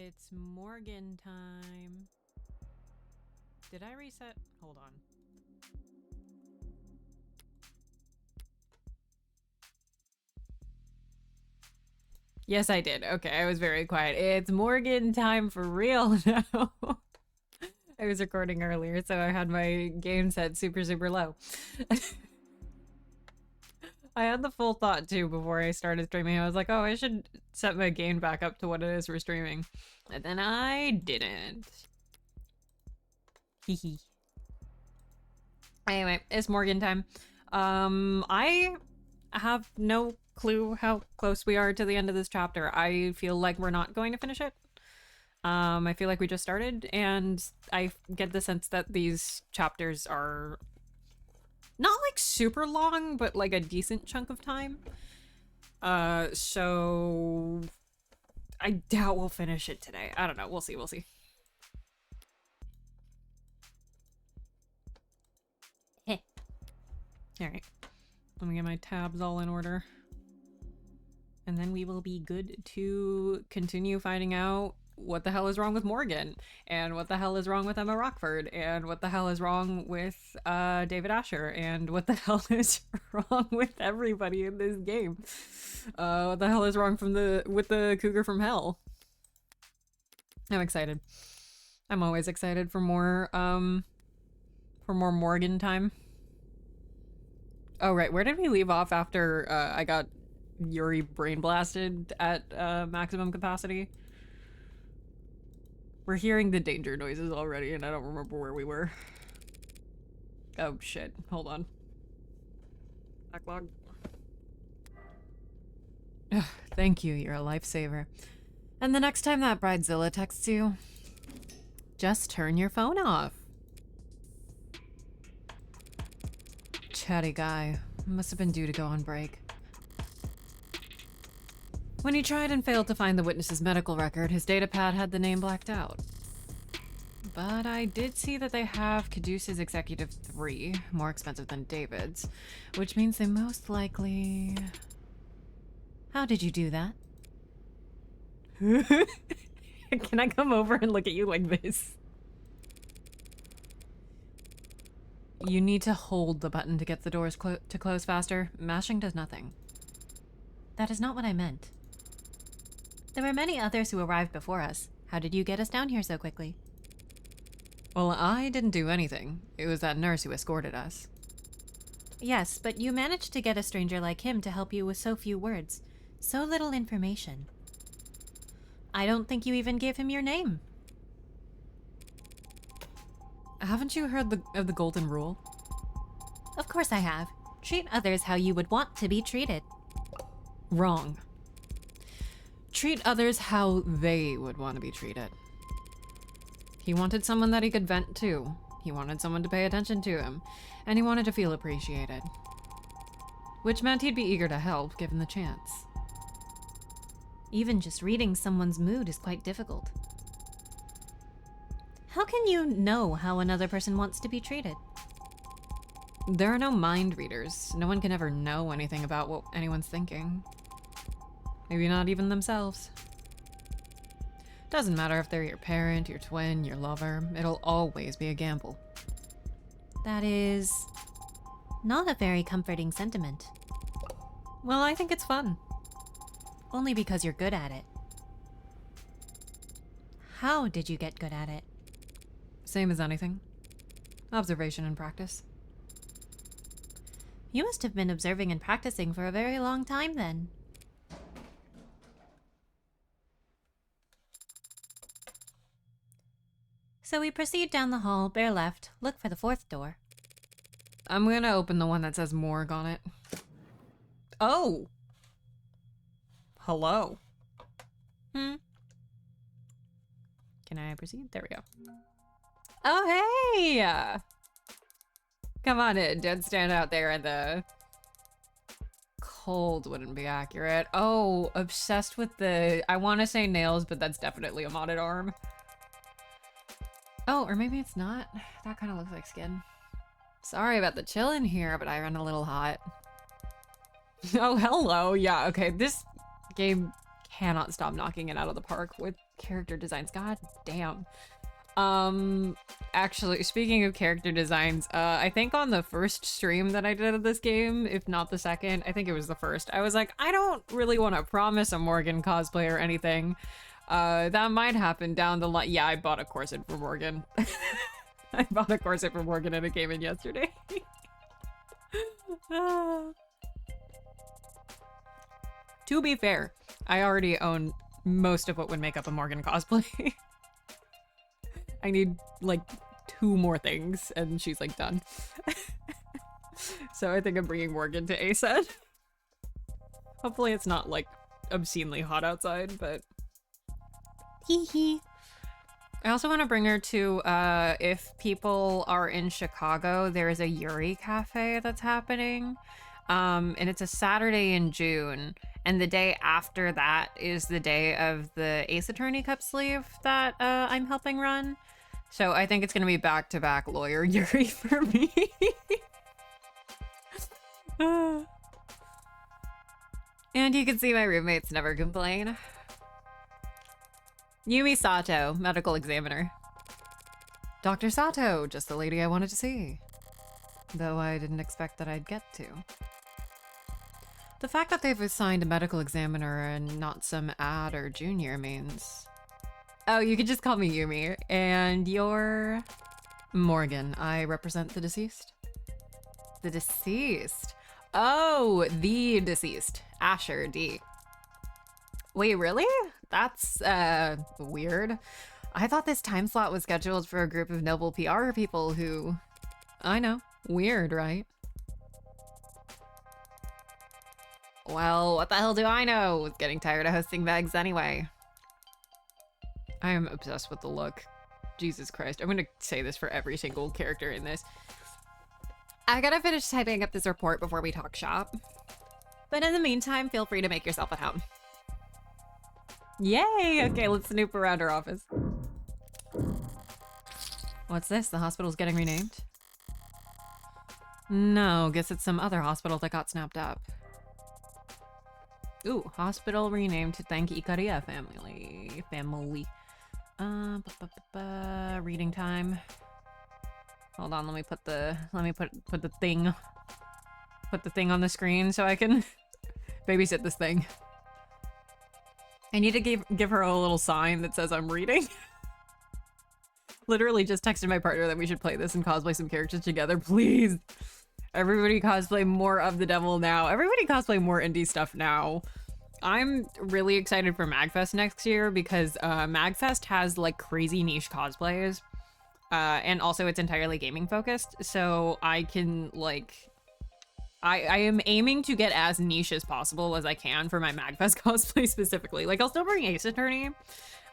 It's Morgan time. Did I reset? Hold on. Yes, I did. Okay, I was very quiet. It's Morgan time for real now. I was recording earlier, so I had my game set super, super low. I had the full thought too before I started streaming. I was like, oh, I should set my gain back up to what it is for streaming. And then I didn't. Hehe. Anyway, it's Morgan time. I have no clue how close we are to the end of this chapter. I feel like we're not going to finish it. I feel like we just started, and I get the sense that these chapters are not like super long, but like a decent chunk of time. So I doubt we'll finish it today. I don't know. We'll see. We'll see. Heh. All right. Let me get my tabs all in order. And then we will be good to continue finding out what the hell is wrong with Morgan, and what the hell is wrong with Emma Rockford, and what the hell is wrong with David Asher, and what the hell is wrong with everybody in this game. What the hell is wrong with the cougar from hell? I'm excited. I'm always excited for more Morgan time. Oh right, where did we leave off after I got Yuri brain blasted at maximum capacity? We're hearing the danger noises already, and I don't remember where we were. Oh shit, hold on. Backlog. Ugh, thank you, you're a lifesaver. And the next time that Bridezilla texts you, just turn your phone off. Chatty guy. Must have been due to go on break. When he tried and failed to find the witness's medical record, his datapad had the name blacked out. But I did see that they have Caduceus Executive 3, more expensive than David's, which means they most likely... How did you do that? Can I come over and look at you like this? You need to hold the button to get the doors to close faster. Mashing does nothing. That is not what I meant. There were many others who arrived before us. How did you get us down here so quickly? Well, I didn't do anything. It was that nurse who escorted us. Yes, but you managed to get a stranger like him to help you with so few words. So little information. I don't think you even gave him your name. Haven't you heard of the golden rule? Of course I have. Treat others how you would want to be treated. Wrong. Treat others how they would want to be treated. He wanted someone that he could vent to. He wanted someone to pay attention to him. And he wanted to feel appreciated. Which meant he'd be eager to help, given the chance. Even just reading someone's mood is quite difficult. How can you know how another person wants to be treated? There are no mind readers. No one can ever know anything about what anyone's thinking. Maybe not even themselves. Doesn't matter if they're your parent, your twin, your lover. It'll always be a gamble. That is... not a very comforting sentiment. Well, I think it's fun. Only because you're good at it. How did you get good at it? Same as anything. Observation and practice. You must have been observing and practicing for a very long time then. So we proceed down the hall, bear left, look for the fourth door. I'm gonna open the one that says morgue on it. Oh! Hello. Can I proceed? There we go. Oh, hey! Come on in, don't stand out there in the... Cold wouldn't be accurate. Oh, obsessed with the... I want to say nails, but that's definitely a modded arm. Oh, or maybe it's not. That kind of looks like skin. Sorry about the chill in here, but I run a little hot. Oh, hello. Yeah, okay. This game cannot stop knocking it out of the park with Character designs, god damn. Actually, speaking of character designs, I think on the first stream that I did of this game, if not the second, I think it was the first, I was like, I don't really want to promise a Morgan cosplay or anything. That might happen down the line. Yeah, I bought a corset for Morgan. I bought a corset for Morgan and it came in yesterday. To be fair, I already own most of what would make up a Morgan cosplay. I need like 2 more things and she's like done. So I think I'm bringing Morgan to A-set. Hopefully it's not like obscenely hot outside, but hee hee. I also want to bring her to, if people are in Chicago, there is a Yuri cafe that's happening. And it's a Saturday in June. And the day after that is the day of the Ace Attorney Cup sleeve that I'm helping run. So I think it's going to be back-to-back lawyer Yuri for me. And you can see my roommates never complain. Yumi Sato, medical examiner. Dr. Sato, just the lady I wanted to see. Though I didn't expect that I'd get to. The fact that they've assigned a medical examiner and not some ad or junior means... Oh, you can just call me Yumi. And you're... Morgan. I represent the deceased. The deceased? Oh, the deceased. Asher D. Wait, really? That's, weird. I thought this time slot was scheduled for a group of noble PR people who... I know. Weird, right? Well, what the hell do I know? Was getting tired of hosting Vegs anyway. I am obsessed with the look. Jesus Christ. I'm gonna say this for every single character in this. I gotta finish typing up this report before we talk shop. But in the meantime, feel free to make yourself at home. Yay! Okay, let's snoop around our office. What's this? The hospital's getting renamed? No, guess it's some other hospital that got snapped up. Ooh, hospital renamed to thank Ikaria family. Reading time. Hold on, let me put the thing on the screen so I can babysit this thing. I need to give her a little sign that says I'm reading. Literally just texted my partner that we should play this and cosplay some characters together, please. Everybody cosplay more of the devil now. Everybody cosplay more indie stuff now. I'm really excited for MagFest next year because MagFest has like crazy niche cosplays. And also it's entirely gaming focused. So I can like... I am aiming to get as niche as possible as I can for my MagFest cosplay specifically. Like I'll still bring Ace Attorney.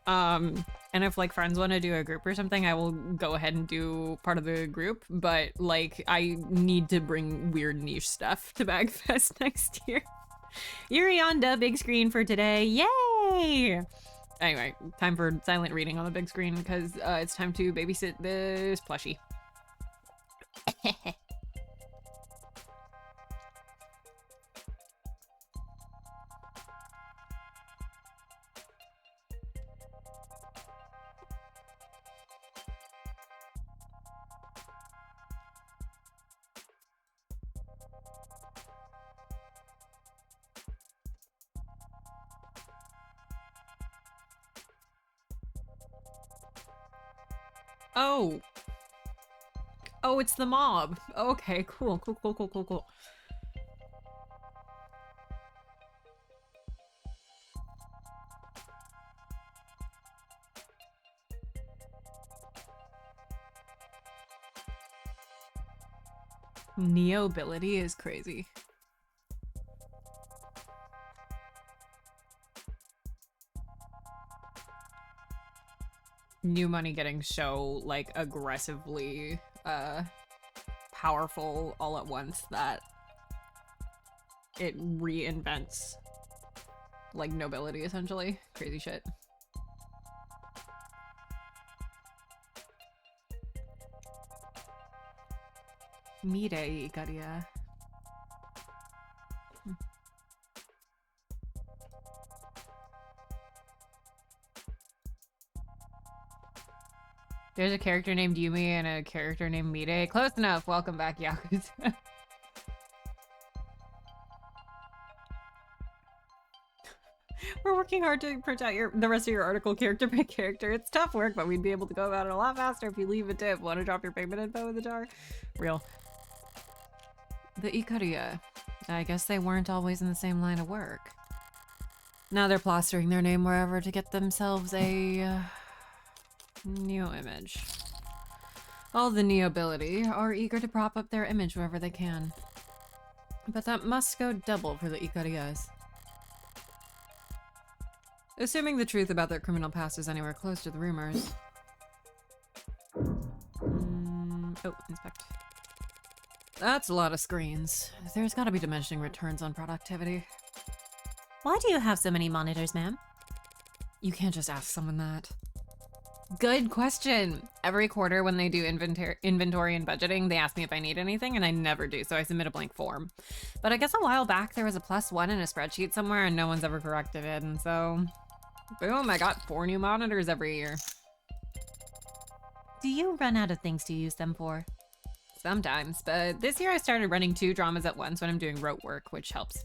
And if like friends want to do a group or something, I will go ahead and do part of the group. But like I need to bring weird niche stuff to MagFest next year. Yuri on the big screen for today. Yay! Anyway, time for silent reading on the big screen because it's time to babysit this plushie. Oh. Oh, it's the mob. Okay, cool. Neo-ability is crazy. New money getting so like aggressively powerful all at once that it reinvents like nobility essentially. Crazy shit. Mire, Ikaria. There's a character named Yumi and a character named Mide. Close enough. Welcome back, Yakuza. We're working hard to protect the rest of your article character by character. It's tough work, but we'd be able to go about it a lot faster if you leave a tip. Want to drop your payment info in the jar? Real. The Ikaria. I guess they weren't always in the same line of work. Now they're plastering their name wherever to get themselves a new image. All the Neobility are eager to prop up their image wherever they can. But that must go double for the Ikarias. Assuming the truth about their criminal past is anywhere close to the rumors. Oh, inspect. That's a lot of screens. There's gotta be diminishing returns on productivity. Why do you have so many monitors, ma'am? You can't just ask someone that. Good question. Every quarter when they do inventory and budgeting, they ask me if I need anything, and I never do, so I submit a blank form. But I guess a while back there was a +1 in a spreadsheet somewhere and no one's ever corrected it, and so boom, I got 4 new monitors every year. Do you run out of things to use them for? Sometimes, but this year I started running 2 dramas at once when I'm doing rote work, which helps.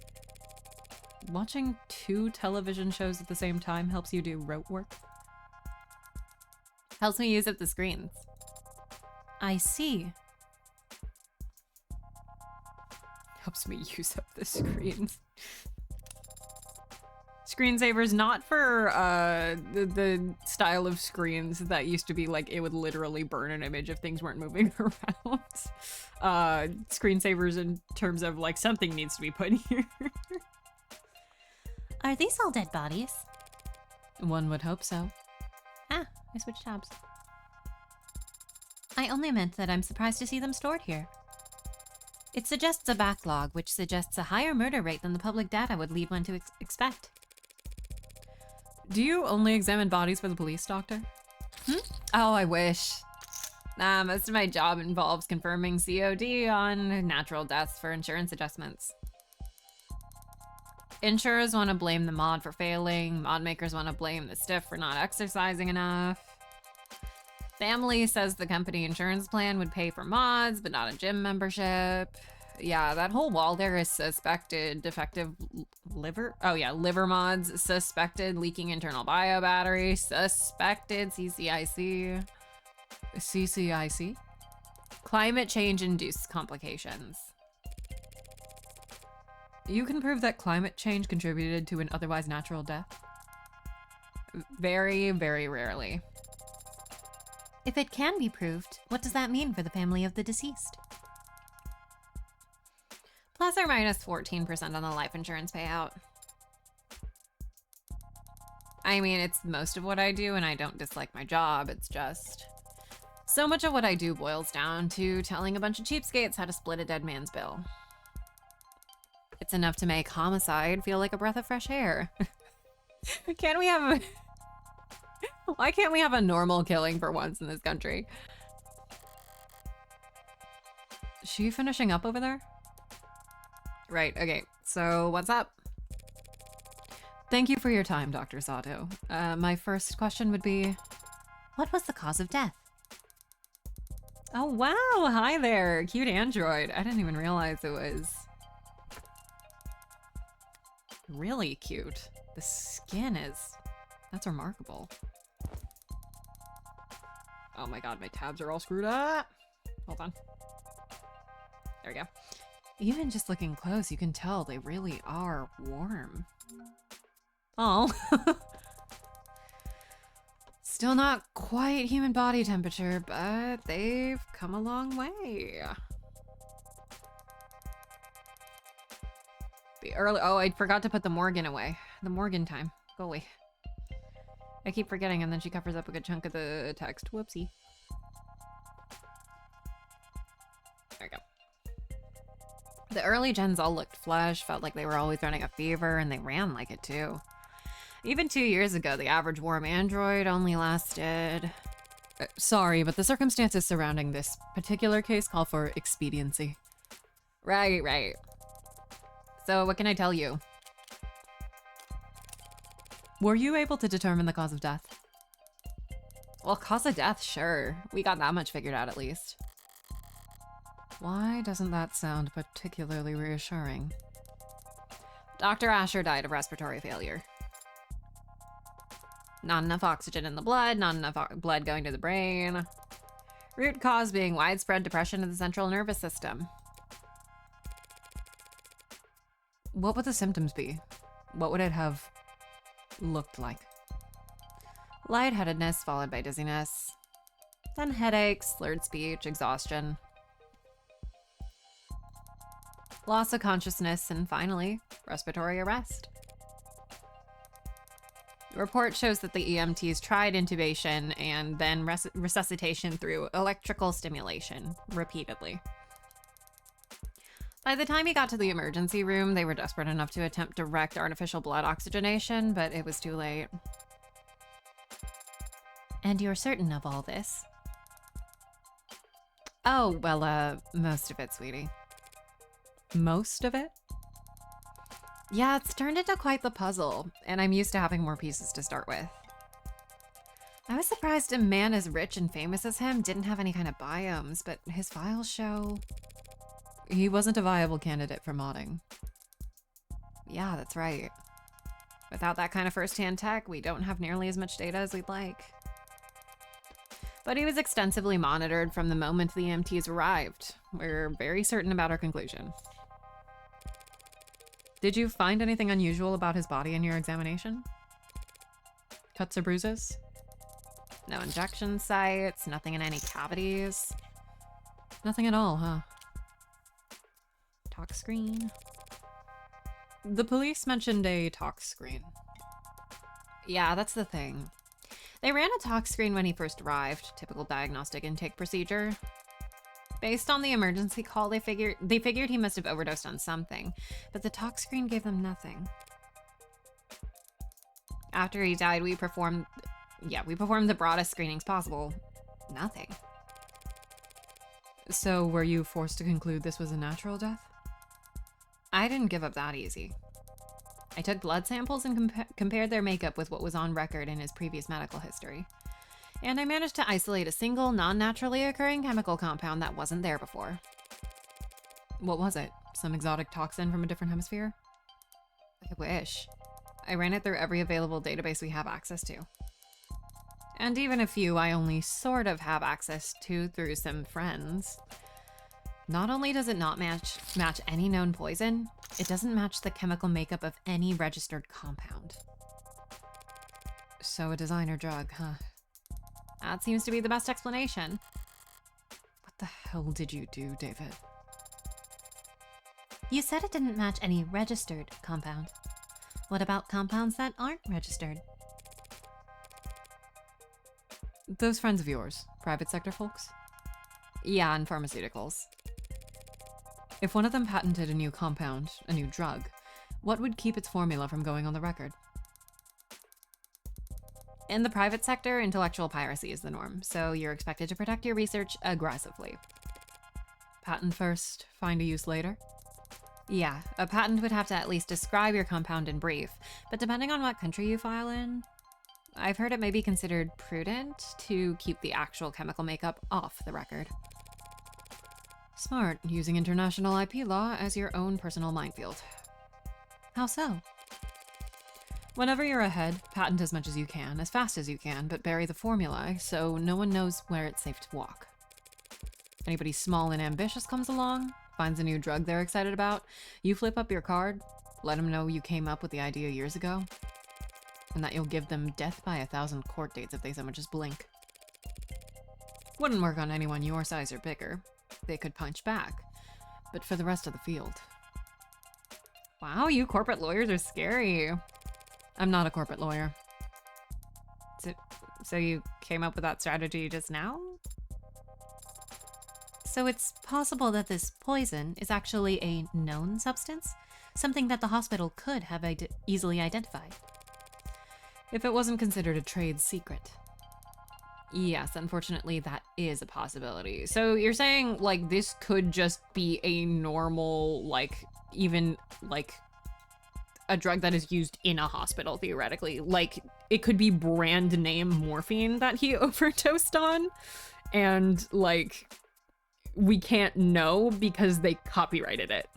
Watching 2 television shows at the same time helps you do rote work? Helps me use up the screens. I see. Helps me use up the screens. Screensavers, not for the style of screens that used to be like it would literally burn an image if things weren't moving around. Screensavers in terms of like something needs to be put here. Are these all dead bodies? One would hope so. Ah, I switched tabs. I only meant that I'm surprised to see them stored here. It suggests a backlog, which suggests a higher murder rate than the public data would lead one to expect. Do you only examine bodies for the police, Doctor? Oh, I wish. Most of my job involves confirming COD on natural deaths for insurance adjustments. Insurers want to blame the mod for failing. Mod makers want to blame the stiff for not exercising enough. Family says the company insurance plan would pay for mods, but not a gym membership. Yeah, that whole wall there is suspected defective liver. Oh yeah, liver mods, suspected leaking internal bio battery, suspected CCIC. CCIC? Climate change induced complications. You can prove that climate change contributed to an otherwise natural death? Very, very rarely. If it can be proved, what does that mean for the family of the deceased? Plus or minus 14% on the life insurance payout. I mean, it's most of what I do, and I don't dislike my job, it's just... so much of what I do boils down to telling a bunch of cheapskates how to split a dead man's bill. It's enough to make homicide feel like a breath of fresh air. Can't we have a... Why can't we have a normal killing for once in this country? Is she finishing up over there? Right, okay. So, what's up? Thank you for your time, Dr. Sato. My first question would be... what was the cause of death? Oh, wow! Hi there! Cute android. I didn't even realize it was... really cute. The skin is... that's remarkable. Oh my god, my tabs are all screwed up. Hold on. There we go. Even just looking close, you can tell they really are warm. Oh. Still not quite human body temperature, but they've come a long way. The early... oh, I forgot to put the Morgan away. The Morgan time. Go away. I keep forgetting, and then she covers up a good chunk of the text. Whoopsie. There we go. The early gens all looked flush, felt like they were always running a fever, and they ran like it too. Even 2 years ago, the average warm android only lasted... sorry, but the circumstances surrounding this particular case call for expediency. Right, right. So, what can I tell you? Were you able to determine the cause of death? Well, cause of death, sure. We got that much figured out at least. Why doesn't that sound particularly reassuring? Dr. Asher died of respiratory failure. Not enough oxygen in the blood, not enough blood going to the brain. Root cause being widespread depression of the central nervous system. What would the symptoms be? What would it have looked like? Lightheadedness followed by dizziness. Then headaches, slurred speech, exhaustion. Loss of consciousness, and finally, respiratory arrest. The report shows that the EMTs tried intubation and then resuscitation through electrical stimulation repeatedly. By the time he got to the emergency room, they were desperate enough to attempt direct artificial blood oxygenation, but it was too late. And you're certain of all this? Oh, well, most of it, sweetie. Most of it? Yeah, it's turned into quite the puzzle, and I'm used to having more pieces to start with. I was surprised a man as rich and famous as him didn't have any kind of biomes, but his files show... He wasn't a viable candidate for modding. Yeah, that's right. Without that kind of first-hand tech, we don't have nearly as much data as we'd like. But he was extensively monitored from the moment the EMTs arrived. We're very certain about our conclusion. Did you find anything unusual about his body in your examination? Cuts or bruises? No injection sites, nothing in any cavities. Nothing at all, huh? Talk screen. The police mentioned a talk screen. Yeah, that's the thing. They ran a talk screen when he first arrived, typical diagnostic intake procedure. Based on the emergency call, they figured he must have overdosed on something, but the talk screen gave them nothing. After he died, we performed the broadest screenings possible. Nothing. So were you forced to conclude this was a natural death? I didn't give up that easy. I took blood samples and compared their makeup with what was on record in his previous medical history. And I managed to isolate a single, non-naturally occurring chemical compound that wasn't there before. What was it? Some exotic toxin from a different hemisphere? I wish. I ran it through every available database we have access to. And even a few I only sort of have access to through some friends. Not only does it not match any known poison, it doesn't match the chemical makeup of any registered compound. So a designer drug, huh? That seems to be the best explanation. What the hell did you do, David? You said it didn't match any registered compound. What about compounds that aren't registered? Those friends of yours, private sector folks? Yeah, and pharmaceuticals. If one of them patented a new compound, a new drug, what would keep its formula from going on the record? In the private sector, intellectual piracy is the norm, so you're expected to protect your research aggressively. Patent first, find a use later? Yeah, a patent would have to at least describe your compound in brief, but depending on what country you file in, I've heard it may be considered prudent to keep the actual chemical makeup off the record. Smart, using international IP law as your own personal minefield. How so? Whenever you're ahead, patent as much as you can, as fast as you can, but bury the formula so no one knows where it's safe to walk. Anybody small and ambitious comes along, finds a new drug they're excited about, you flip up your card, let them know you came up with the idea years ago, and that you'll give them death by 1,000 court dates if they so much as blink. Wouldn't work on anyone your size or bigger. They could punch back, but for the rest of the field. Wow, you corporate lawyers are scary. I'm not a corporate lawyer. So you came up with that strategy just now? So it's possible that this poison is actually a known substance? Something that the hospital could have easily identified? If it wasn't considered a trade secret. Yes, unfortunately, that is a possibility. So you're saying, like, this could just be a normal, like, even, like, a drug that is used in a hospital, theoretically. Like, it could be brand name morphine that he overdosed on. And, like, we can't know because they copyrighted it.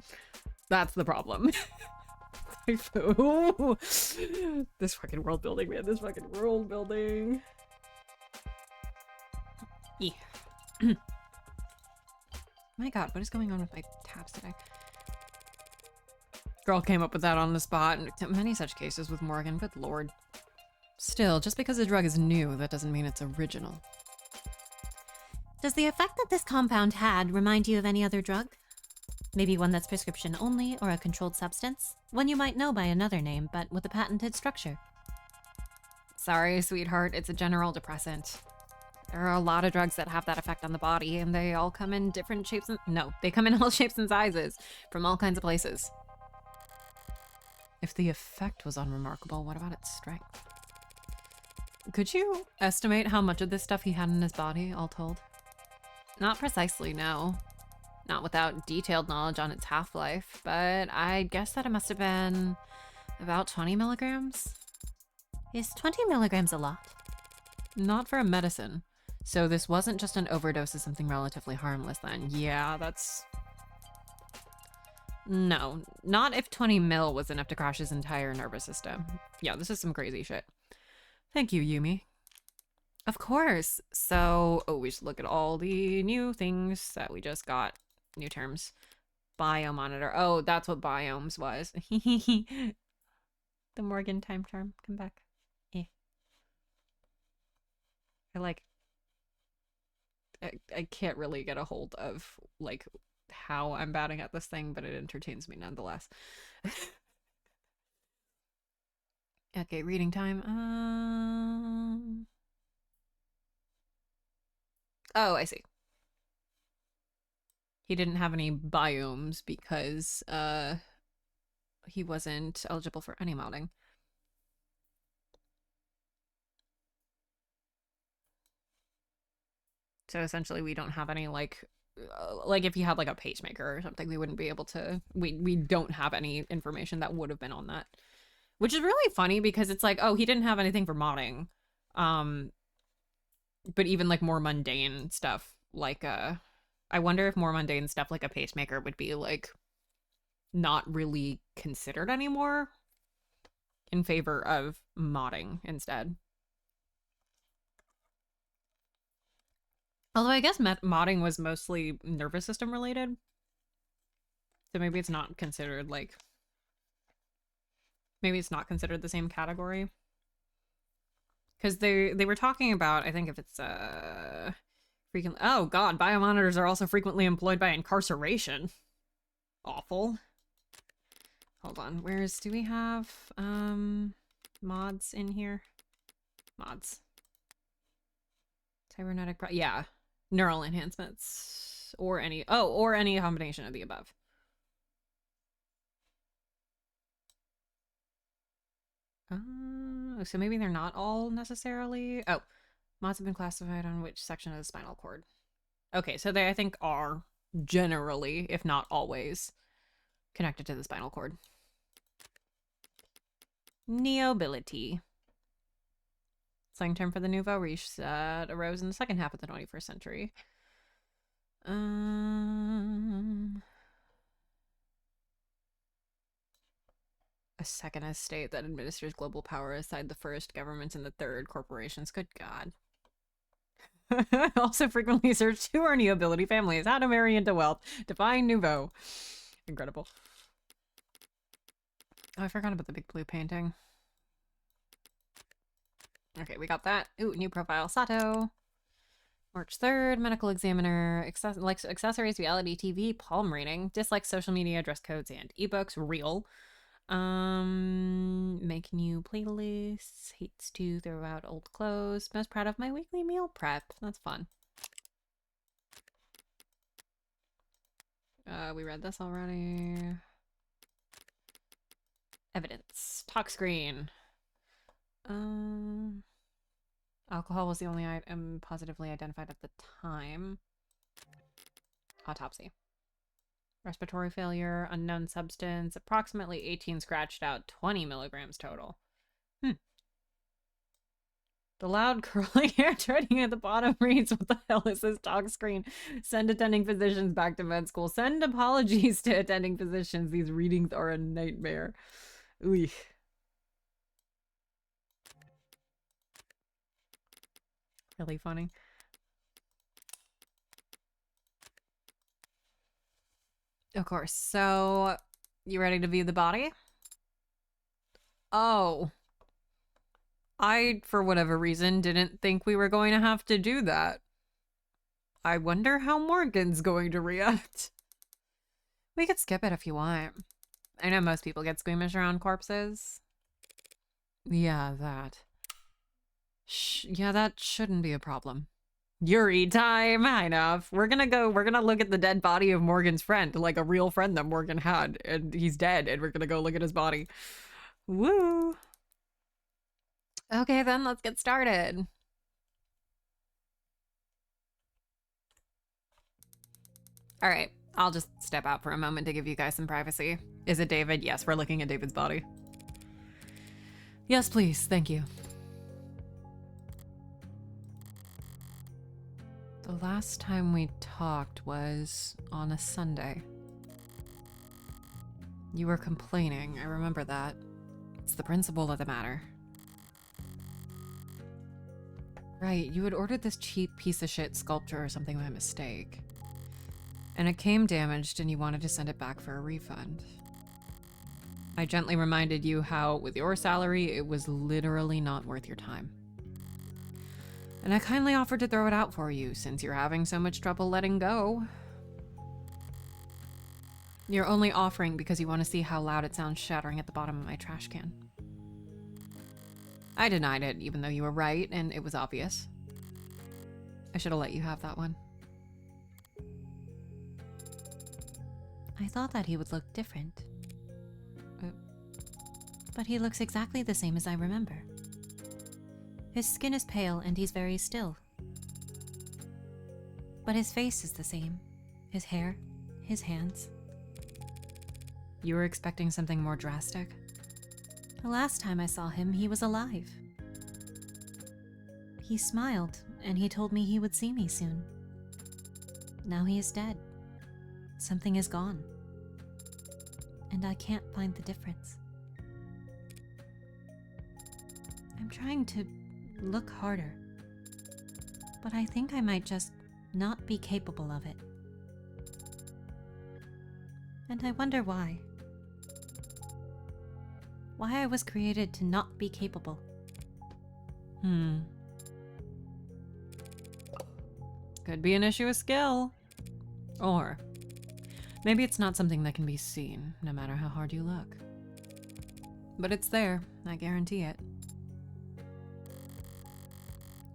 That's the problem. Ooh. This fucking world building, man. This fucking world building. My god, what is going on with my tabs today? Girl came up with that on the spot. Many such cases with Morgan, good lord. Still, just because a drug is new, that doesn't mean it's original. Does the effect that this compound had remind you of any other drug? Maybe one that's prescription only, or a controlled substance? One you might know by another name, but with a patented structure. Sorry, sweetheart, it's a general depressant. There are a lot of drugs that have that effect on the body, and they all come in different shapes and... No, they come in all shapes and sizes, from all kinds of places. If the effect was unremarkable, what about its strength? Could you estimate how much of this stuff he had in his body, all told? Not precisely, no. Not without detailed knowledge on its half-life, but I'd guess that it must have been about 20 milligrams? Is 20 milligrams a lot? Not for a medicine. So this wasn't just an overdose of something relatively harmless then. Yeah, that's... No, not if 20 mil was enough to crash his entire nervous system. Yeah, this is some crazy shit. Thank you, Yumi. Of course. So, oh, we should look at all the new things that we just got. New terms. Biomonitor. Oh, that's what biomes was. The Morgan time charm. Come back. Eh. I can't really get a hold of, like, how I'm batting at this thing, but it entertains me nonetheless. Okay, reading time. Oh, I see. He didn't have any biomes because he wasn't eligible for any modding. So essentially we don't have any like if you had like a pacemaker or something, we wouldn't be able to, we don't have any information that would have been on that. Which is really funny because it's like, oh, he didn't have anything for modding. But even like more mundane stuff, like I wonder if more mundane stuff like a pacemaker would be like not really considered anymore in favor of modding instead. Although I guess modding was mostly nervous system related. So maybe it's not considered like... Maybe it's not considered the same category. Because they were talking about, I think if it's frequently... Oh god, biomonitors are also frequently employed by incarceration. Awful. Hold on, do we have mods in here? Mods. Cybernetic... Yeah. Neural enhancements. Or any combination of the above. So maybe they're not all necessarily... Oh, mods have been classified on which section of the spinal cord. Okay, so they, I think, are generally, if not always, connected to the spinal cord. Neobility. Slang term for the nouveau riche that arose in the second half of the 21st century. A second estate that administers global power aside the first, governments and the third, corporations. Good god. Also frequently searched who are neobility families, how to marry into wealth, define nouveau. Incredible. Oh, I forgot about the big blue painting. Okay, we got that. Ooh, new profile. Sato. March 3rd, medical examiner. Likes accessories, reality TV, palm reading. Dislikes social media, dress codes, and ebooks. Real. Make new playlists. Hates to throw out old clothes. Most proud of my weekly meal prep. That's fun. We read this already. Evidence. Talk screen. Alcohol was the only item positively identified at the time. Autopsy. Respiratory failure, unknown substance, approximately 18 scratched out, 20 milligrams total. The loud curling hair treading at the bottom reads, what the hell is this talk screen? Send attending physicians back to med school. Send apologies to attending physicians. These readings are a nightmare. Ooh. Really funny. Of course. So, you ready to view the body? Oh. I, for whatever reason, didn't think we were going to have to do that. I wonder how Morgan's going to react. We could skip it if you want. I know most people get squeamish around corpses. Yeah, that. Yeah, that shouldn't be a problem. Yuri time, high enough. We're gonna look at the dead body of Morgan's friend, like a real friend that Morgan had, and he's dead, and we're gonna go look at his body. Woo! Okay, then let's get started. All right, I'll just step out for a moment to give you guys some privacy. Is it David? Yes, we're looking at David's body. Yes, please. Thank you. The last time we talked was on a Sunday. You were complaining. I remember that. It's the principle of the matter. Right, you had ordered this cheap piece of shit sculpture or something by mistake. And it came damaged and you wanted to send it back for a refund. I gently reminded you how, with your salary, it was literally not worth your time. And I kindly offered to throw it out for you, since you're having so much trouble letting go. You're only offering because you want to see how loud it sounds shattering at the bottom of my trash can. I denied it, even though you were right, and it was obvious. I should have let you have that one. I thought that he would look different. But he looks exactly the same as I remember. His skin is pale and he's very still. But his face is the same. His hair, his hands. You were expecting something more drastic? The last time I saw him, he was alive. He smiled, and he told me he would see me soon. Now he is dead. Something is gone. And I can't find the difference. I'm trying to look harder, but I think I might just not be capable of it. And I wonder why. Why I was created to not be capable. Could be an issue of skill. Or maybe it's not something that can be seen, no matter how hard you look. But it's there, I guarantee it.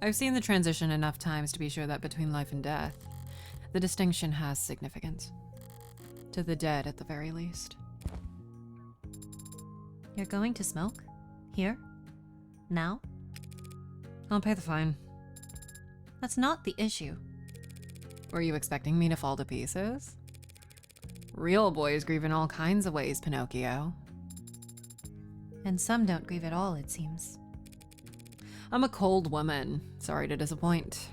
I've seen the transition enough times to be sure that between life and death, the distinction has significance. To the dead, at the very least. You're going to smoke? Here? Now? I'll pay the fine. That's not the issue. Were you expecting me to fall to pieces? Real boys grieve in all kinds of ways, Pinocchio. And some don't grieve at all, it seems. I'm a cold woman. Sorry to disappoint.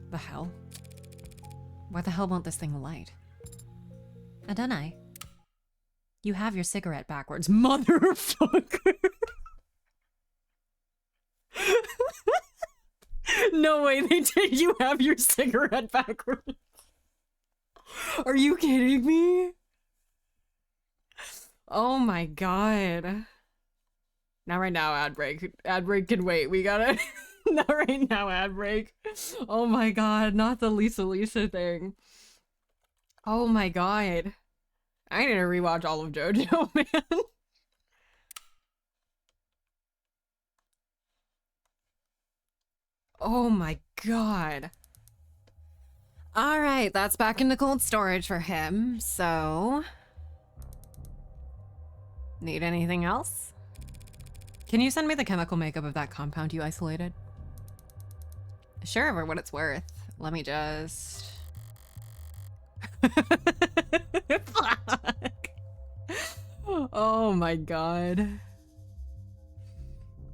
The hell? Why the hell won't this thing light? Adonai, you have your cigarette backwards. Motherfucker! No way they did. You have your cigarette backwards. Are you kidding me? Oh my god. Not right now, ad break. Ad break can wait. We gotta... Not right now, ad break. Oh my god, not the Lisa thing. Oh my god. I need to rewatch all of JoJo, man. Oh my god. Alright, that's back into cold storage for him, so... Need anything else? Can you send me the chemical makeup of that compound you isolated? Sure, for what it's worth. Let me just... Fuck. Oh my god.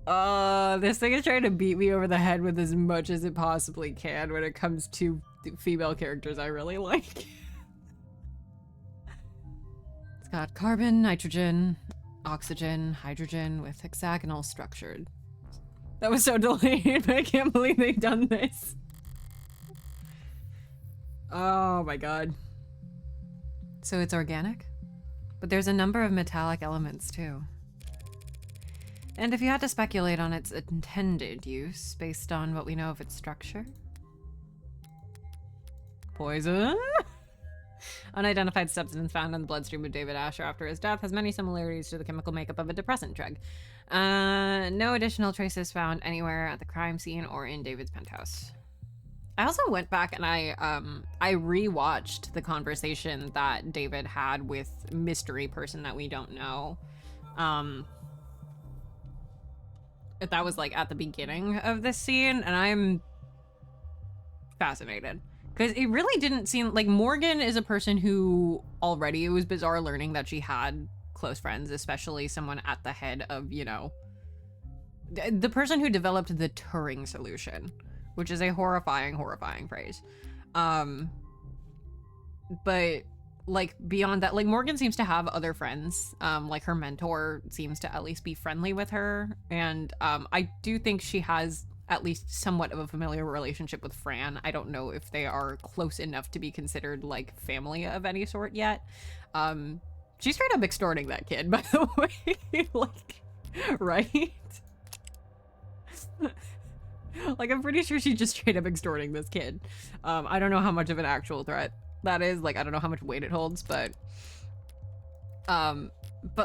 This thing is trying to beat me over the head with as much as it possibly can when it comes to female characters I really like. It's got carbon, nitrogen, oxygen, hydrogen with hexagonal structured. That was so delayed, but I can't believe they've done this. Oh my god. So it's organic? But there's a number of metallic elements too. And if you had to speculate on its intended use based on what we know of its structure? Poison? Unidentified substance found in the bloodstream of David Asher after his death has many similarities to the chemical makeup of a depressant drug. No additional traces found anywhere at the crime scene or in David's penthouse. I also went back and I rewatched the conversation that David had with mystery person that we don't know. That was like at the beginning of this scene, and I'm fascinated. Because it really didn't seem like Morgan is a person who already, it was bizarre learning that she had close friends, especially someone at the head of, you know, the person who developed the Turing solution, which is a horrifying, horrifying phrase. But like beyond that, like Morgan seems to have other friends. Like her mentor seems to at least be friendly with her. And I do think she has at least somewhat of a familiar relationship with Fran. I don't know if they are close enough to be considered like family of any sort yet. She's straight up extorting that kid, by the way. Like, right? Like, I'm pretty sure she's just straight up extorting this kid. I don't know how much of an actual threat that is. Like, I don't know how much weight it holds, but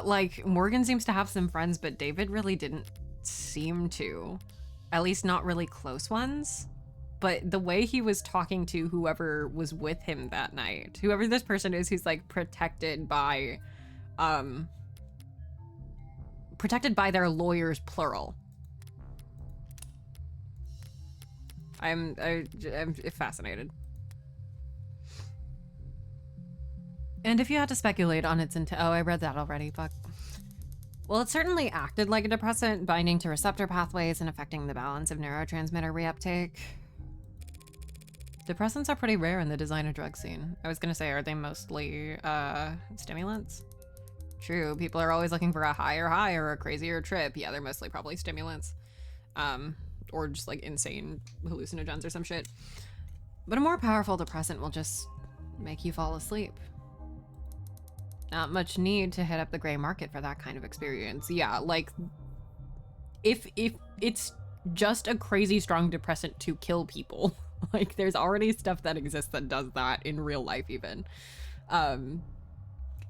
like, Morgan seems to have some friends, but David really didn't seem to. At least not really close ones. But the way he was talking to whoever was with him that night, whoever this person is who's like protected by their lawyers, plural. I'm fascinated. And if you had to speculate on its intent, oh, I read that already, fuck. Well, it certainly acted like a depressant, binding to receptor pathways and affecting the balance of neurotransmitter reuptake. Depressants are pretty rare in the designer drug scene. I was gonna say, are they mostly stimulants? True, people are always looking for a higher high or a crazier trip. Yeah, they're mostly probably stimulants. Or just like insane hallucinogens or some shit. But a more powerful depressant will just make you fall asleep. Not much need to hit up the gray market for that kind of experience. Yeah, like, if it's just a crazy strong depressant to kill people, like, there's already stuff that exists that does that in real life even.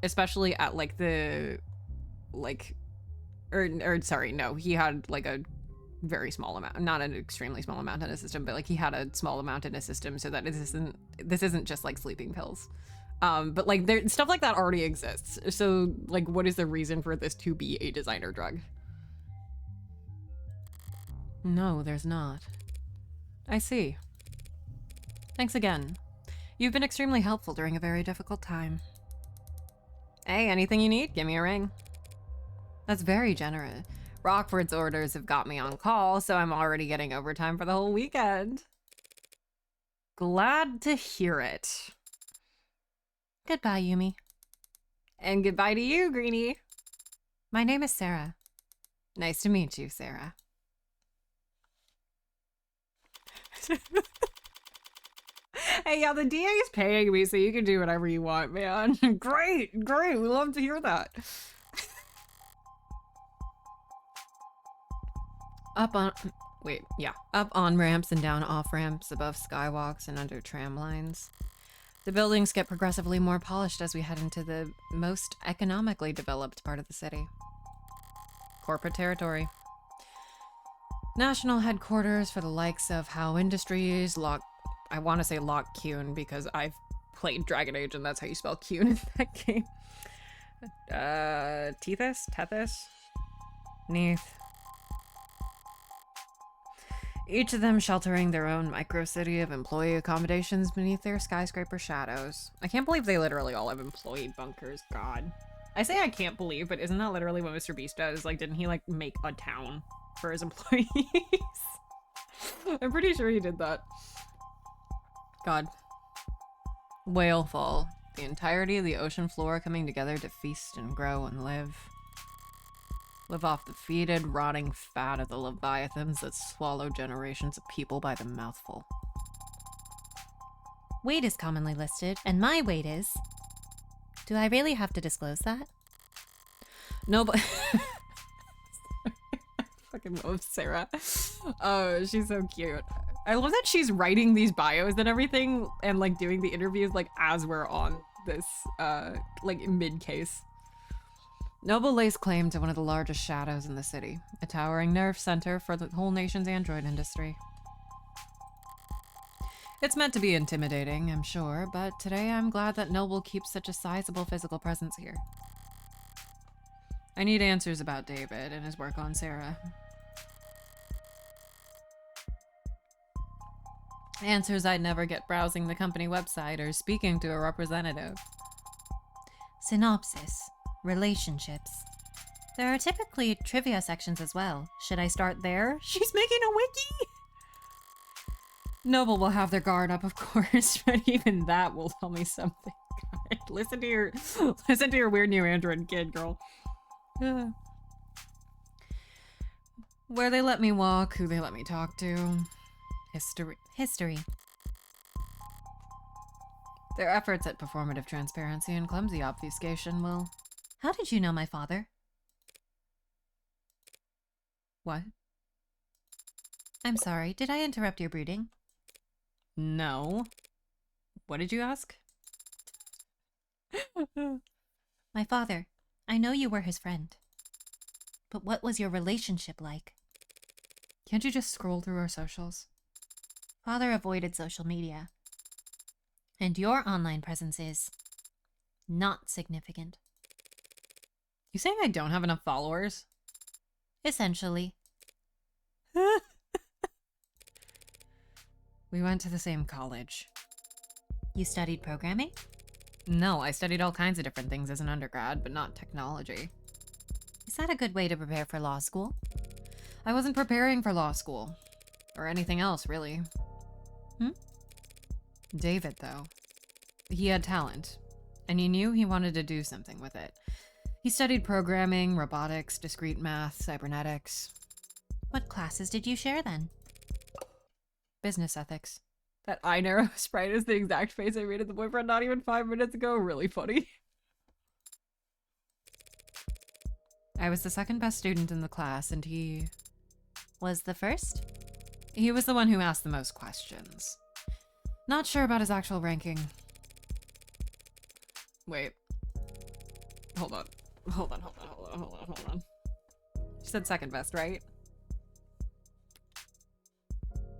Especially at, like, the, like, or sorry, no, he had, like, a very small amount, not an extremely small amount in a system, but, like, he had a small amount in a system so that this isn't just, like, sleeping pills. But like stuff like that already exists. So like, what is the reason for this to be a designer drug? No, there's not. I see. Thanks again. You've been extremely helpful during a very difficult time. Hey, anything you need, give me a ring. That's very generous. Rockford's orders have got me on call, so I'm already getting overtime for the whole weekend. Glad to hear it. Goodbye, Yumi. And goodbye to you, Greenie. My name is Sarah. Nice to meet you, Sarah. Hey, yeah, the DA is paying me, so you can do whatever you want, man. Great, we love to hear that. Up on ramps and down off ramps, above skywalks and under tram lines. The buildings get progressively more polished as we head into the most economically developed part of the city. Corporate territory. National headquarters for the likes of Howe Industries, I want to say Lock Kuhn because I've played Dragon Age and that's how you spell Kuhn in that game. Tethys? Neath. Each of them sheltering their own micro-city of employee accommodations beneath their skyscraper shadows. I can't believe they literally all have employee bunkers, god. I say I can't believe, but isn't that literally what Mr. Beast does? Like, didn't he, like, make a town for his employees. I'm pretty sure he did that. God. Whalefall. The entirety of the ocean floor coming together to feast and grow and live. Live off the fetid, rotting fat of the leviathans that swallow generations of people by the mouthful. Weight is commonly listed, and my weight is... Do I really have to disclose that? No, but... I fucking love Sarah. Oh, she's so cute. I love that she's writing these bios and everything and like doing the interviews like as we're on this like mid-case. Noble lays claim to one of the largest shadows in the city, a towering nerve center for the whole nation's android industry. It's meant to be intimidating, I'm sure, but today I'm glad that Noble keeps such a sizable physical presence here. I need answers about David and his work on Sarah. Answers I'd never get browsing the company website or speaking to a representative. Synopsis. Relationships. There are typically trivia sections as well. Should I start there? She's making a wiki! Noble will have their guard up, of course, but even that will tell me something. God, listen to your weird new android kid, girl. Where they let me walk, who they let me talk to. History. Their efforts at performative transparency and clumsy obfuscation will... How did you know my father? What? I'm sorry, did I interrupt your brooding? No. What did you ask? My father. I know you were his friend. But what was your relationship like? Can't you just scroll through our socials? Father avoided social media. And your online presence is not significant. You saying I don't have enough followers? Essentially. We went to the same college. You studied programming? No, I studied all kinds of different things as an undergrad, but not technology. Is that a good way to prepare for law school? I wasn't preparing for law school. Or anything else, really. David, though. He had talent. And he knew he wanted to do something with it. He studied programming, robotics, discrete math, cybernetics. What classes did you share then? Business ethics. That eye narrow sprite is the exact face I made at the boyfriend not even 5 minutes ago. Really funny. I was the second best student in the class, and he... Was the first? He was the one who asked the most questions. Not sure about his actual ranking. Wait. Hold on. Hold on. She said second best, right?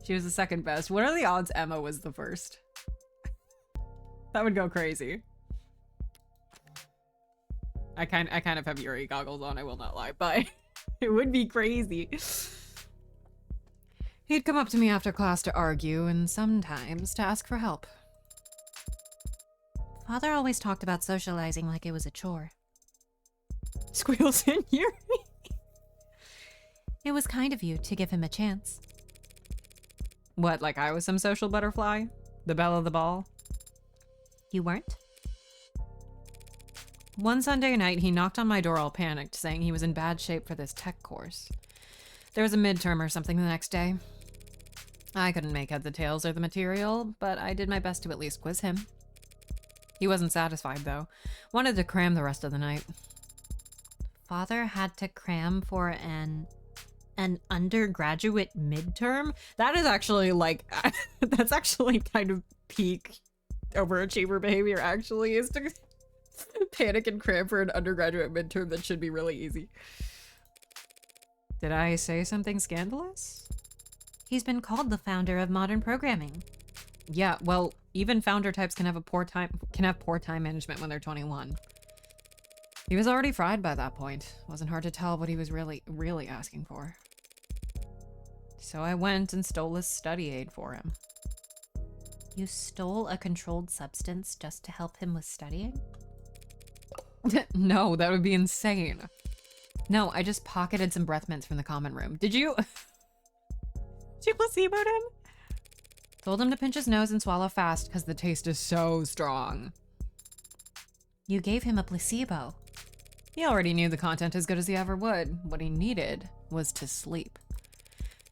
She was the second best. What are the odds Emma was the first? That would go crazy. I kind of have Yuri goggles on, I will not lie, but it would be crazy. He'd come up to me after class to argue and sometimes to ask for help. Father always talked about socializing like it was a chore. Squeals in Yuri. It was kind of you to give him a chance. What, like I was some social butterfly? The belle of the ball? You weren't? One Sunday night, he knocked on my door all panicked, saying he was in bad shape for this tech course. There was a midterm or something the next day. I couldn't make heads or tails of the material, but I did my best to at least quiz him. He wasn't satisfied, though. Wanted to cram the rest of the night. Father had to cram for an undergraduate midterm? That is actually, like, that's actually kind of peak overachiever behavior, actually, is to panic and cram for an undergraduate midterm that should be really easy. Did I say something scandalous? He's been called the founder of modern programming. Yeah, well, even founder types can have poor time management when they're 21. He was already fried by that point. Wasn't hard to tell what he was really asking for. So I went and stole his study aid for him. You stole a controlled substance just to help him with studying? No, that would be insane. No, I just pocketed some breath mints from the common room. Did you? Did you placeboed him? Told him to pinch his nose and swallow fast because the taste is so strong. You gave him a placebo. He already knew the content as good as he ever would. What he needed was to sleep.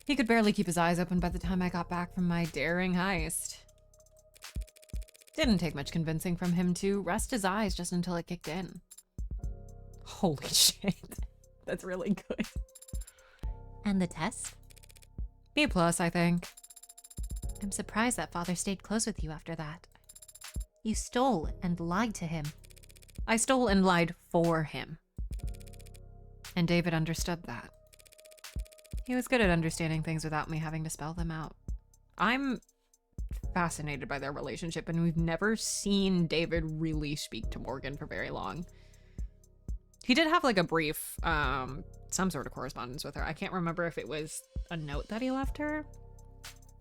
He could barely keep his eyes open by the time I got back from my daring heist. Didn't take much convincing from him to rest his eyes just until it kicked in. Holy shit. That's really good. And the test? B+, I think. I'm surprised that father stayed close with you after that. You stole and lied to him. I stole and lied for him. And David understood that. He was good at understanding things without me having to spell them out. I'm fascinated by their relationship, and we've never seen David really speak to Morgan for very long. He did have like a brief, some sort of correspondence with her. I can't remember if it was a note that he left her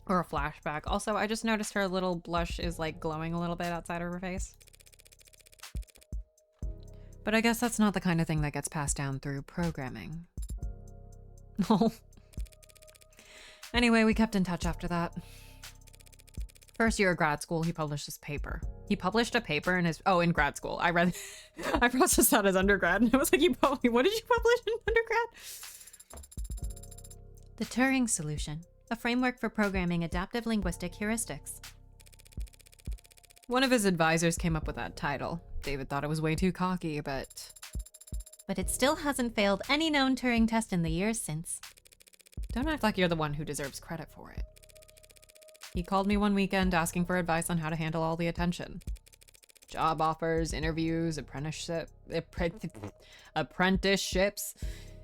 or a flashback. Also, I just noticed her little blush is like glowing a little bit outside of her face. But I guess that's not the kind of thing that gets passed down through programming. No. Anyway, we kept in touch after that. First year of grad school, he published this paper. He published a paper in his... Oh, in grad school. I processed that as undergrad, and I was like, what did you publish in undergrad? The Turing Solution, a framework for programming adaptive linguistic heuristics. One of his advisors came up with that title. David thought it was way too cocky, but... But it still hasn't failed any known Turing test in the years since. Don't act like you're the one who deserves credit for it. He called me one weekend asking for advice on how to handle all the attention. Job offers, interviews, apprenticeships,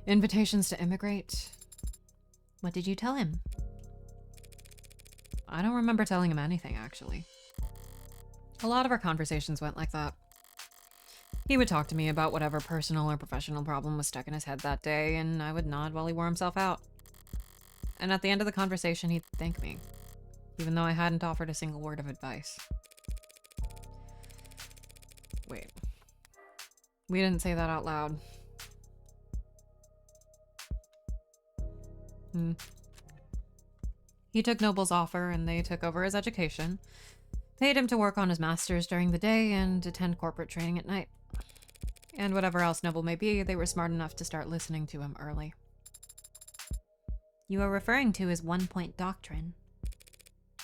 invitations to immigrate. What did you tell him? I don't remember telling him anything, actually. A lot of our conversations went like that. He would talk to me about whatever personal or professional problem was stuck in his head that day, and I would nod while he wore himself out. And at the end of the conversation, he'd thank me, even though I hadn't offered a single word of advice. Wait. We didn't say that out loud. He took Noble's offer, and they took over his education, paid him to work on his master's during the day and attend corporate training at night. And whatever else Noble may be, they were smart enough to start listening to him early. You are referring to his one-point doctrine.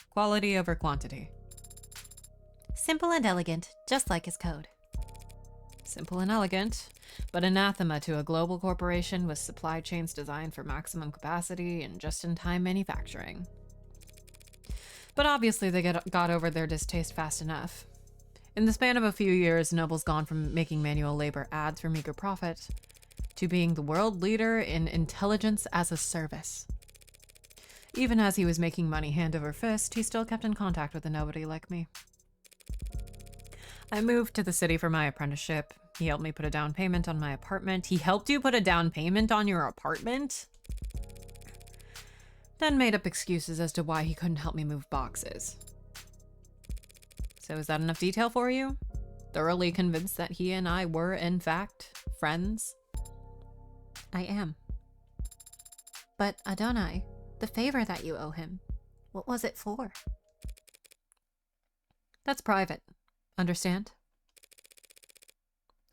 Quality over quantity. Simple and elegant, just like his code. Simple and elegant, but anathema to a global corporation with supply chains designed for maximum capacity and just-in-time manufacturing. But obviously they got over their distaste fast enough. In the span of a few years, Noble's gone from making manual labor ads for meager profit to being the world leader in intelligence as a service. Even as he was making money hand over fist, he still kept in contact with a nobody like me. I moved to the city for my apprenticeship. He helped me put a down payment on my apartment. He helped you put a down payment on your apartment? Then made up excuses as to why he couldn't help me move boxes. So is that enough detail for you? Thoroughly convinced that he and I were, in fact, friends? I am. But Adonai, the favor that you owe him, what was it for? That's private. Understand?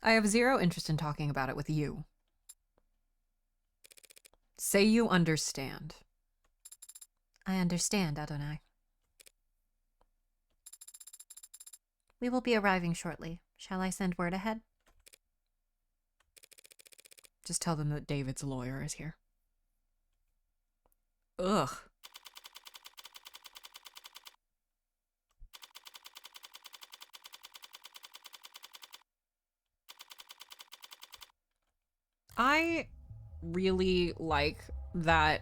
I have zero interest in talking about it with you. Say you understand. I understand, Adonai. We will be arriving shortly. Shall I send word ahead? Just tell them that David's lawyer is here. Ugh. I really like that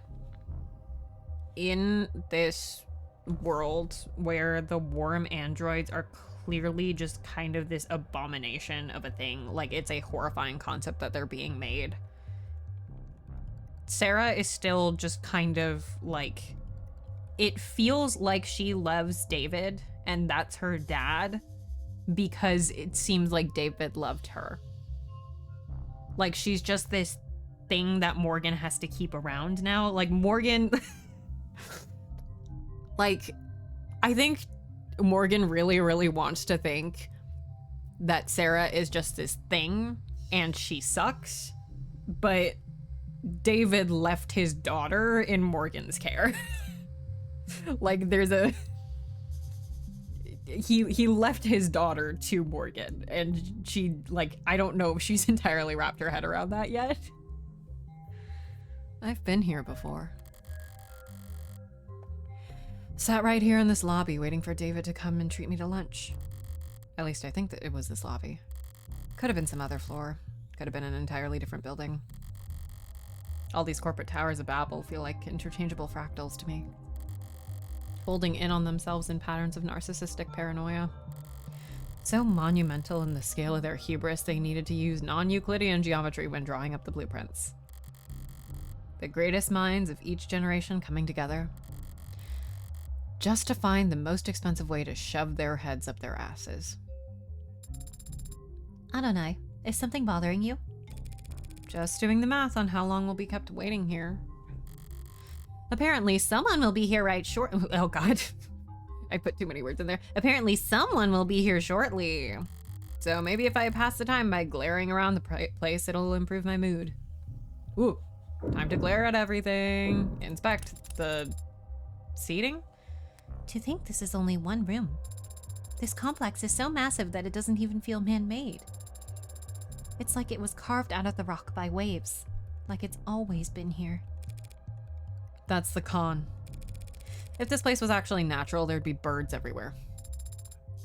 in this world where the worm androids are clearly just kind of this abomination of a thing, like it's a horrifying concept that they're being made. Sarah is still just kind of like, it feels like she loves David and that's her dad because it seems like David loved her. Like she's just this thing that Morgan has to keep around now. Like, Morgan... like, I think Morgan really, really wants to think that Sarah is just this thing and she sucks, but David left his daughter in Morgan's care. Like, there's a... He left his daughter to Morgan, and she, like, I don't know if she's entirely wrapped her head around that yet. I've been here before. Sat right here in this lobby waiting for David to come and treat me to lunch. At least I think that it was this lobby. Could have been some other floor. Could have been an entirely different building. All these corporate towers of Babel feel like interchangeable fractals to me, folding in on themselves in patterns of narcissistic paranoia. So monumental in the scale of their hubris, they needed to use non-Euclidean geometry when drawing up the blueprints. The greatest minds of each generation coming together, just to find the most expensive way to shove their heads up their asses. Adonai, is something bothering you? Just doing the math on how long we'll be kept waiting here. Apparently someone will be here right short- Oh god. I put too many words in there. Apparently someone will be here shortly. So maybe if I pass the time by glaring around the place, it'll improve my mood. Ooh, time to glare at everything. Inspect the seating. To think this is only one room. This complex is so massive that it doesn't even feel man-made. It's like it was carved out of the rock by waves. Like it's always been here. That's the con. If this place was actually natural, there'd be birds everywhere.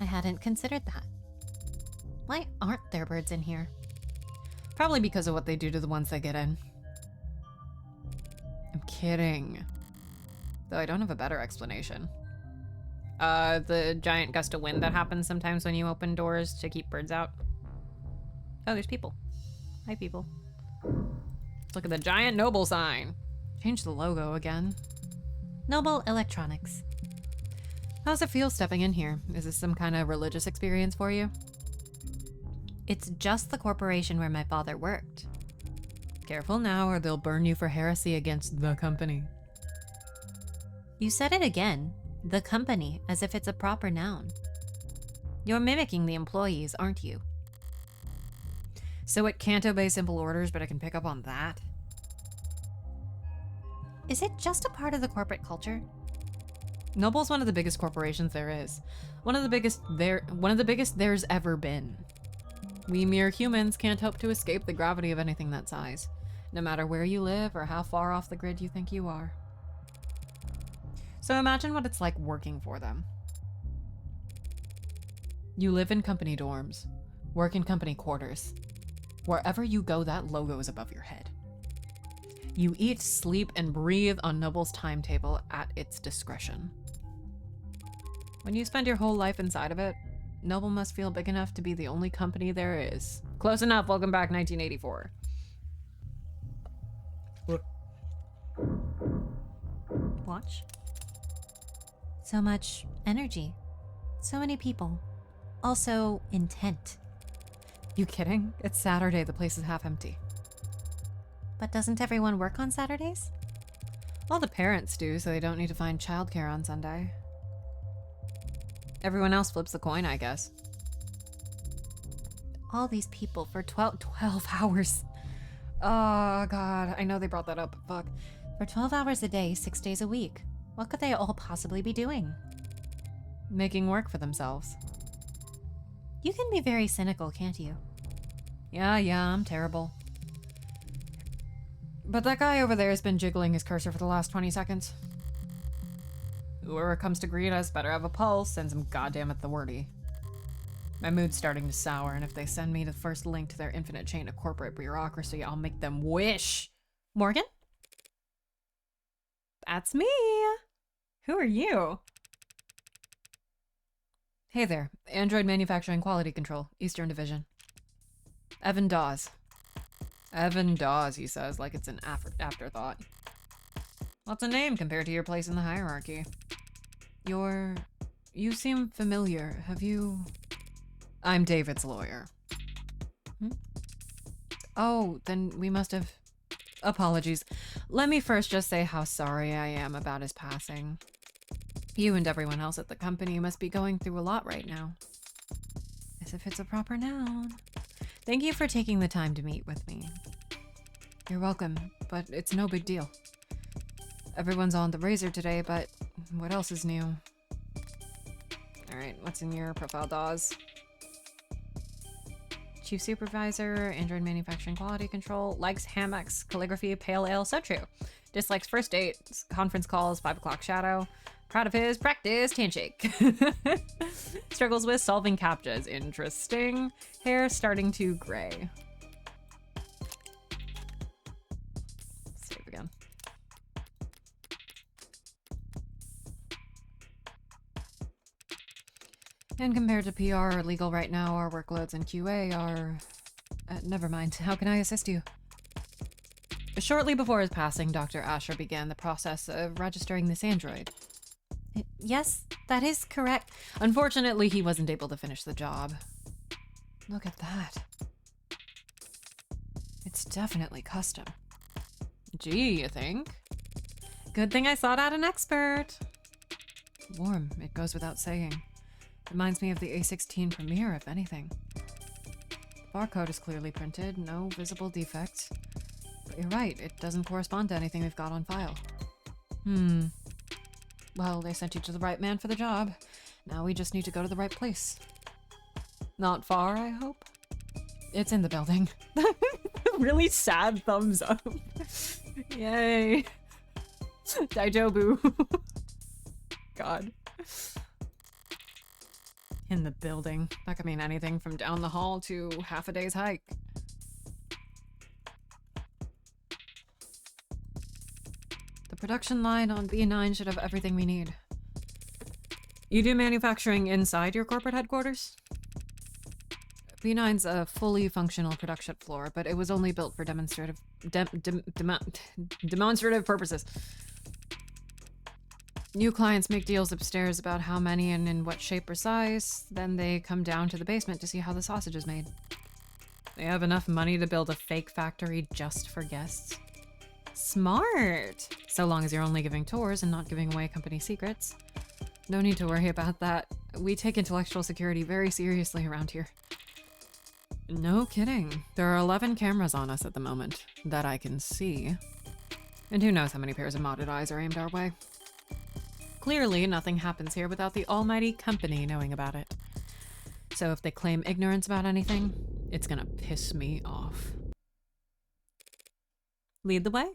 I hadn't considered that. Why aren't there birds in here? Probably because of what they do to the ones they get in. I'm kidding. Though I don't have a better explanation. The giant gust of wind that happens sometimes when you open doors to keep birds out. Oh, there's people. Hi, people. Let's look at the giant Noble sign. Change the logo again. Noble Electronics. How's it feel stepping in here? Is this some kind of religious experience for you? It's just the corporation where my father worked. Careful now or they'll burn you for heresy against the company. You said it again. The company, as if it's a proper noun. You're mimicking the employees, aren't you? So it can't obey simple orders, but I can pick up on that? Is it just a part of the corporate culture? Noble's one of the biggest corporations there is. One of the biggest there's ever been. We mere humans can't hope to escape the gravity of anything that size, no matter where you live or how far off the grid you think you are. So imagine what it's like working for them. You live in company dorms, work in company quarters. Wherever you go, that logo is above your head. You eat, sleep, and breathe on Noble's timetable at its discretion. When you spend your whole life inside of it, Noble must feel big enough to be the only company there is. Close enough, welcome back 1984. Watch. So much energy. So many people. Also, intent. You kidding? It's Saturday, the place is half empty. But doesn't everyone work on Saturdays? Well, the parents do, so they don't need to find childcare on Sunday. Everyone else flips the coin, I guess. All these people for 12 hours. Oh, God. I know they brought that up, but fuck. For 12 hours a day, 6 days a week. What could they all possibly be doing? Making work for themselves. You can be very cynical, can't you? Yeah, I'm terrible. But that guy over there has been jiggling his cursor for the last 20 seconds. Whoever comes to greet us better have a pulse and some goddamn authority. My mood's starting to sour, and if they send me the first link to their infinite chain of corporate bureaucracy, I'll make them wish. Morgan? That's me. Who are you? Hey there, Android Manufacturing Quality Control, Eastern Division. Evan Dawes. Evan Dawes, he says, like it's an afterthought. What's a name compared to your place in the hierarchy? You seem familiar. Have you... I'm David's lawyer. Oh, then we must have... Apologies. Let me first just say how sorry I am about his passing. You and everyone else at the company must be going through a lot right now. As if it's a proper noun. Thank you for taking the time to meet with me. You're welcome, but it's no big deal. Everyone's on the razor today, but what else is new? Alright, what's in your profile, Dawes? Chief Supervisor, Android Manufacturing Quality Control, likes hammocks, calligraphy, pale ale, so true. Dislikes first dates, conference calls, 5 o'clock shadow. Proud of his practiced handshake. Struggles with solving CAPTCHAs. Interesting. Hair starting to gray. Save again. And compared to PR or legal right now, our workloads in QA are... never mind. How can I assist you? Shortly before his passing, Dr. Asher began the process of registering this android. Yes, that is correct. Unfortunately, he wasn't able to finish the job. Look at that. It's definitely custom. Gee, you think? Good thing I sought out an expert. Warm, it goes without saying. Reminds me of the A16 Premiere, if anything. The barcode is clearly printed, no visible defects. But you're right, it doesn't correspond to anything we've got on file. Well, they sent you to the right man for the job. Now we just need to go to the right place. Not far, I hope? It's in the building. Really sad thumbs up. Yay. Daijobu. God. In the building. That could mean anything from down the hall to half a day's hike. The production line on B9 should have everything we need. You do manufacturing inside your corporate headquarters? B9's a fully functional production floor, but it was only built for demonstrative purposes. New clients make deals upstairs about how many and in what shape or size, then they come down to the basement to see how the sausage is made. They have enough money to build a fake factory just for guests. Smart! So long as you're only giving tours and not giving away company secrets. No need to worry about that. We take intellectual security very seriously around here. No kidding. There are 11 cameras on us at the moment, that I can see. And who knows how many pairs of modded eyes are aimed our way. Clearly, nothing happens here without the almighty company knowing about it. So if they claim ignorance about anything, it's gonna piss me off. Lead the way.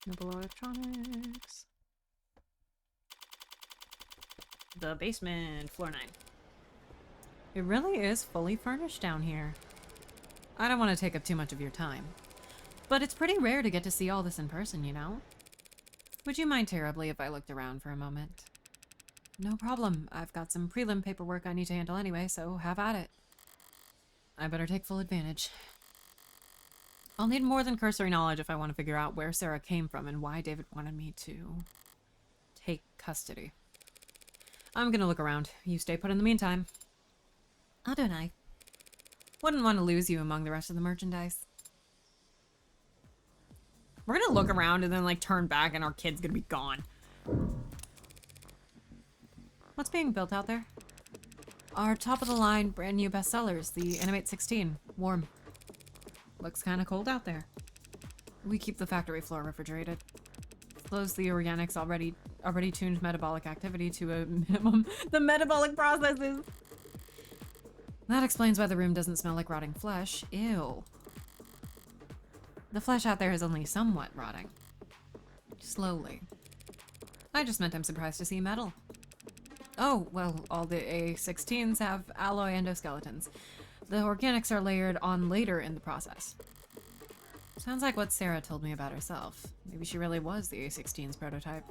Noble Electronics. The basement, floor 9. It really is fully furnished down here. I don't want to take up too much of your time, but it's pretty rare to get to see all this in person, you know? Would you mind terribly if I looked around for a moment? No problem. I've got some prelim paperwork I need to handle anyway, so have at it. I better take full advantage. I'll need more than cursory knowledge if I want to figure out where Sarah came from and why David wanted me to take custody. I'm gonna look around. You stay put in the meantime. Adonai. Wouldn't want to lose you among the rest of the merchandise. We're gonna look around and then like turn back and our kid's gonna be gone. What's being built out there? Our top of the line brand new bestsellers, the Animate 16, Warm. Looks kind of cold out there. We keep the factory floor refrigerated. Slows the organics already tuned metabolic activity to a minimum. The metabolic processes! That explains why the room doesn't smell like rotting flesh. Ew. The flesh out there is only somewhat rotting. Slowly. I just meant I'm surprised to see metal. Oh, well, all the A16s have alloy endoskeletons. The organics are layered on later in the process. Sounds like what Sarah told me about herself. Maybe she really was the A16's prototype.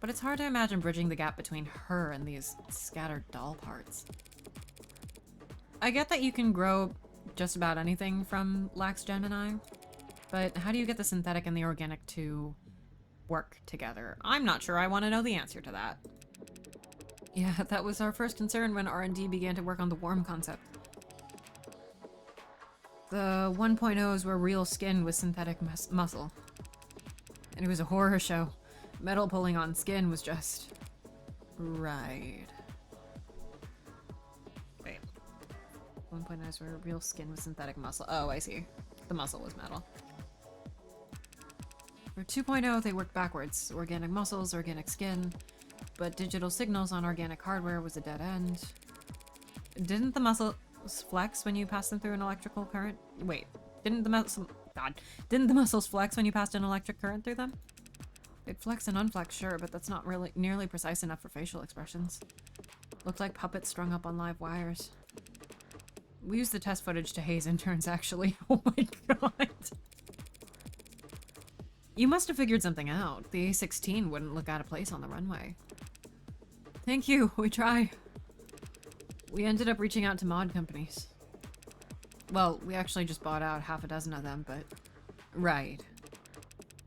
But it's hard to imagine bridging the gap between her and these scattered doll parts. I get that you can grow just about anything from Lax Gemini, but how do you get the synthetic and the organic to work together? I'm not sure I want to know the answer to that. Yeah, that was our first concern when R&D began to work on the worm concept. The 1.0s were real skin with synthetic muscle. And it was a horror show. Metal pulling on skin was just... right. Wait. 1.0s were real skin with synthetic muscle. Oh, I see. The muscle was metal. For 2.0, they worked backwards. Organic muscles, organic skin. But digital signals on organic hardware was a dead end. Didn't the muscles flex when you passed them through an electrical current? Wait, didn't the muscles flex when you passed an electric current through them? They'd flex and unflex, sure, but that's not really nearly precise enough for facial expressions. Looked like puppets strung up on live wires. We used the test footage to haze interns, actually. Oh my god. You must have figured something out. The A-16 wouldn't look out of place on the runway. Thank you, we try. We ended up reaching out to mod companies. Well, we actually just bought out half a dozen of them, but... right.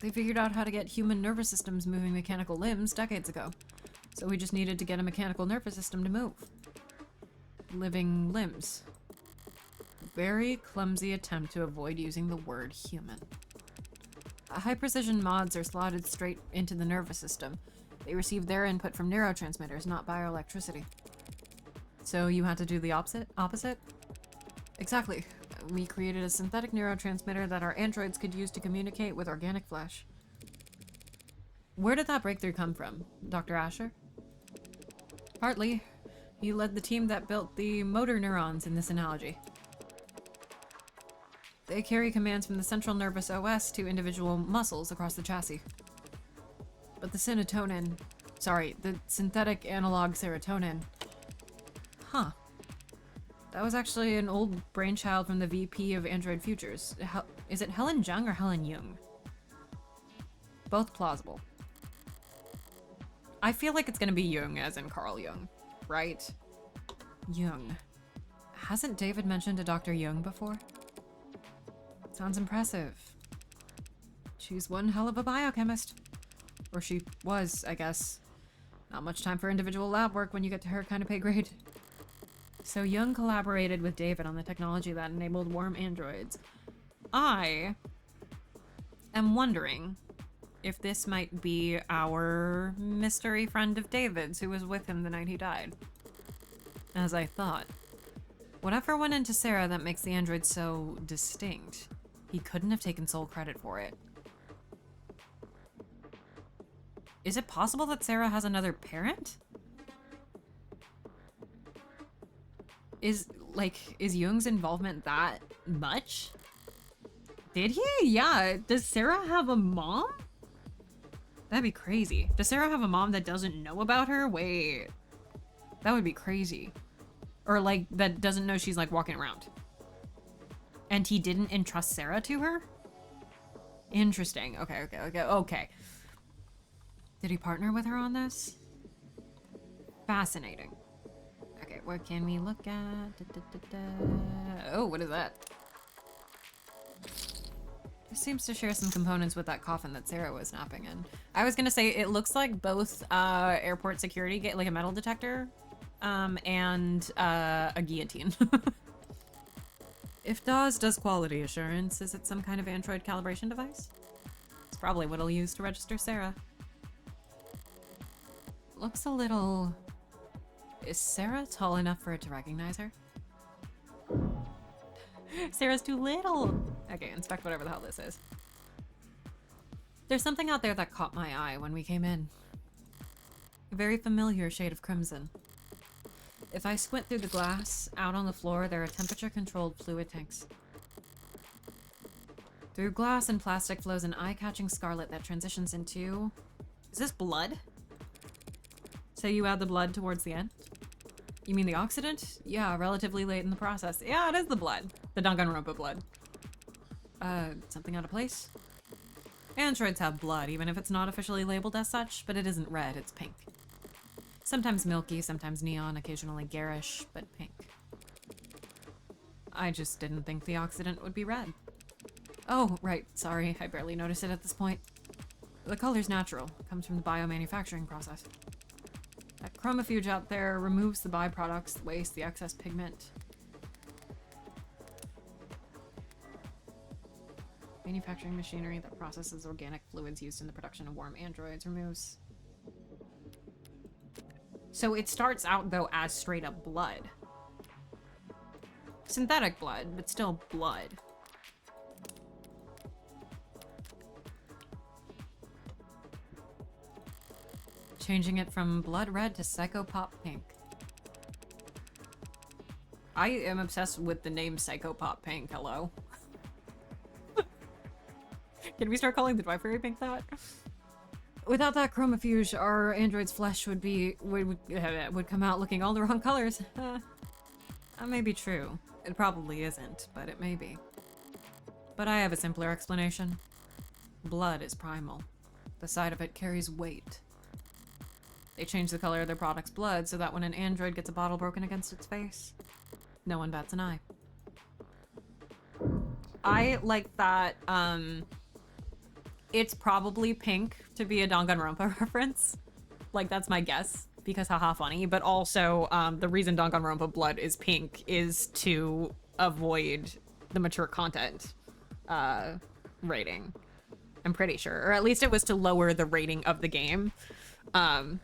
They figured out how to get human nervous systems moving mechanical limbs decades ago. So we just needed to get a mechanical nervous system to move. Living limbs. Very clumsy attempt to avoid using the word human. High-precision mods are slotted straight into the nervous system. They receive their input from neurotransmitters, not bioelectricity. So you had to do the opposite? Exactly. We created a synthetic neurotransmitter that our androids could use to communicate with organic flesh. Where did that breakthrough come from? Dr. Asher? Partly. He led the team that built the motor neurons in this analogy. They carry commands from the central nervous OS to individual muscles across the chassis. But the the synthetic analog serotonin. Huh. That was actually an old brainchild from the VP of Android Futures. Is it Helen Jung or Helen Jung? Both plausible. I feel like it's gonna be Jung as in Carl Jung, right? Jung. Hasn't David mentioned a Dr. Jung before? Sounds impressive. She's one hell of a biochemist. Or she was, I guess. Not much time for individual lab work when you get to her kind of pay grade. So Jung collaborated with David on the technology that enabled worm androids. I am wondering if this might be our mystery friend of David's who was with him the night he died. As I thought. Whatever went into Sarah that makes the android so distinct, he couldn't have taken sole credit for it. Is it possible that Sarah has another parent? Is Jung's involvement that much? Did he? Yeah. Does Sarah have a mom? That'd be crazy. Does Sarah have a mom that doesn't know about her? Wait. That would be crazy. Or like, that doesn't know she's like walking around. And he didn't entrust Sarah to her? Interesting. Okay. Did he partner with her on this? Fascinating. Okay, what can we look at? Oh, what is that? This seems to share some components with that coffin that Sarah was napping in. I was gonna say, it looks like both airport security gate, like a metal detector, and a guillotine. If DAWS does quality assurance, is it some kind of Android calibration device? It's probably what it'll use to register Sarah. Looks a little... Is Sarah tall enough for it to recognize her? Sarah's too little! Okay, inspect whatever the hell this is. There's something out there that caught my eye when we came in. A very familiar shade of crimson. If I squint through the glass, out on the floor there are temperature-controlled fluid tanks. Through glass and plastic flows an eye-catching scarlet that transitions into... Is this blood? So you add the blood towards the end? You mean the oxidant? Yeah, relatively late in the process. Yeah, it is the blood. The Danganronpa blood. Something out of place? Androids have blood, even if it's not officially labeled as such, but it isn't red, it's pink. Sometimes milky, sometimes neon, occasionally garish, but pink. I just didn't think the oxidant would be red. Oh, right, sorry, I barely noticed it at this point. The color's natural, comes from the biomanufacturing process. That chromofuge out there removes the byproducts, the waste, the excess pigment. Manufacturing machinery that processes organic fluids used in the production of warm androids removes. So it starts out, though, as straight up blood. Synthetic blood, but still blood. Changing it from blood red to psychopop pink. I am obsessed with the name psychopop pink, hello. Can we start calling the Dry Fairy Pink that? Without that chromofuge, our android's flesh would come out looking all the wrong colors. That may be true. It probably isn't, but it may be. But I have a simpler explanation. Blood is primal. The sight of it carries weight. They change the color of their product's blood so that when an android gets a bottle broken against its face, no one bats an eye. I like that, it's probably pink to be a Danganronpa reference. Like, that's my guess, because haha funny. But also, the reason Danganronpa blood is pink is to avoid the mature content rating. I'm pretty sure. Or at least it was to lower the rating of the game. I'm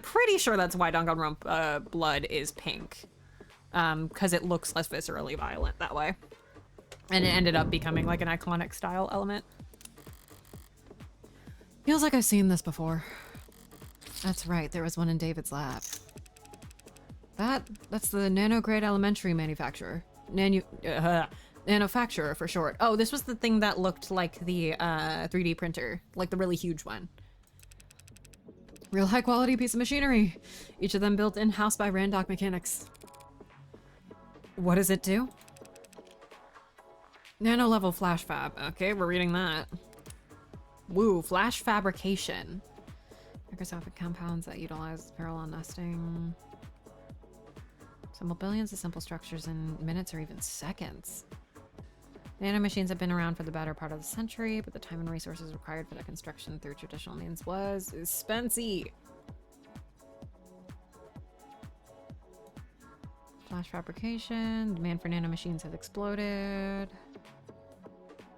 pretty sure that's why Danganronpa blood is pink. Because it looks less viscerally violent that way. And it ended up becoming like an iconic style element. Feels like I've seen this before. That's right, there was one in David's lab. That's the nanograde elementary manufacturer. Nanofacturer for short. Oh, this was the thing that looked like the 3D printer. Like the really huge one. Real high quality piece of machinery. Each of them built in-house by Randock Mechanics. What does it do? Nano level flash fab. Okay, we're reading that. Woo, flash fabrication. Microscopic compounds that utilize parallel nesting. Assemble billions of simple structures in minutes or even seconds. Nanomachines have been around for the better part of the century, but the time and resources required for their construction through traditional means was expensive. Flash fabrication. Demand for nanomachines has exploded.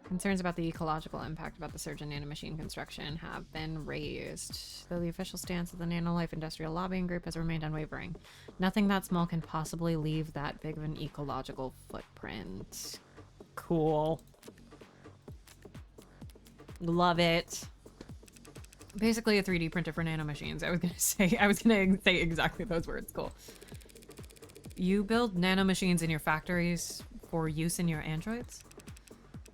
Concerns about the ecological impact about the surge in nanomachine construction have been raised, though the official stance of the Nanolife Industrial Lobbying Group has remained unwavering. Nothing that small can possibly leave that big of an ecological footprint. Cool. Love it. Basically a 3D printer for nanomachines. I was gonna say exactly those words. Cool. You build nanomachines in your factories for use in your androids?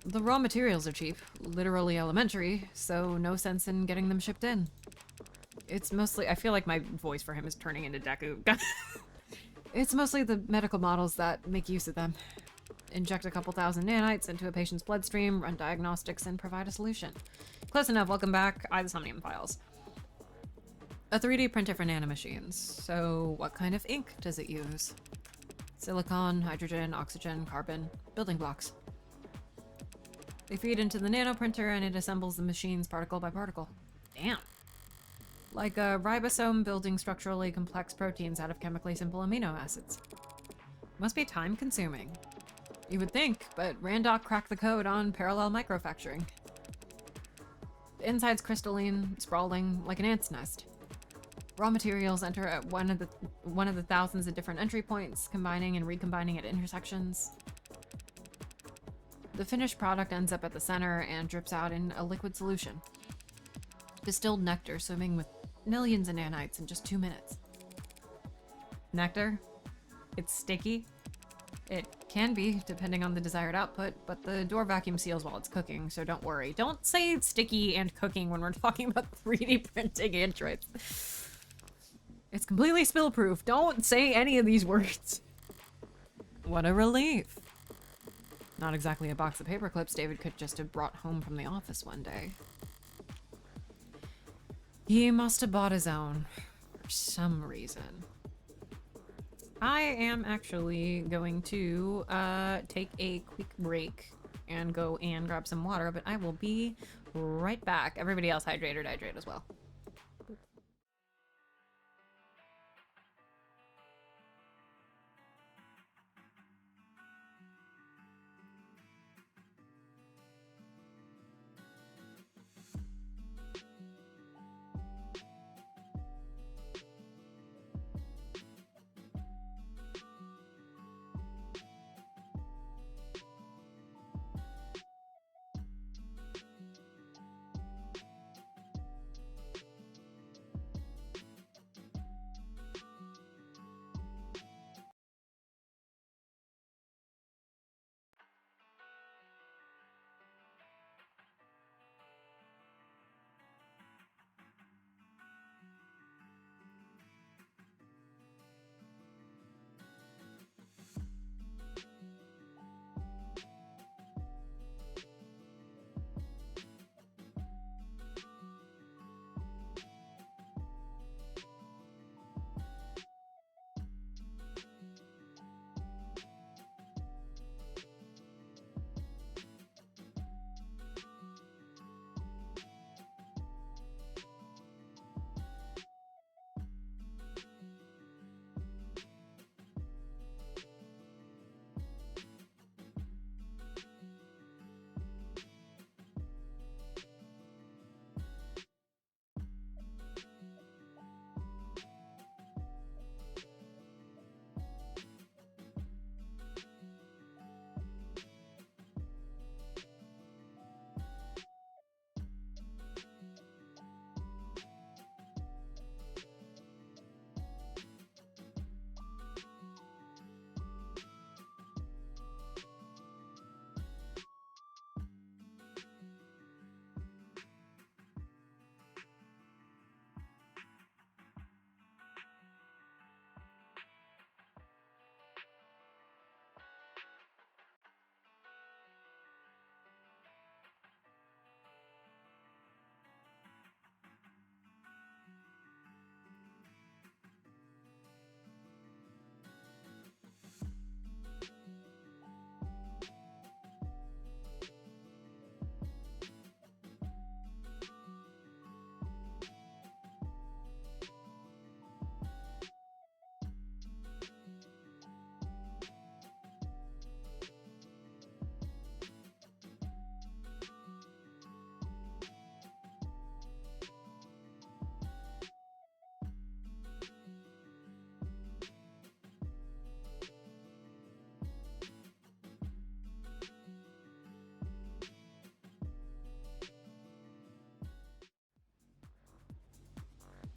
The raw materials are cheap, literally elementary, so no sense in getting them shipped in. It's mostly, I feel like my voice for him is turning into Deku. It's mostly the medical models that make use of them. Inject a couple thousand nanites into a patient's bloodstream, run diagnostics, and provide a solution. Close enough, welcome back. The Somnium Files. A 3D printer for nanomachines. So what kind of ink does it use? Silicon, hydrogen, oxygen, carbon, building blocks. They feed into the nanoprinter and it assembles the machines particle by particle. Damn. Like a ribosome building structurally complex proteins out of chemically simple amino acids. Must be time consuming. You would think, but Randock cracked the code on parallel microfacturing. The inside's crystalline, sprawling, like an ant's nest. Raw materials enter at one of the thousands of different entry points, combining and recombining at intersections. The finished product ends up at the center and drips out in a liquid solution. Distilled nectar swimming with millions of nanites in just 2 minutes. Nectar? It's sticky? It can be, depending on the desired output, but the door vacuum seals while it's cooking, so don't worry. Don't say it's sticky and cooking when we're talking about 3D printing androids. It's completely spill-proof. Don't say any of these words. What a relief. Not exactly a box of paper clips David could just have brought home from the office one day. He must have bought his own, for some reason. I am actually going to take a quick break and go and grab some water, but I will be right back. Everybody else hydrate or dehydrate as well.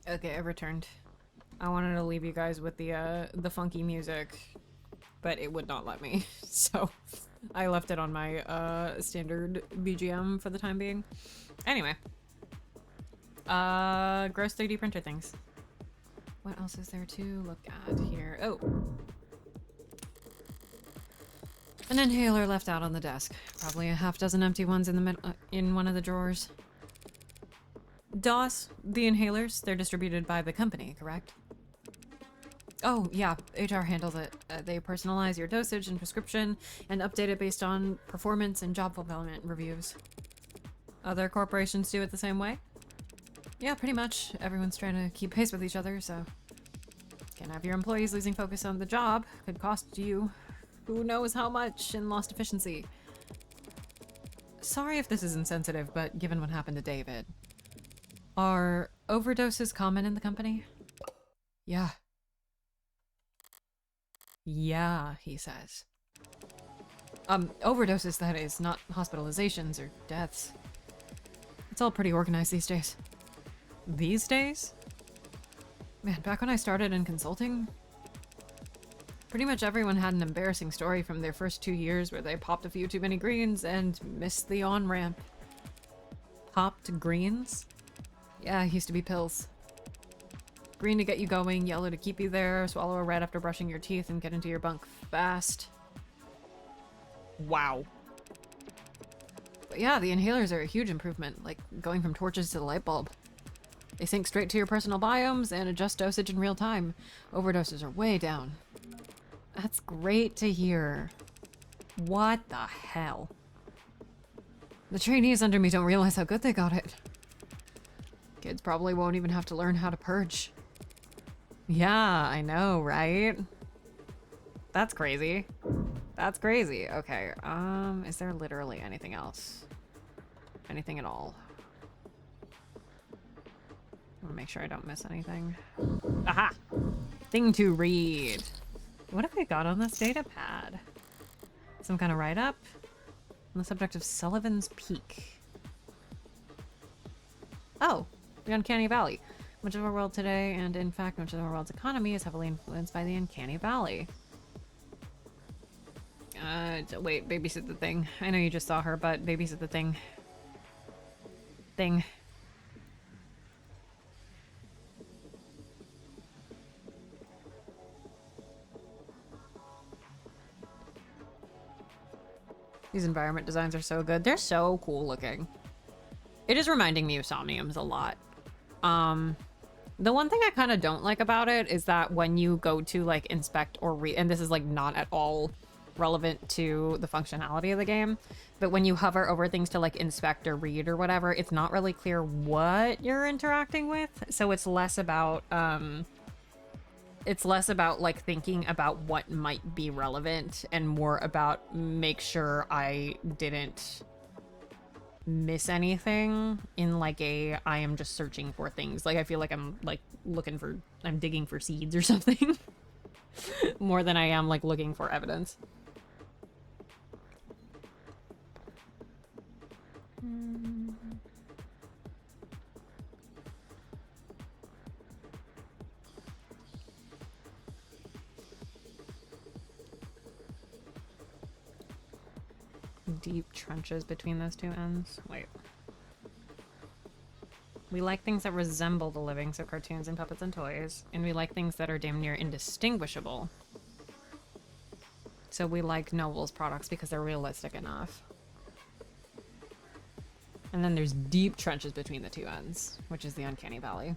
Okay, I returned. I wanted to leave you guys with the funky music, but it would not let me. So I left it on my standard BGM for the time being. Anyway. Gross 3D printer things. What else is there to look at here? Oh. An inhaler left out on the desk. Probably a half dozen empty ones in the in one of the drawers. DOS, the inhalers, they're distributed by the company, correct? Oh, yeah, HR handles it. They personalize your dosage and prescription and update it based on performance and job fulfillment reviews. Other corporations do it the same way? Yeah, pretty much. Everyone's trying to keep pace with each other, so... Can't have your employees losing focus on the job. Could cost you who knows how much in lost efficiency. Sorry if this is insensitive, but given what happened to David... Are overdoses common in the company? Yeah. Yeah, he says. Overdoses, that is, not hospitalizations or deaths. It's all pretty organized these days. These days? Man, back when I started in consulting, pretty much everyone had an embarrassing story from their first 2 years where they popped a few too many greens and missed the on-ramp. Popped greens? Yeah, it used to be pills. Green to get you going, yellow to keep you there, swallow a red after brushing your teeth, and get into your bunk fast. Wow. But yeah, the inhalers are a huge improvement, like going from torches to the light bulb. They sync straight to your personal biomes and adjust dosage in real time. Overdoses are way down. That's great to hear. What the hell? The trainees under me don't realize how good they got it. Kids probably won't even have to learn how to purge. Yeah, I know, right? That's crazy. That's crazy. Okay, is there literally anything else? Anything at all? I want to make sure I don't miss anything. Aha! Thing to read. What have I got on this data pad? Some kind of write-up? On the subject of Sullivan's Peak. Oh! The Uncanny Valley. Much of our world today, and in fact much of our world's economy, is heavily influenced by the Uncanny Valley. Wait, babysit the thing. I know you just saw her, but babysit the thing. Thing. These environment designs are so good. They're so cool looking. It is reminding me of Somniums a lot. The one thing I kind of don't like about it is that when you go to like inspect or read, and this is like not at all relevant to the functionality of the game, but when you hover over things to like inspect or read or whatever, it's not really clear what you're interacting with. So it's less about like thinking about what might be relevant and more about make sure I didn't miss anything in like a I am just searching for things. Like I feel like I'm like I'm digging for seeds or something more than I am like looking for evidence. Deep trenches between those two ends. Wait. We like things that resemble the living, so cartoons and puppets and toys. And we like things that are damn near indistinguishable. So we like Noble's products because they're realistic enough. And then there's deep trenches between the two ends, which is the Uncanny Valley.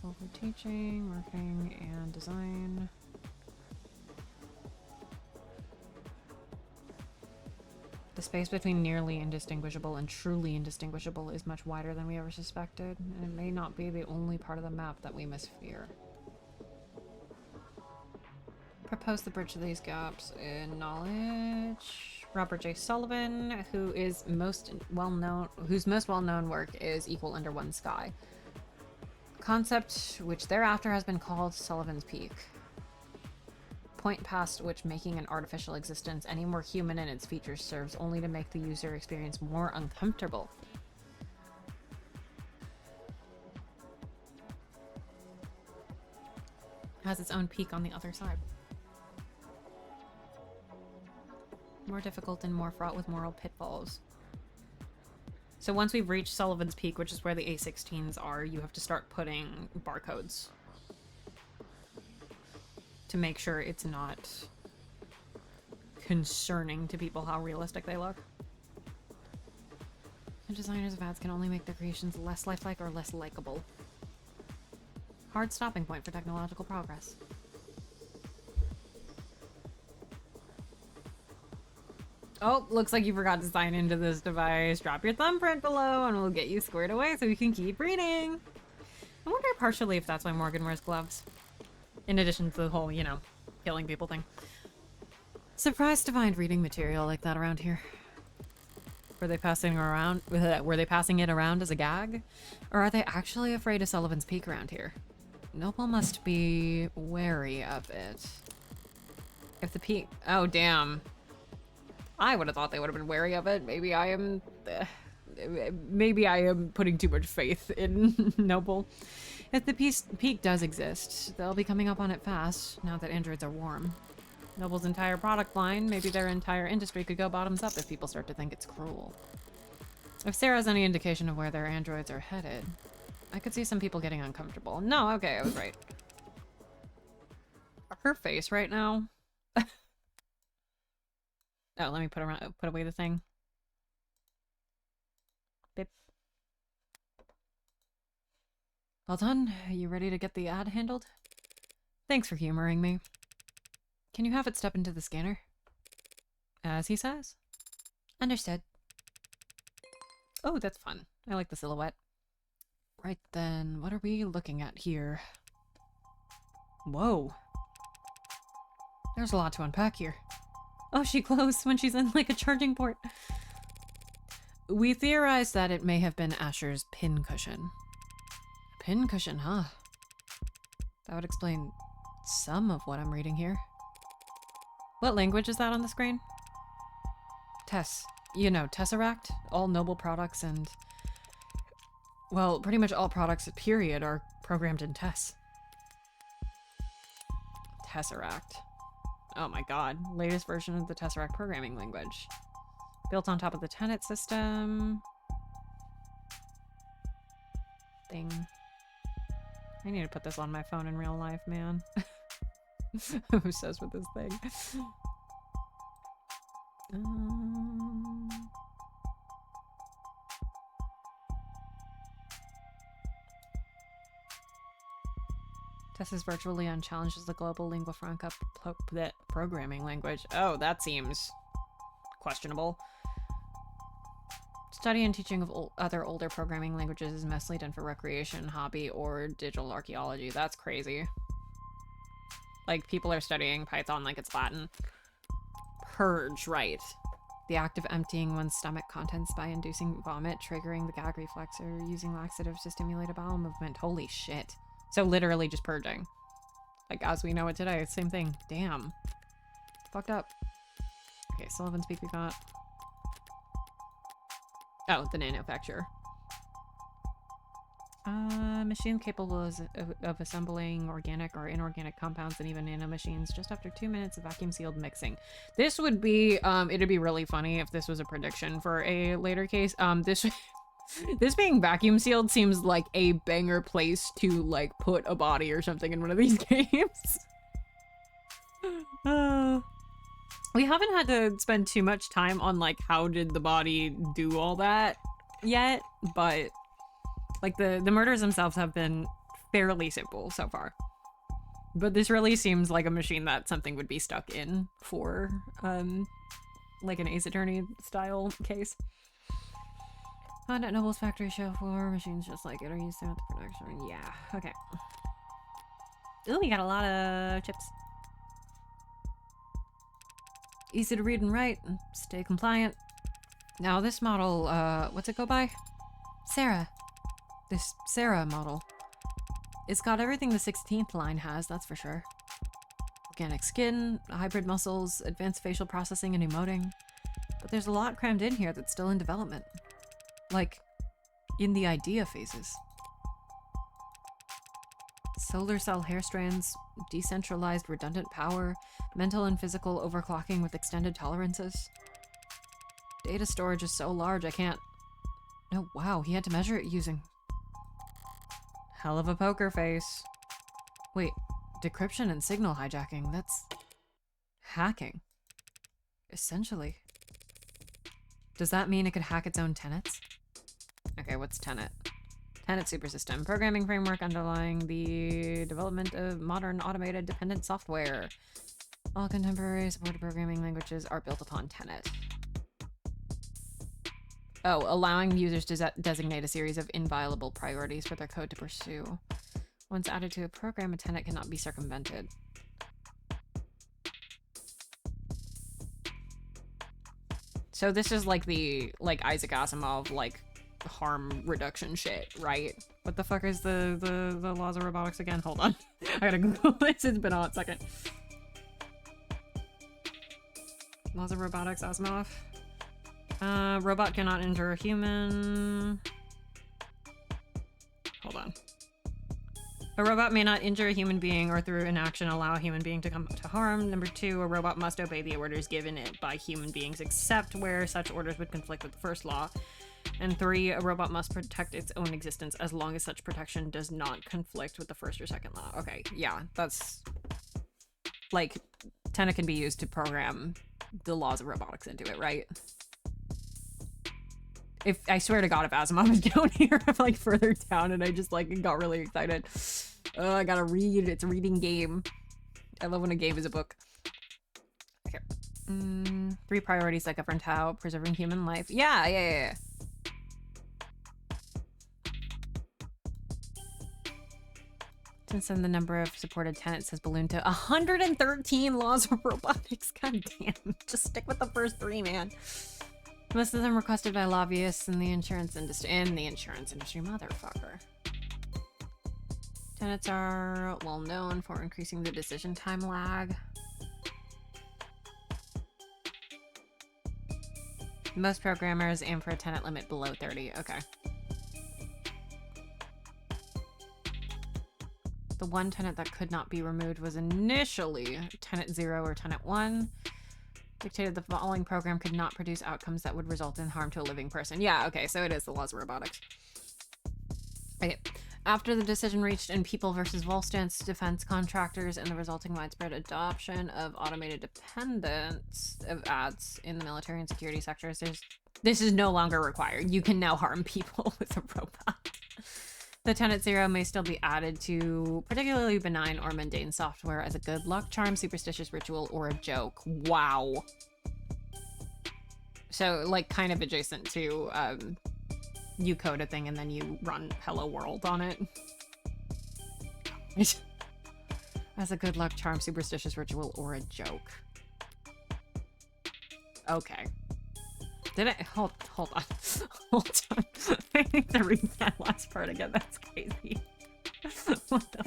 12 for teaching, marketing, and design. The space between nearly indistinguishable and truly indistinguishable is much wider than we ever suspected, and it may not be the only part of the map that we misfear. Propose the bridge to these gaps in knowledge. Robert J. Sullivan, whose most well-known work is Equal Under One Sky. Concept which thereafter has been called Sullivan's Peak. Point past which making an artificial existence any more human in its features serves only to make the user experience more uncomfortable. has its own peak on the other side. More difficult and more fraught with moral pitfalls. So once we've reached Sullivan's Peak, which is where the A16s are, you have to start putting barcodes to make sure it's not concerning to people how realistic they look. The designers of ads can only make their creations less lifelike or less likable. Hard stopping point for technological progress. Oh, looks like you forgot to sign into this device. Drop your thumbprint below and we'll get you squared away so we can keep reading. I wonder partially if that's why Morgan wears gloves. In addition to the whole, you know, killing people thing. Surprised to find reading material like that around here. Were they passing it around as a gag? Or are they actually afraid of Sullivan's Peak around here? Noble must be wary of it. If the peak... Oh, damn. I would have thought they would have been wary of it. Maybe I am putting too much faith in Noble. If the peak does exist, they'll be coming up on it fast, now that androids are warm. Noble's entire product line, maybe their entire industry could go bottoms up if people start to think it's cruel. If Sarah's any indication of where their androids are headed, I could see some people getting uncomfortable. No, okay, I was right. Her face right now. Oh, let me put away the thing. Bip. Well done. Are you ready to get the ad handled? Thanks for humoring me. Can you have it step into the scanner? As he says. Understood. Oh, that's fun. I like the silhouette. Right then, what are we looking at here? Whoa. There's a lot to unpack here. Oh, she glows when she's in, like, a charging port. We theorized that it may have been Asher's pincushion. Pincushion, huh? That would explain some of what I'm reading here. What language is that on the screen? Tess. You know, Tesseract. All Noble products and... well, pretty much all products, period, are programmed in Tess. Tesseract. Oh my god. Latest version of the Tesseract programming language. Built on top of the Tenet system. Thing. I need to put this on my phone in real life, man. Who says with this thing? Tess is virtually unchallenged as the global lingua franca programming language. Oh, that seems questionable. Study and teaching of other older programming languages is mostly done for recreation, hobby, or digital archaeology. That's crazy. Like, people are studying Python like it's Latin. Purge, right. The act of emptying one's stomach contents by inducing vomit, triggering the gag reflex, or using laxatives to stimulate a bowel movement. Holy shit. So literally just purging. Like, as we know it today, same thing. Damn. Fucked up. Okay, Sullivan's Peak we got. Oh, the manufacturer. Machine capable of assembling organic or inorganic compounds and even nanomachines just after 2 minutes of vacuum-sealed mixing. This would be, it'd be really funny if this was a prediction for a later case. This being vacuum-sealed seems like a banger place to, like, put a body or something in one of these games. We haven't had to spend too much time on, like, how did the body do all that yet, but... like, the murders themselves have been fairly simple so far. But this really seems like a machine that something would be stuck in for, like an Ace Attorney style case. Found at Noble's factory show floor, machines just like it are used throughout the production. Yeah, okay. Ooh, we got a lot of chips. Easy to read and write, and stay compliant. Now this model, what's it go by? Sarah. This Sarah model. It's got everything the 16th line has, that's for sure. Organic skin, hybrid muscles, advanced facial processing and emoting. But there's a lot crammed in here that's still in development. Like, in the idea phases. Solar cell hair strands, decentralized redundant power, mental and physical overclocking with extended tolerances. Data storage is so large I can't... Oh, wow, he had to measure it using... Hell of a poker face. Wait, decryption and signal hijacking, that's... hacking. Essentially. Does that mean it could hack its own tenets? Okay, what's tenet? Tenet supersystem. Programming framework underlying the development of modern automated dependent software. All contemporary supported programming languages are built upon tenet. Oh, allowing users to designate a series of inviolable priorities for their code to pursue. Once added to a program, a tenet cannot be circumvented. So this is like the, like, Isaac Asimov, like, harm reduction shit, right? What the fuck is the laws of robotics again? Hold on. I gotta Google this. It's been a hot second. Laws of robotics, Asimov. Robot cannot injure a human. Hold on. A robot may not injure a human being or through inaction allow a human being to come to harm. Number 2, a robot must obey the orders given it by human beings except where such orders would conflict with the first law. And 3, a robot must protect its own existence as long as such protection does not conflict with the first or second law. Okay, yeah, that's... Like, tenet can be used to program the laws of robotics into it, right? If I swear to God, if Asimov was down here, I'm like further down and I just like got really excited. I gotta read. It's a reading game. I love when a game is a book. Okay. 3 priorities that govern Tao, preserving human life. Yeah. Since then, the number of supported tenets has ballooned to 113 laws of robotics. God damn. Just stick with the first 3, man. Most of them requested by lobbyists in the insurance industry. Motherfucker. Tenets are well known for increasing the decision time lag. Most programmers aim for a tenet limit below 30. Okay. The one tenet that could not be removed was initially tenet 0 or tenet 1. Dictated the following program could not produce outcomes that would result in harm to a living person. Yeah, okay, so it is the laws of robotics. Okay. After the decision reached in People versus Volstance, defense contractors, and the resulting widespread adoption of automated dependence of ads in the military and security sectors, this is no longer required. You can now harm people with a robot. The tenet 0 may still be added to particularly benign or mundane software as a good luck charm, superstitious ritual, or a joke. Wow. So, like, kind of adjacent to, you code a thing and then you run Hello World on it. As a good luck charm, superstitious ritual, or a joke. Okay. Did I? Hold on. Hold on. I need to read that last part again. That's crazy. What the fuck?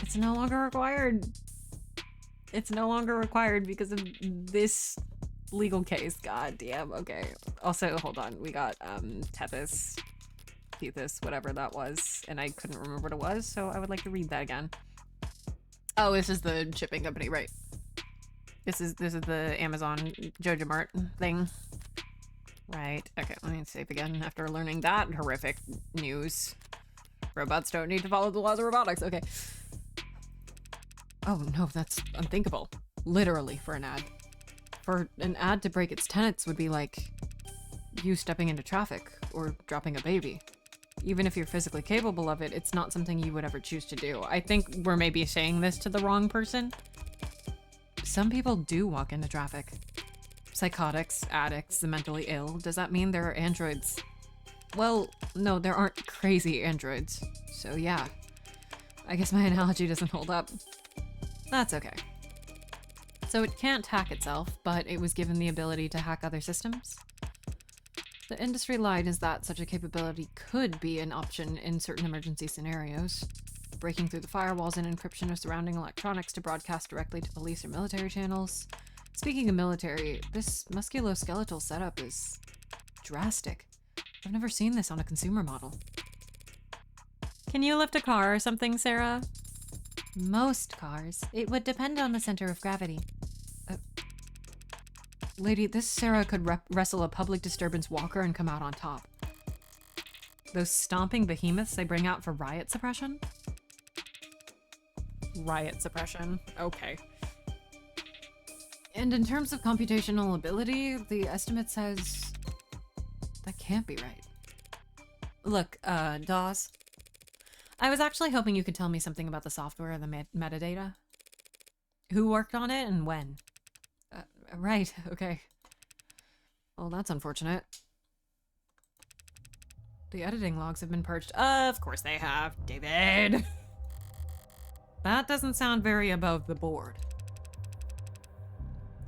It's no longer required. It's no longer required because of this legal case. God damn. Okay. Also, hold on. We got, Tethys, whatever that was, and I couldn't remember what it was, so I would like to read that again. Oh, this is the shipping company, right? This is the Amazon Jojo Mart thing. Right. Okay, let me save again after learning that horrific news. Robots don't need to follow the laws of robotics. Okay. Oh no, that's unthinkable. Literally, for an ad. For an ad to break its tenets would be like you stepping into traffic or dropping a baby. Even if you're physically capable of it, it's not something you would ever choose to do. I think we're maybe saying this to the wrong person. Some people do walk into traffic. Psychotics, addicts, the mentally ill. Does that mean there are androids? Well, no, there aren't crazy androids. So yeah, I guess my analogy doesn't hold up. That's okay. So it can't hack itself, but it was given the ability to hack other systems. The industry line is that such a capability could be an option in certain emergency scenarios. Breaking through the firewalls and encryption of surrounding electronics to broadcast directly to police or military channels. Speaking of military, this musculoskeletal setup is drastic. I've never seen this on a consumer model. Can you lift a car or something, Sarah? Most cars. It would depend on the center of gravity. Lady, this Sarah could wrestle a public disturbance walker and come out on top. Those stomping behemoths they bring out for riot suppression? Riot suppression. Okay. And in terms of computational ability, the estimate says... that can't be right. Look, Dawes. I was actually hoping you could tell me something about the software or the metadata. Who worked on it and when? Right, okay. Well, that's unfortunate. The editing logs have been purged. Of course they have, David. That doesn't sound very above the board.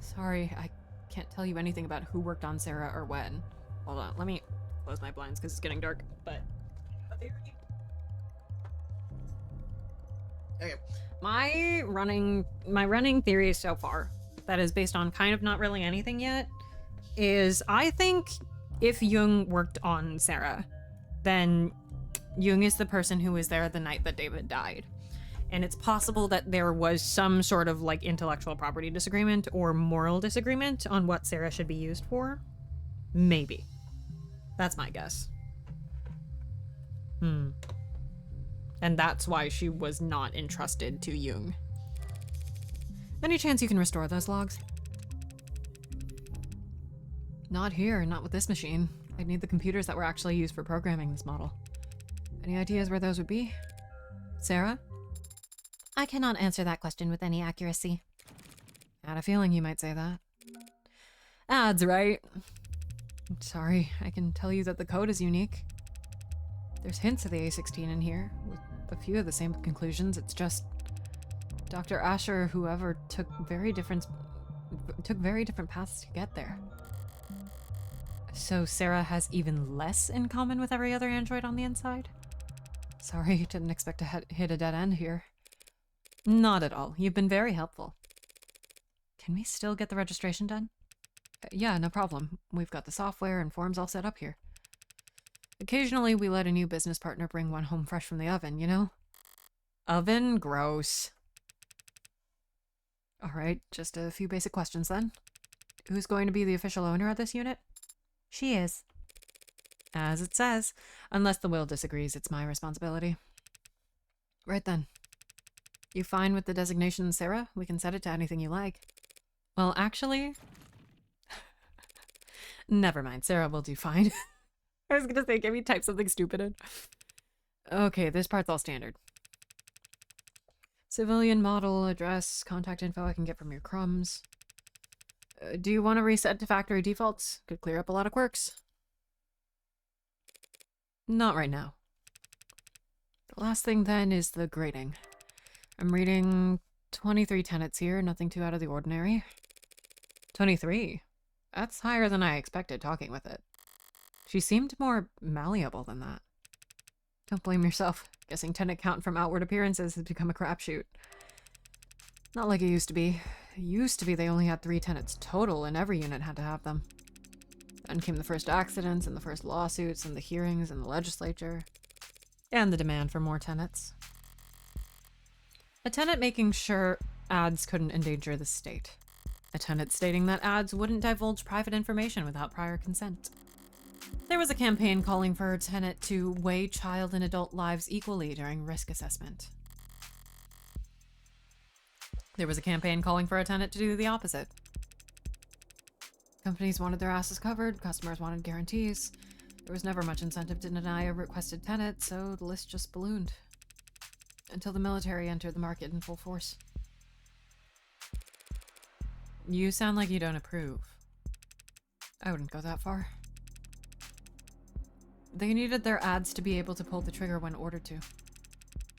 Sorry, I can't tell you anything about who worked on Sarah or when. Hold on, let me close my blinds because it's getting dark, but... Okay. My running theory so far, that is based on kind of not really anything yet, is I think if Jung worked on Sarah, then Jung is the person who was there the night that David died. And it's possible that there was some sort of like intellectual property disagreement or moral disagreement on what Sarah should be used for. Maybe. That's my guess. And that's why she was not entrusted to Jung. Any chance you can restore those logs? Not here, not with this machine. I'd need the computers that were actually used for programming this model. Any ideas where those would be? Sarah? I cannot answer that question with any accuracy. I had a feeling you might say that. Ads, right? Sorry, I can tell you that the code is unique. There's hints of the A16 in here, with a few of the same conclusions. It's just Dr. Asher or whoever took very different paths to get there. So Sarah has even less in common with every other android on the inside? Sorry, didn't expect to hit a dead end here. Not at all. You've been very helpful. Can we still get the registration done? Yeah, no problem. We've got the software and forms all set up here. Occasionally, we let a new business partner bring one home fresh from the oven, you know? Oven? Gross. Alright, just a few basic questions then. Who's going to be the official owner of this unit? She is. As it says. Unless the will disagrees, it's my responsibility. Right then. You fine with the designation, Sarah? We can set it to anything you like. Well, actually... Never mind, Sarah will do fine. I was gonna say, can we type something stupid in? Okay, this part's all standard. Civilian model, address, contact info I can get from your crumbs. Do you want to reset to factory defaults? Could clear up a lot of quirks. Not right now. The last thing then is the grading. I'm reading 23 tenets here, nothing too out of the ordinary. 23? That's higher than I expected talking with it. She seemed more malleable than that. Don't blame yourself. Guessing tenant count from outward appearances has become a crapshoot. Not like it used to be. It used to be they only had 3 tenants total and every unit had to have them. Then came the first accidents and the first lawsuits and the hearings and the legislature. And the demand for more tenants. A tenant making sure ads couldn't endanger the state. A tenant stating that ads wouldn't divulge private information without prior consent. There was a campaign calling for a tenant to weigh child and adult lives equally during risk assessment. There was a campaign calling for a tenant to do the opposite. Companies wanted their asses covered, customers wanted guarantees. There was never much incentive to deny a requested tenant, so the list just ballooned. Until the military entered the market in full force. You sound like you don't approve. I wouldn't go that far. They needed their ads to be able to pull the trigger when ordered to,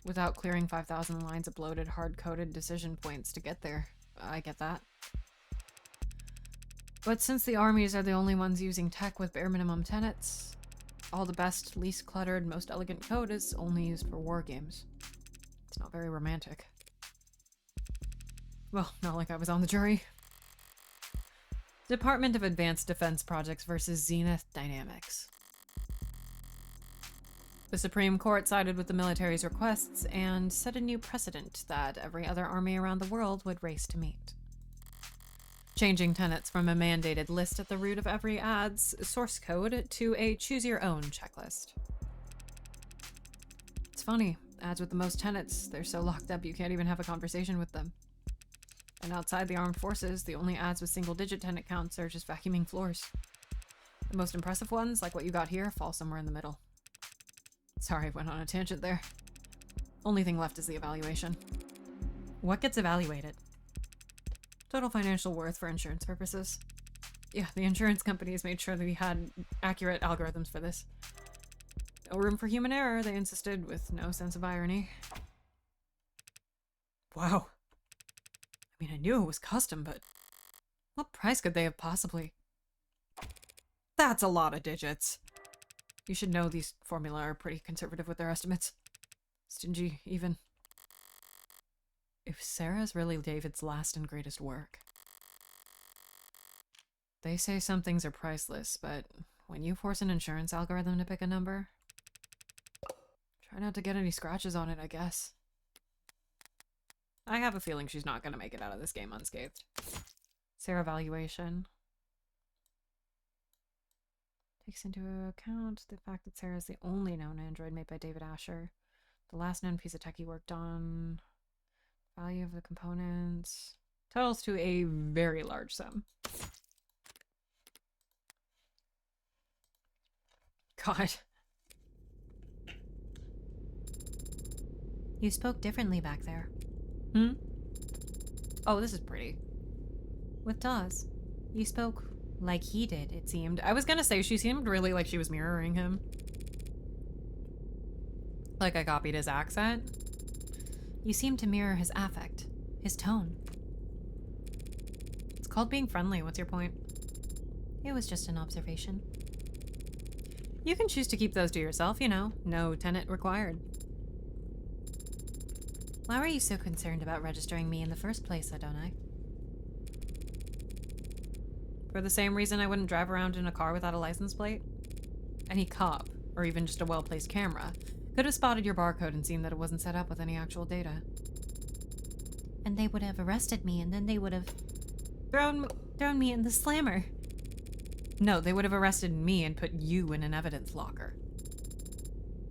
without clearing 5,000 lines of bloated, hard-coded decision points to get there. I get that. But since the armies are the only ones using tech with bare minimum tenets, all the best, least cluttered, most elegant code is only used for war games. It's not very romantic. Well, not like I was on the jury. Department of Advanced Defense Projects versus Zenith Dynamics. The Supreme Court sided with the military's requests and set a new precedent that every other army around the world would race to meet. Changing tenets from a mandated list at the root of every ad's source code to a choose-your-own checklist. It's funny, ads with the most tenets, they're so locked up you can't even have a conversation with them. And outside the armed forces, the only ads with single-digit tenant counts are just vacuuming floors. The most impressive ones, like what you got here, fall somewhere in the middle. Sorry, I went on a tangent there. Only thing left is the evaluation. What gets evaluated? Total financial worth for insurance purposes. Yeah, the insurance companies made sure that we had accurate algorithms for this. No room for human error, they insisted, with no sense of irony. Wow. I mean, I knew it was custom, but what price could they have possibly? That's a lot of digits. You should know these formula are pretty conservative with their estimates. Stingy, even. If Sarah's really David's last and greatest work. They say some things are priceless, but when you force an insurance algorithm to pick a number, try not to get any scratches on it, I guess. I have a feeling she's not going to make it out of this game unscathed. Sarah valuation. Takes into account the fact that Sarah is the only known android made by David Asher. The last known piece of tech he worked on. Value of the components. Totals to a very large sum. God. You spoke differently back there. Hmm? Oh, this is pretty. With Dawes, you spoke like he did, it seemed. I was gonna say, she seemed really like she was mirroring him. Like I copied his accent. You seemed to mirror his affect, his tone. It's called being friendly. What's your point? It was just an observation. You can choose to keep those to yourself, you know. No tenant required. Why were you so concerned about registering me in the first place, Adonai? For the same reason I wouldn't drive around in a car without a license plate. Any cop, or even just a well-placed camera, could have spotted your barcode and seen that it wasn't set up with any actual data. And they would have arrested me, and then they would have thrown me in the slammer. No, they would have arrested me and put you in an evidence locker.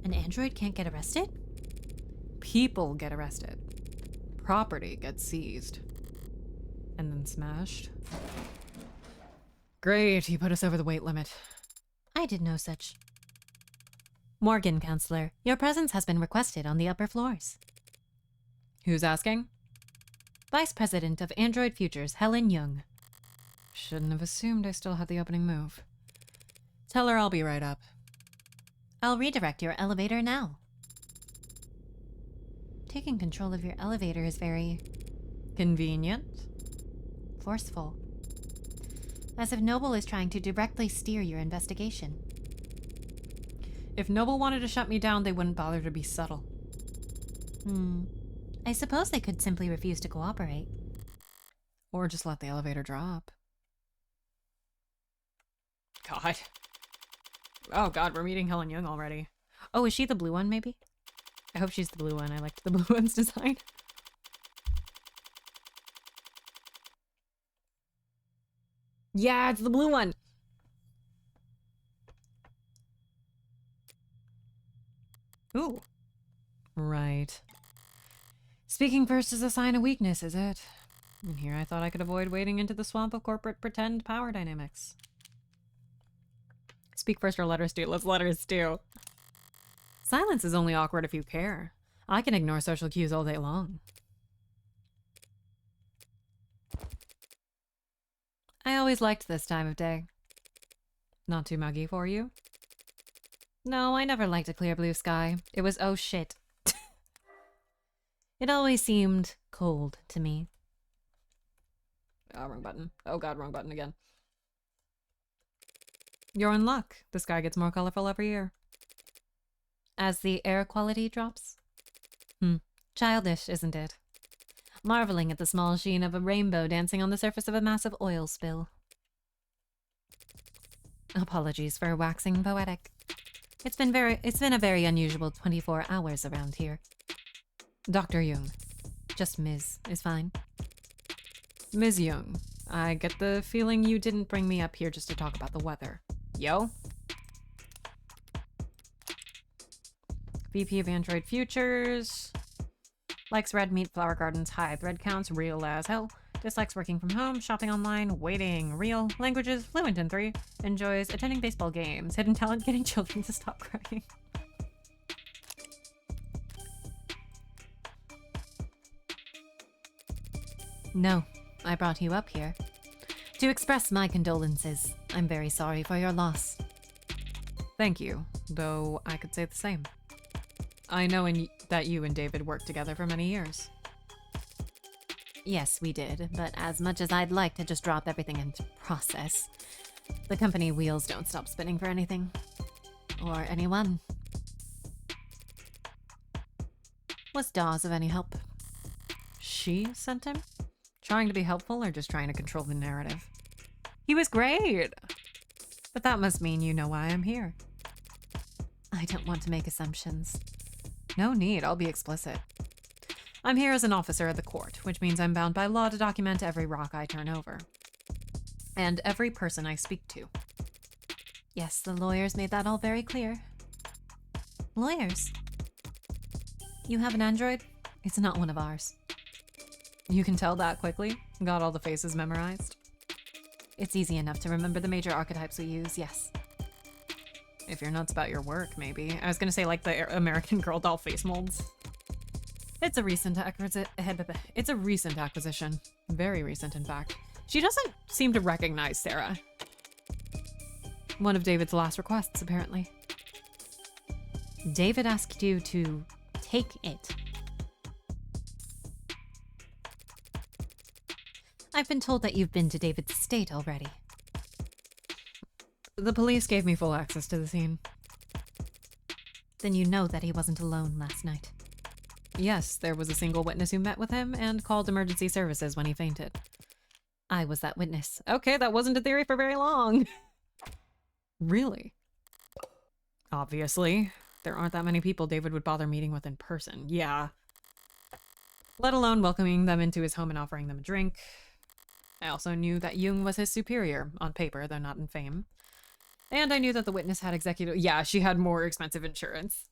An android can't get arrested? People get arrested. Property gets seized. And then smashed. Great, he put us over the weight limit. I did no such. Morgan, counselor, your presence has been requested on the upper floors. Who's asking? Vice President of Android Futures, Helen Young. Shouldn't have assumed I still had the opening move. Tell her I'll be right up. I'll redirect your elevator now. Taking control of your elevator is very convenient. Forceful. As if Noble is trying to directly steer your investigation. If Noble wanted to shut me down, they wouldn't bother to be subtle. I suppose they could simply refuse to cooperate. Or just let the elevator drop. God. Oh god, we're meeting Helen Young already. Oh, is she the blue one, maybe? I hope she's the blue one. I liked the blue one's design. Yeah, it's the blue one! Ooh. Right. Speaking first is a sign of weakness, is it? And here I thought I could avoid wading into the swamp of corporate pretend power dynamics. Speak first or let her stew? Let's let her stew. Silence is only awkward if you care. I can ignore social cues all day long. I always liked this time of day. Not too muggy for you? No, I never liked a clear blue sky. It was oh shit. It always seemed cold to me. Oh, wrong button. Oh god, wrong button again. You're in luck. The sky gets more colorful every year. As the air quality drops? Childish, isn't it? Marveling at the small sheen of a rainbow dancing on the surface of a massive oil spill. Apologies for waxing poetic. It's been a very unusual 24 hours around here. Dr. Jung. Just Ms. is fine. Ms. Jung, I get the feeling you didn't bring me up here just to talk about the weather. Yo? VP of Android Futures. Likes red meat, flower gardens, high thread counts, real as hell. Dislikes working from home, shopping online, waiting, real. Languages, fluent in 3. Enjoys attending baseball games. Hidden talent, getting children to stop crying. No, I brought you up here to express my condolences. I'm very sorry for your loss. Thank you, though I could say the same. I know that you and David worked together for many years. Yes, we did, but as much as I'd like to just drop everything into process, the company wheels don't stop spinning for anything. Or anyone. Was Dawes of any help? She sent him? Trying to be helpful or just trying to control the narrative? He was great! But that must mean you know why I'm here. I don't want to make assumptions. No need, I'll be explicit. I'm here as an officer of the court, which means I'm bound by law to document every rock I turn over. And every person I speak to. Yes, the lawyers made that all very clear. Lawyers? You have an android? It's not one of ours. You can tell that quickly? Got all the faces memorized? It's easy enough to remember the major archetypes we use, yes. If you're nuts about your work, maybe. I was gonna say like the American Girl doll face molds. It's a recent acquisition. Very recent, in fact. She doesn't seem to recognize Sarah. One of David's last requests, apparently. David asked you to take it. I've been told that you've been to David's estate already. The police gave me full access to the scene. Then you know that he wasn't alone last night. Yes, there was a single witness who met with him and called emergency services when he fainted. I was that witness. Okay, that wasn't a theory for very long. Really? Obviously. There aren't that many people David would bother meeting with in person. Yeah. Let alone welcoming them into his home and offering them a drink. I also knew that Jung was his superior, on paper, though not in fame. And I knew that the witness had executive... Yeah, she had more expensive insurance.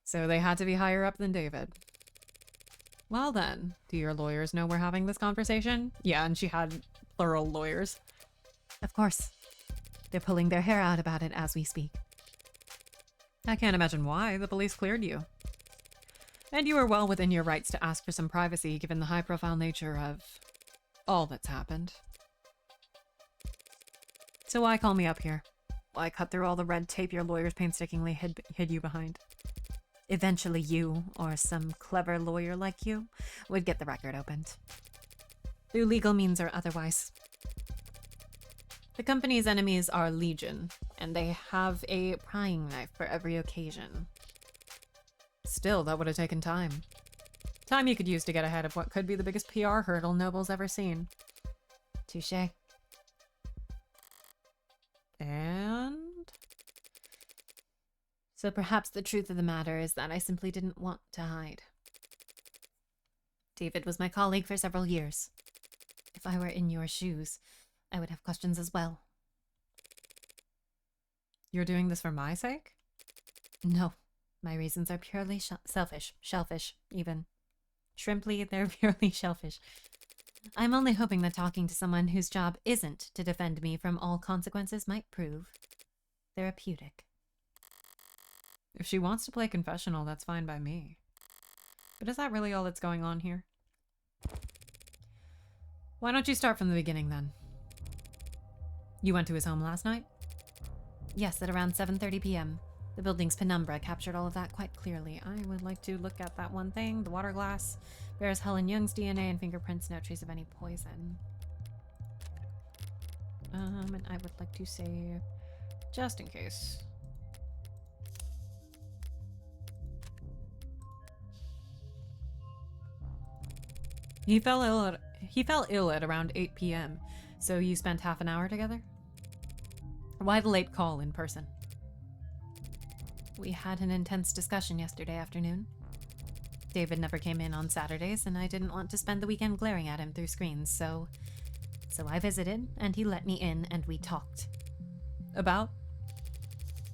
So they had to be higher up than David. Well then, do your lawyers know we're having this conversation? Yeah, and she had plural lawyers. Of course. They're pulling their hair out about it as we speak. I can't imagine why. The police cleared you. And you are well within your rights to ask for some privacy given the high-profile nature of all that's happened. So why call me up here? Why cut through all the red tape your lawyers painstakingly hid you behind? Eventually you, or some clever lawyer like you, would get the record opened. Through legal means or otherwise. The company's enemies are legion, and they have a prying knife for every occasion. Still, that would have taken time. Time you could use to get ahead of what could be the biggest PR hurdle Noble's ever seen. Touché. And... So perhaps the truth of the matter is that I simply didn't want to hide. David was my colleague for several years. If I were in your shoes, I would have questions as well. You're doing this for my sake? No. My reasons are purely selfish. Shellfish, even. Shrimply, they're purely shellfish. I'm only hoping that talking to someone whose job isn't to defend me from all consequences might prove therapeutic. If she wants to play confessional, that's fine by me. But is that really all that's going on here? Why don't you start from the beginning, then? You went to his home last night? Yes, at around 7:30 p.m. The building's penumbra captured all of that quite clearly. I would like to look at that one thing. The water glass bears Helen Young's DNA and fingerprints, no trace of any poison. And I would like to say, just in case. He fell ill at around 8 p.m. So you spent half an hour together? Why the late call in person? We had an intense discussion yesterday afternoon. David never came in on Saturdays, and I didn't want to spend the weekend glaring at him through screens, so I visited, and he let me in, and we talked. About?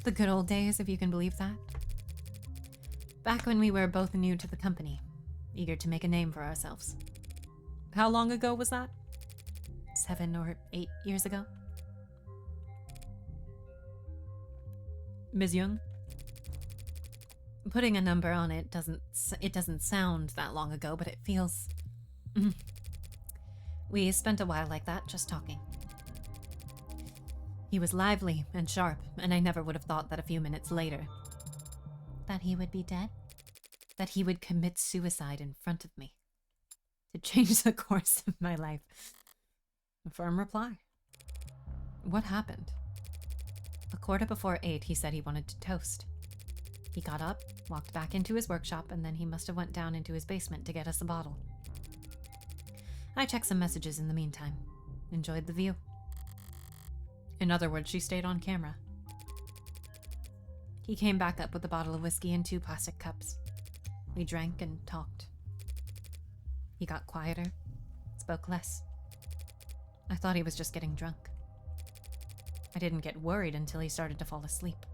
The good old days, if you can believe that. Back when we were both new to the company, eager to make a name for ourselves. How long ago was that? 7 or 8 years ago. Ms. Young? Putting a number on it doesn't sound that long ago, but it feels... We spent a while like that, just talking. He was lively and sharp, and I never would have thought that a few minutes later. That he would be dead? That he would commit suicide in front of me. To change the course of my life. A firm reply. What happened? 8:15, he said he wanted to toast. He got up, walked back into his workshop, and then he must have went down into his basement to get us a bottle. I checked some messages in the meantime. Enjoyed the view. In other words, she stayed on camera. He came back up with a bottle of whiskey and 2 plastic cups. We drank and talked. He got quieter, spoke less. I thought he was just getting drunk. I didn't get worried until he started to fall asleep.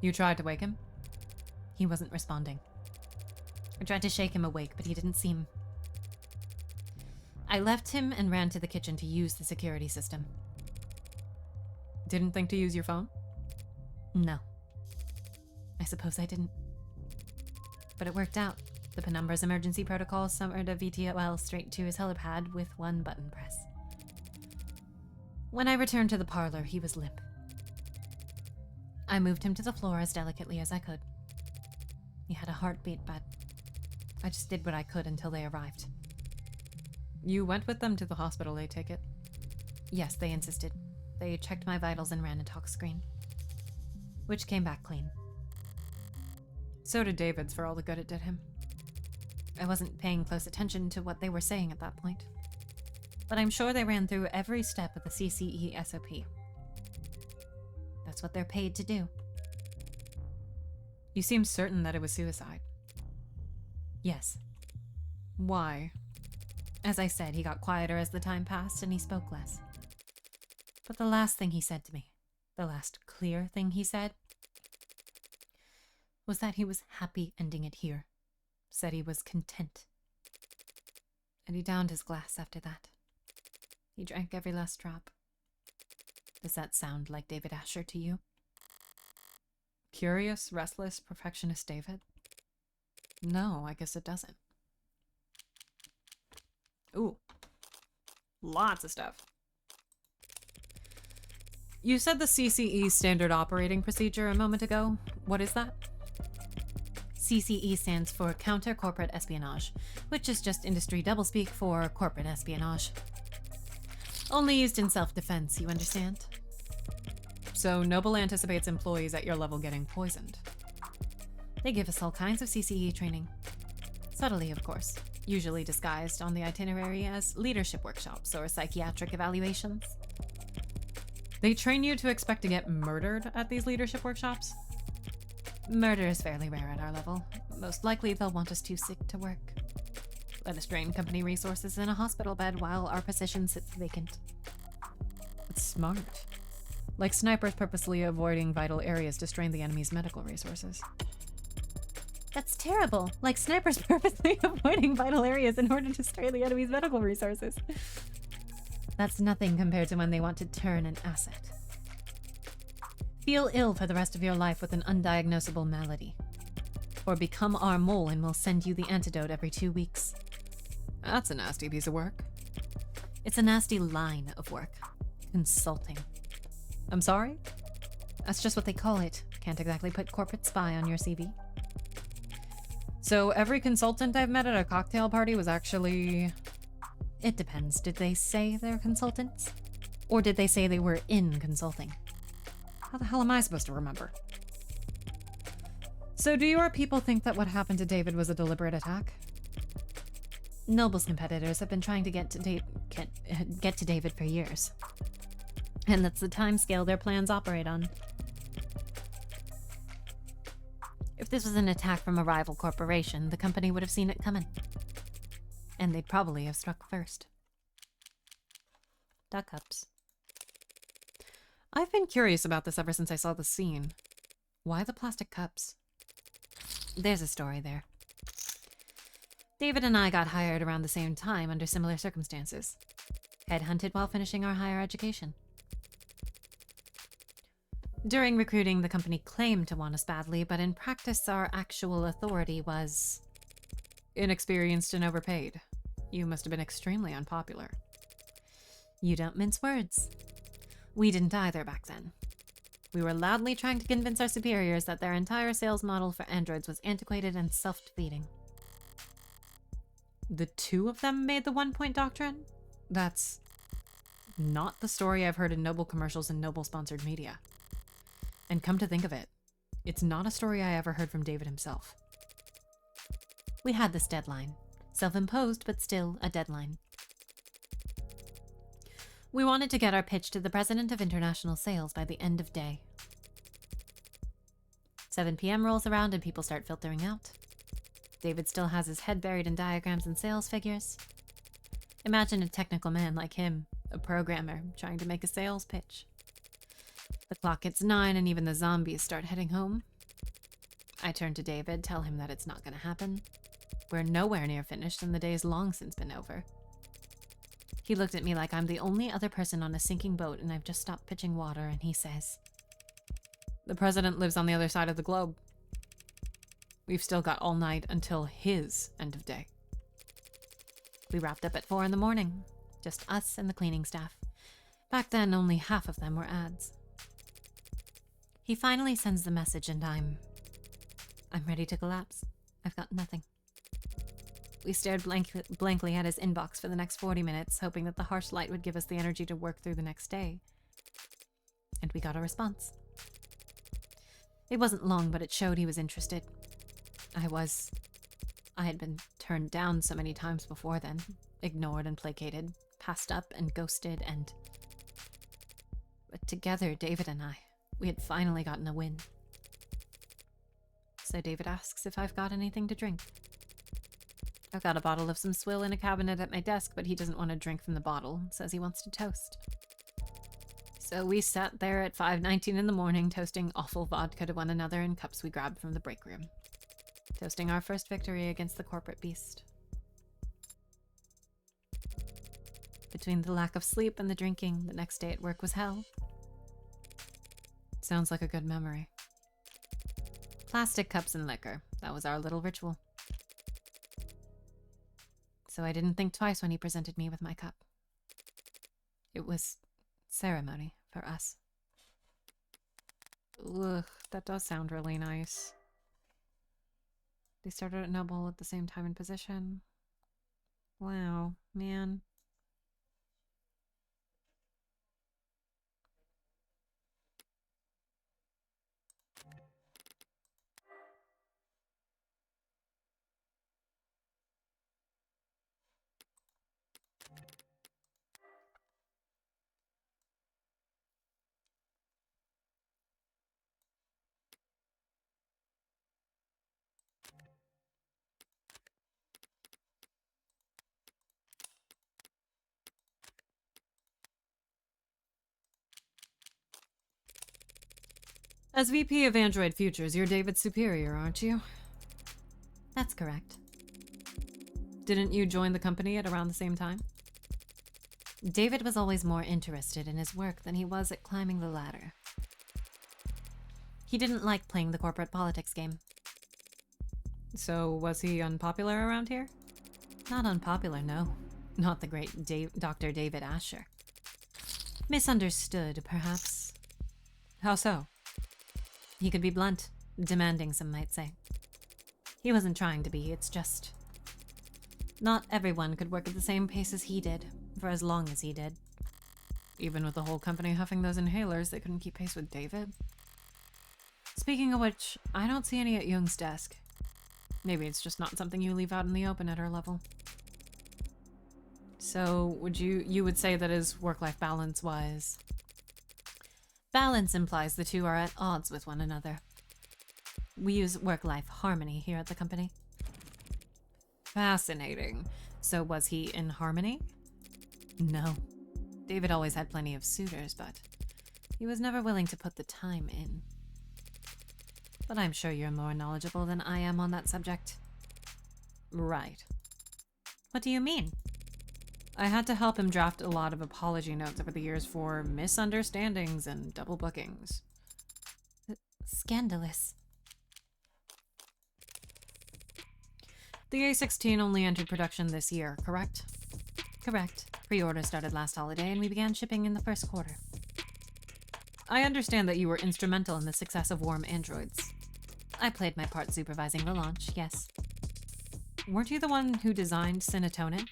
You tried to wake him? He wasn't responding. I tried to shake him awake, but he didn't seem... I left him and ran to the kitchen to use the security system. Didn't think to use your phone? No. I suppose I didn't. But it worked out. The Penumbra's emergency protocol summoned a VTOL straight to his helipad with 1 button press. When I returned to the parlor, he was limp. I moved him to the floor as delicately as I could. He had a heartbeat, but I just did what I could until they arrived. You went with them to the hospital, I take it? Yes, they insisted. They checked my vitals and ran a tox screen, which came back clean. So did David's, for all the good it did him. I wasn't paying close attention to what they were saying at that point, but I'm sure they ran through every step of the CCE SOP. That's what they're paid to do. You seem certain that it was suicide. Yes. Why? As I said, he got quieter as the time passed and he spoke less. But the last thing he said to me, the last clear thing he said, was that he was happy ending it here. Said he was content. And he downed his glass after that. He drank every last drop. Does that sound like David Asher to you? Curious, restless, perfectionist David? No, I guess it doesn't. Ooh. Lots of stuff. You said the CCE standard operating procedure a moment ago. What is that? CCE stands for Counter Corporate Espionage, which is just industry doublespeak for corporate espionage. Only used in self-defense, you understand? So Noble anticipates employees at your level getting poisoned. They give us all kinds of CCE training. Subtly, of course. Usually disguised on the itinerary as leadership workshops or psychiatric evaluations. They train you to expect to get murdered at these leadership workshops? Murder is fairly rare at our level. Most likely they'll want us too sick to work. Let us drain company resources in a hospital bed while our position sits vacant. It's smart. Like snipers purposely avoiding vital areas to strain the enemy's medical resources. That's terrible. Like snipers purposely avoiding vital areas in order to strain the enemy's medical resources. That's nothing compared to when they want to turn an asset. Feel ill for the rest of your life with an undiagnosable malady. Or become our mole and we'll send you the antidote every 2 weeks. That's a nasty piece of work. It's a nasty line of work. Consulting. I'm sorry? That's just what they call it. Can't exactly put corporate spy on your CV. So every consultant I've met at a cocktail party was actually... It depends. Did they say they're consultants? Or did they say they were in consulting? How the hell am I supposed to remember? So do your people think that what happened to David was a deliberate attack? Noble's competitors have been trying to get to David for years. And that's the timescale their plans operate on. If this was an attack from a rival corporation, the company would have seen it coming. And they'd probably have struck first. Duck cups. I've been curious about this ever since I saw the scene. Why the plastic cups? There's a story there. David and I got hired around the same time under similar circumstances. Headhunted while finishing our higher education. During recruiting, the company claimed to want us badly, but in practice, our actual authority was inexperienced and overpaid. You must have been extremely unpopular. You don't mince words. We didn't either back then. We were loudly trying to convince our superiors that their entire sales model for androids was antiquated and self-defeating. The two of them made the one-point doctrine? That's not the story I've heard in Noble commercials and Noble-sponsored media. And come to think of it, it's not a story I ever heard from David himself. We had this deadline. Self-imposed, but still a deadline. We wanted to get our pitch to the president of international sales by the end of day. 7 p.m. rolls around and people start filtering out. David still has his head buried in diagrams and sales figures. Imagine a technical man like him, a programmer, trying to make a sales pitch. The clock hits 9 and even the zombies start heading home. I turn to David, tell him that it's not going to happen. We're nowhere near finished and the day's long since been over. He looked at me like I'm the only other person on a sinking boat and I've just stopped pitching water, and he says, "The president lives on the other side of the globe. We've still got all night until his end of day." We wrapped up at 4 in the morning. Just us and the cleaning staff. Back then, only half of them were ads. He finally sends the message and I'm ready to collapse. I've got nothing. We stared blankly at his inbox for the next 40 minutes, hoping that the harsh light would give us the energy to work through the next day. And we got a response. It wasn't long, but it showed he was interested. I had been turned down so many times before then, ignored and placated, passed up and ghosted, but together, David and I, we had finally gotten a win. So David asks if I've got anything to drink. I've got a bottle of some swill in a cabinet at my desk, but he doesn't want to drink from the bottle, says he wants to toast. So we sat there at 5:19 in the morning, toasting awful vodka to one another in cups we grabbed from the break room. Toasting our first victory against the corporate beast. Between the lack of sleep and the drinking, the next day at work was hell. Sounds like a good memory. Plastic cups and liquor. That was our little ritual. So I didn't think twice when he presented me with my cup. It was ceremony for us. Ugh, that does sound really nice. They started at Noble at the same time and position. Wow, man. As VP of Android Futures, you're David's superior, aren't you? That's correct. Didn't you join the company at around the same time? David was always more interested in his work than he was at climbing the ladder. He didn't like playing the corporate politics game. So was he unpopular around here? Not unpopular, no. Not the great Dr. David Asher. Misunderstood, perhaps. How so? He could be blunt, demanding, some might say. He wasn't trying to be, it's just... Not everyone could work at the same pace as he did, for as long as he did. Even with the whole company huffing those inhalers, they couldn't keep pace with David. Speaking of which, I don't see any at Jung's desk. Maybe it's just not something you leave out in the open at her level. So, you would say that his work-life balance was... Balance implies the two are at odds with one another. We use work-life harmony here at the company. Fascinating. So was he in harmony? No. David always had plenty of suitors, but he was never willing to put the time in. But I'm sure you're more knowledgeable than I am on that subject. Right. What do you mean? I had to help him draft a lot of apology notes over the years for misunderstandings and double bookings. Scandalous. The A16 only entered production this year, correct? Correct. Pre-order started last holiday and we began shipping in the first quarter. I understand that you were instrumental in the success of Warm Androids. I played my part supervising the launch, yes. Weren't you the one who designed synatonin?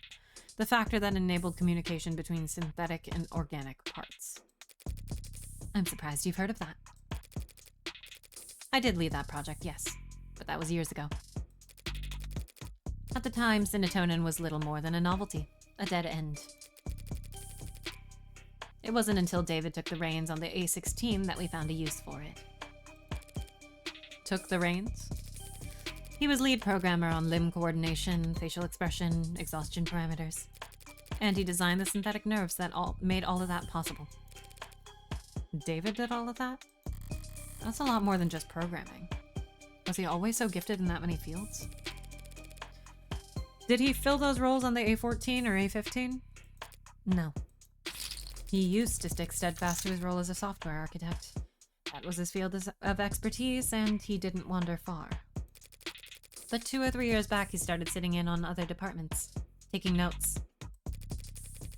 The factor that enabled communication between synthetic and organic parts. I'm surprised you've heard of that. I did lead that project, yes, but that was years ago. At the time, synatonin was little more than a novelty, a dead end. It wasn't until David took the reins on the A16 that we found a use for it. Took the reins? He was lead programmer on limb coordination, facial expression, exhaustion parameters. And he designed the synthetic nerves that made all of that possible. David did all of that? That's a lot more than just programming. Was he always so gifted in that many fields? Did he fill those roles on the A14 or A15? No. He used to stick steadfast to his role as a software architect. That was his field of expertise, and he didn't wander far. But 2 or 3 years back, he started sitting in on other departments, taking notes.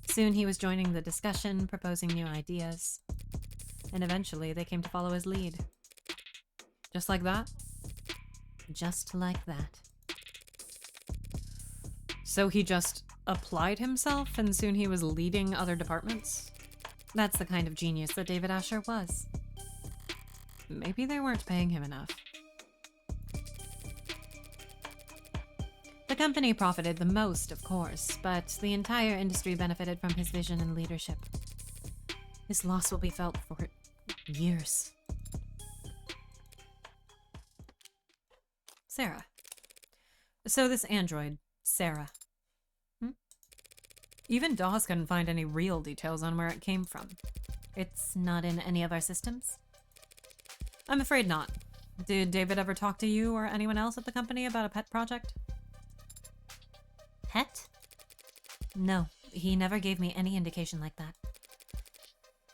Soon he was joining the discussion, proposing new ideas. And eventually, they came to follow his lead. Just like that? Just like that. So he just applied himself, and soon he was leading other departments? That's the kind of genius that David Asher was. Maybe they weren't paying him enough. The company profited the most, of course, but the entire industry benefited from his vision and leadership. His loss will be felt for years. Sarah. So this android, Sarah. Even DOS couldn't find any real details on where it came from. It's not in any of our systems? I'm afraid not. Did David ever talk to you or anyone else at the company about a pet project? Pet? No, he never gave me any indication like that.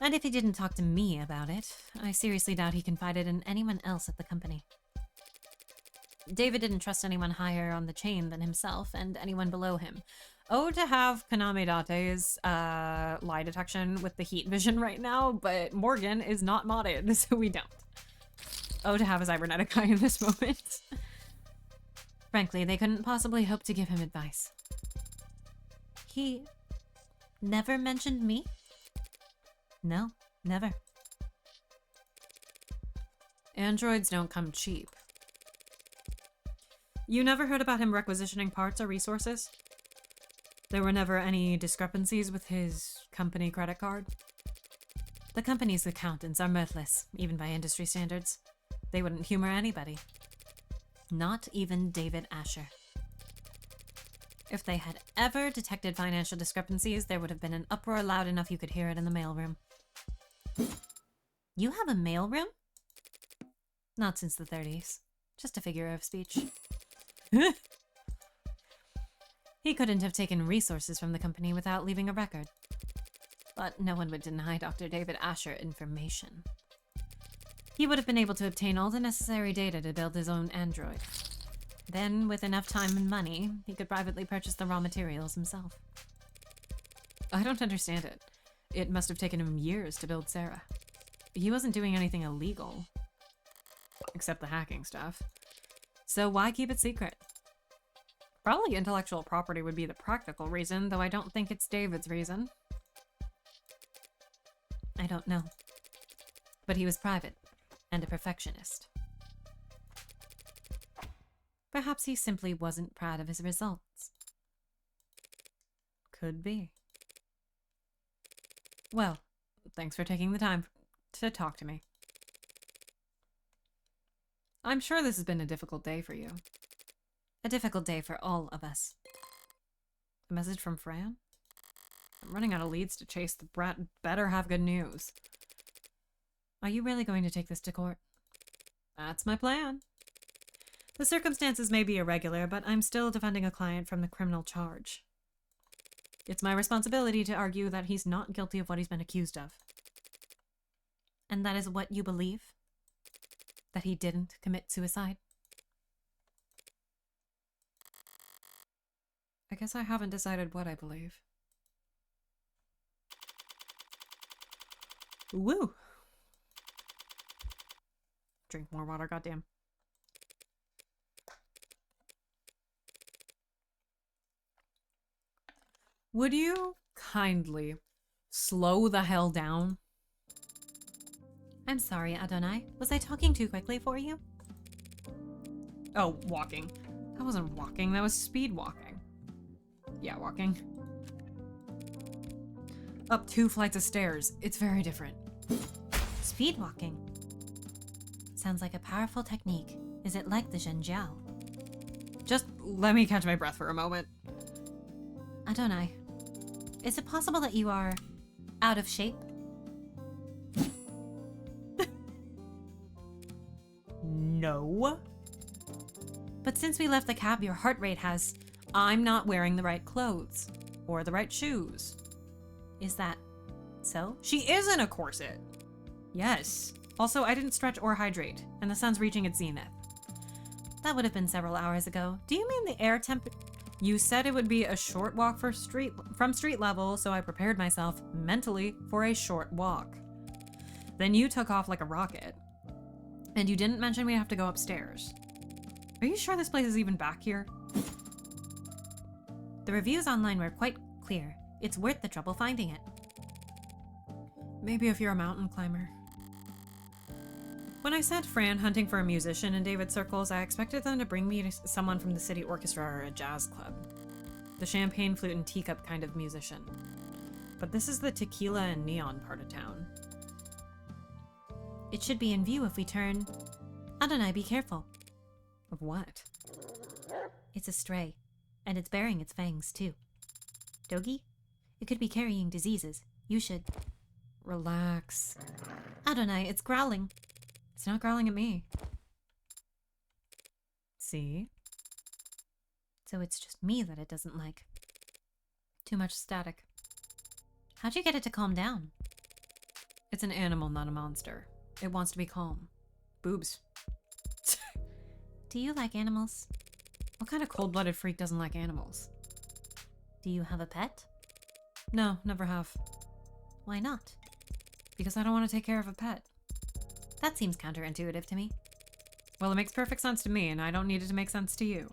And if he didn't talk to me about it, I seriously doubt he confided in anyone else at the company. David didn't trust anyone higher on the chain than himself and anyone below him. Oh, to have Kaname Date's lie detection with the heat vision right now, but Morgan is not modded, so we don't. Oh, to have a cybernetic eye in this moment. Frankly, they couldn't possibly hope to give him advice. He never mentioned me? No, never. Androids don't come cheap. You never heard about him requisitioning parts or resources? There were never any discrepancies with his company credit card? The company's accountants are mirthless, even by industry standards. They wouldn't humor anybody. Not even David Asher. If they had ever detected financial discrepancies, there would have been an uproar loud enough you could hear it in the mailroom. You have a mailroom? Not since the 30s. Just a figure of speech. He couldn't have taken resources from the company without leaving a record. But no one would deny Dr. David Asher information. He would have been able to obtain all the necessary data to build his own android. Then, with enough time and money, he could privately purchase the raw materials himself. I don't understand it. It must have taken him years to build Sarah. He wasn't doing anything illegal. Except the hacking stuff. So why keep it secret? Probably intellectual property would be the practical reason, though I don't think it's David's reason. I don't know. But he was private, and a perfectionist. Perhaps he simply wasn't proud of his results. Could be. Well, thanks for taking the time to talk to me. I'm sure this has been a difficult day for you. A difficult day for all of us. A message from Fran? I'm running out of leads to chase. The brat better have good news. Are you really going to take this to court? That's my plan. The circumstances may be irregular, but I'm still defending a client from the criminal charge. It's my responsibility to argue that he's not guilty of what he's been accused of. And that is what you believe? That he didn't commit suicide? I guess I haven't decided what I believe. Woo! Drink more water, goddamn. Would you kindly slow the hell down? I'm sorry, Adonai. Was I talking too quickly for you? Oh, walking. That wasn't walking, that was speed walking. Yeah, walking. Up 2 flights of stairs. It's very different. Speed walking. Sounds like a powerful technique. Is it like the Zhenjiao? Just let me catch my breath for a moment. Adonai, is it possible that you are out of shape? No. But since we left the cab, your heart rate has... I'm not wearing the right clothes. Or the right shoes. Is that so? She is in a corset. Yes. Also, I didn't stretch or hydrate, and the sun's reaching its zenith. That would have been several hours ago. Do you mean the air temp... You said it would be a short walk from street level, so I prepared myself mentally for a short walk. Then you took off like a rocket. And you didn't mention we have to go upstairs. Are you sure this place is even back here? The reviews online were quite clear. It's worth the trouble finding it. Maybe if you're a mountain climber. When I sent Fran hunting for a musician in David's circles, I expected them to bring me to someone from the city orchestra or a jazz club. The champagne, flute, and teacup kind of musician. But this is the tequila and neon part of town. It should be in view if we turn... Adonai, be careful. Of what? It's a stray, and it's bearing its fangs too. Dogi? It could be carrying diseases. You should... Relax. Adonai, it's growling. It's not growling at me. See? So it's just me that it doesn't like. Too much static. How'd you get it to calm down? It's an animal, not a monster. It wants to be calm. Boobs. Do you like animals? What kind of cold-blooded freak doesn't like animals? Do you have a pet? No, never have. Why not? Because I don't want to take care of a pet. That seems counterintuitive to me. Well, it makes perfect sense to me, and I don't need it to make sense to you.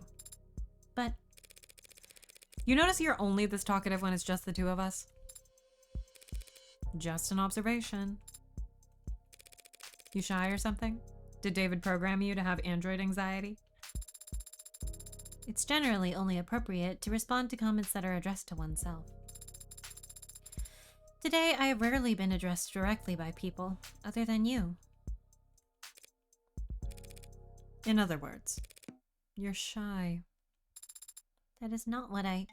But... You notice you're only this talkative when it's just the two of us? Just an observation. You shy or something? Did David program you to have android anxiety? It's generally only appropriate to respond to comments that are addressed to oneself. Today, I have rarely been addressed directly by people, other than you. In other words, you're shy. That is not what I...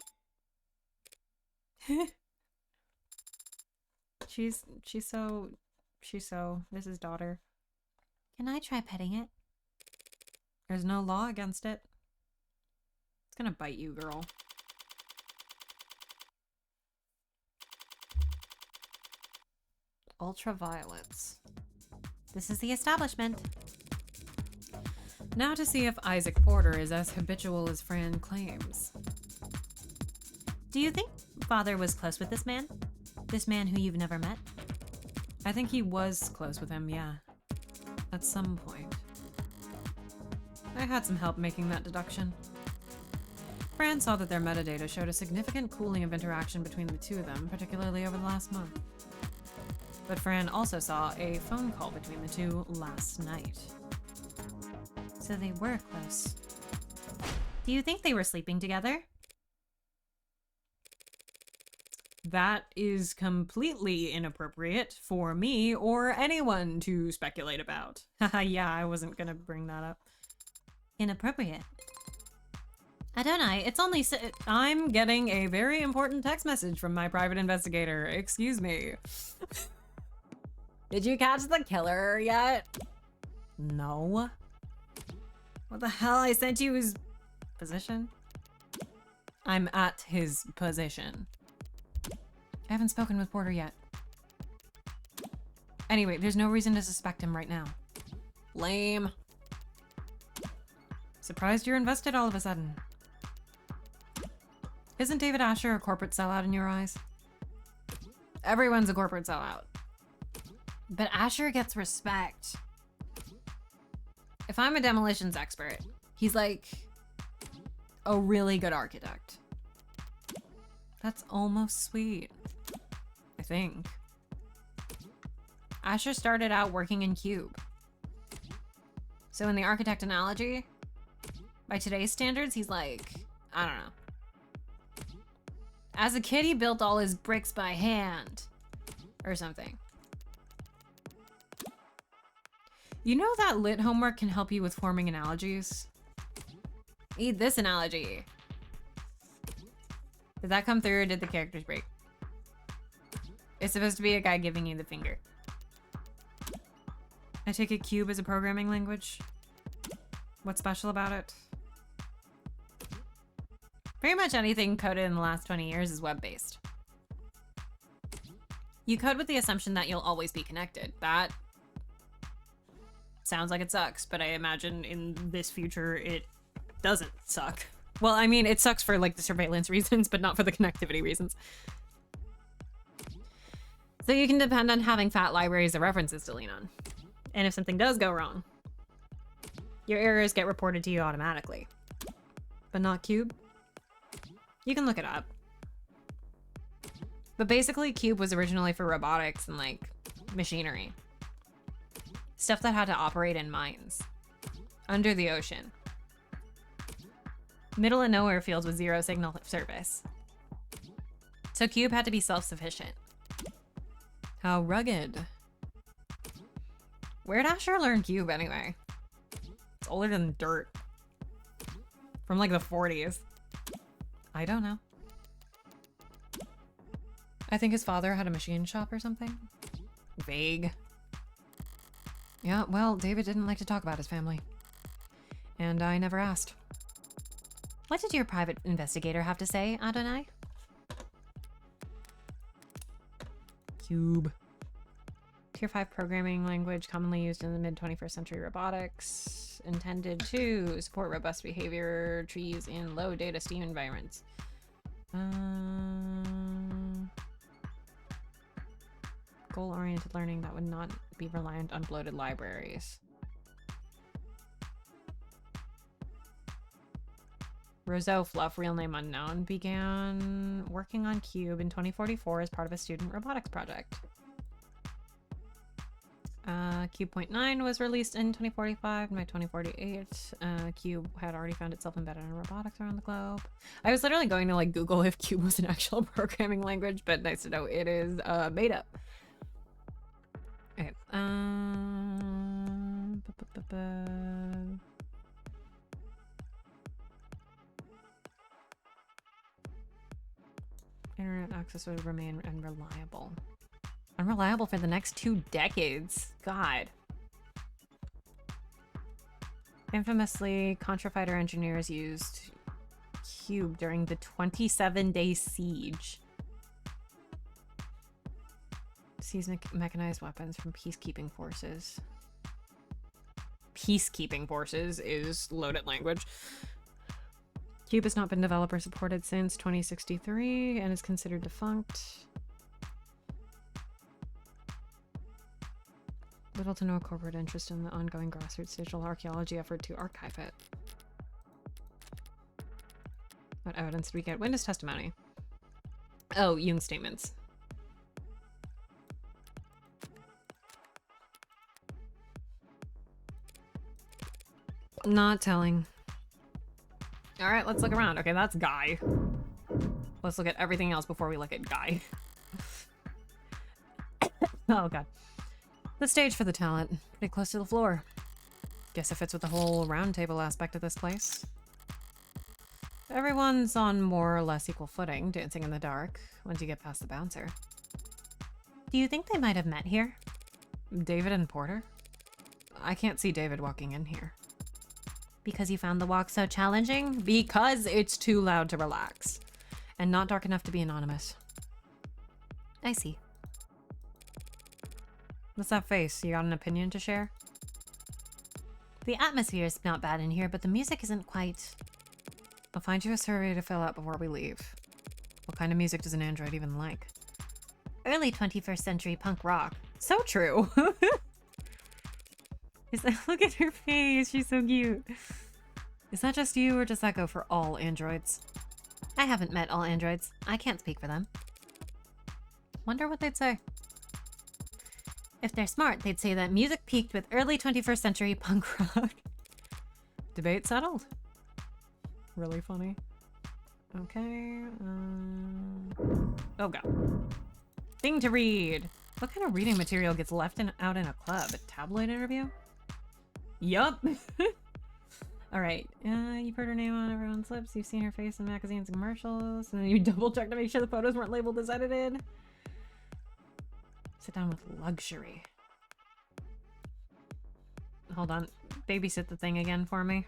She's so... This is daughter. Can I try petting it? There's no law against it. It's gonna bite you, girl. Ultraviolets. This is the establishment. Now to see if Isaac Porter is as habitual as Fran claims. Do you think Father was close with this man? This man who you've never met? I think he was close with him, yeah. At some point. I had some help making that deduction. Fran saw that their metadata showed a significant cooling of interaction between the two of them, particularly over the last month. But Fran also saw a phone call between the two last night. So they were close. Do you think they were sleeping together? that is completely inappropriate for me or anyone to speculate about. Haha, yeah, I wasn't gonna bring that up. Inappropriate. Adonai, it's only I'm getting a very important text message from my private investigator. Excuse me. Did you catch the killer yet? No. What the hell? I sent you his position? I'm at his position. I haven't spoken with Porter yet. Anyway, there's no reason to suspect him right now. Lame. Surprised you're invested all of a sudden. Isn't David Asher a corporate sellout in your eyes? Everyone's a corporate sellout. But Asher gets respect. If I'm a demolitions expert, he's like a really good architect. That's almost sweet, I think. Asher started out working in Cube. So in the architect analogy, by today's standards, he's like, I don't know. As a kid, he built all his bricks by hand or something. You know that lit homework can help you with forming analogies? Eat this analogy. Did that come through or did the characters break? It's supposed to be a guy giving you the finger. I take it Cube is a programming language. What's special about it? Pretty much anything coded in the last 20 years is web-based. You code with the assumption that you'll always be connected. That sounds like it sucks, but I imagine in this future it doesn't suck. Well, I mean, it sucks for like the surveillance reasons, but not for the connectivity reasons. So you can depend on having fat libraries of references to lean on. And if something does go wrong, your errors get reported to you automatically. But not Cube? You can look it up. But basically, Cube was originally for robotics and like machinery. Stuff that had to operate in mines. Under the ocean. Middle of nowhere fields with zero signal service. So Cube had to be self-sufficient. How rugged. Where'd Asher learn Cube anyway? It's older than dirt. From like the 40s. I don't know. I think his father had a machine shop or something. Vague. Yeah, well, David didn't like to talk about his family. And I never asked. What did your private investigator have to say, Adonai? Cube. Tier 5 programming language commonly used in the mid-21st century robotics. Intended to support robust behavior trees in low data steam environments. Goal-oriented learning that would not be reliant on bloated libraries. Roseau Fluff, real name unknown, began working on Cube in 2044 as part of a student robotics project. Cube.9 was released in 2045, and by 2048, Cube had already found itself embedded in robotics around the globe. I was literally going to like Google if Cube was an actual programming language, but nice to know it is made up. Okay. Internet access would remain unreliable. Unreliable for the next 2 decades. God. Infamously, Contra Fighter engineers used Cube during the 27-day siege. Seized mechanized weapons from peacekeeping forces. Peacekeeping forces is loaded language. Cube has not been developer supported since 2063 and is considered defunct. Little to no corporate interest in the ongoing grassroots digital archaeology effort to archive it. What evidence did we get? Witness testimony. Oh, Jung statements. Not telling. All right, let's look around. Okay, that's Guy. Let's look at everything else before we look at Guy. Oh, God. The stage for the talent. Pretty close to the floor. Guess it fits with the whole round table aspect of this place. Everyone's on more or less equal footing, dancing in the dark, once you get past the bouncer. Do you think they might have met here? David and Porter? I can't see David walking in here. Because you found the walk so challenging? Because it's too loud to relax. And not dark enough to be anonymous. I see. What's that face? You got an opinion to share? The atmosphere is not bad in here, but the music isn't quite... I'll find you a survey to fill out before we leave. What kind of music does an android even like? Early 21st century punk rock. So true! Look at her face, she's so cute. Is that just you, or does that go for all androids? I haven't met all androids. I can't speak for them. Wonder what they'd say. If they're smart, they'd say that music peaked with early 21st century punk rock. Debate settled. Really funny. Okay. Oh, God. Thing to read. What kind of reading material gets left out in a club? A tabloid interview? Yup. All right. You've heard her name on everyone's lips. You've seen her face in magazines and commercials. And then you double check to make sure the photos weren't labeled as edited. Sit down with luxury. Hold on. Babysit the thing again for me.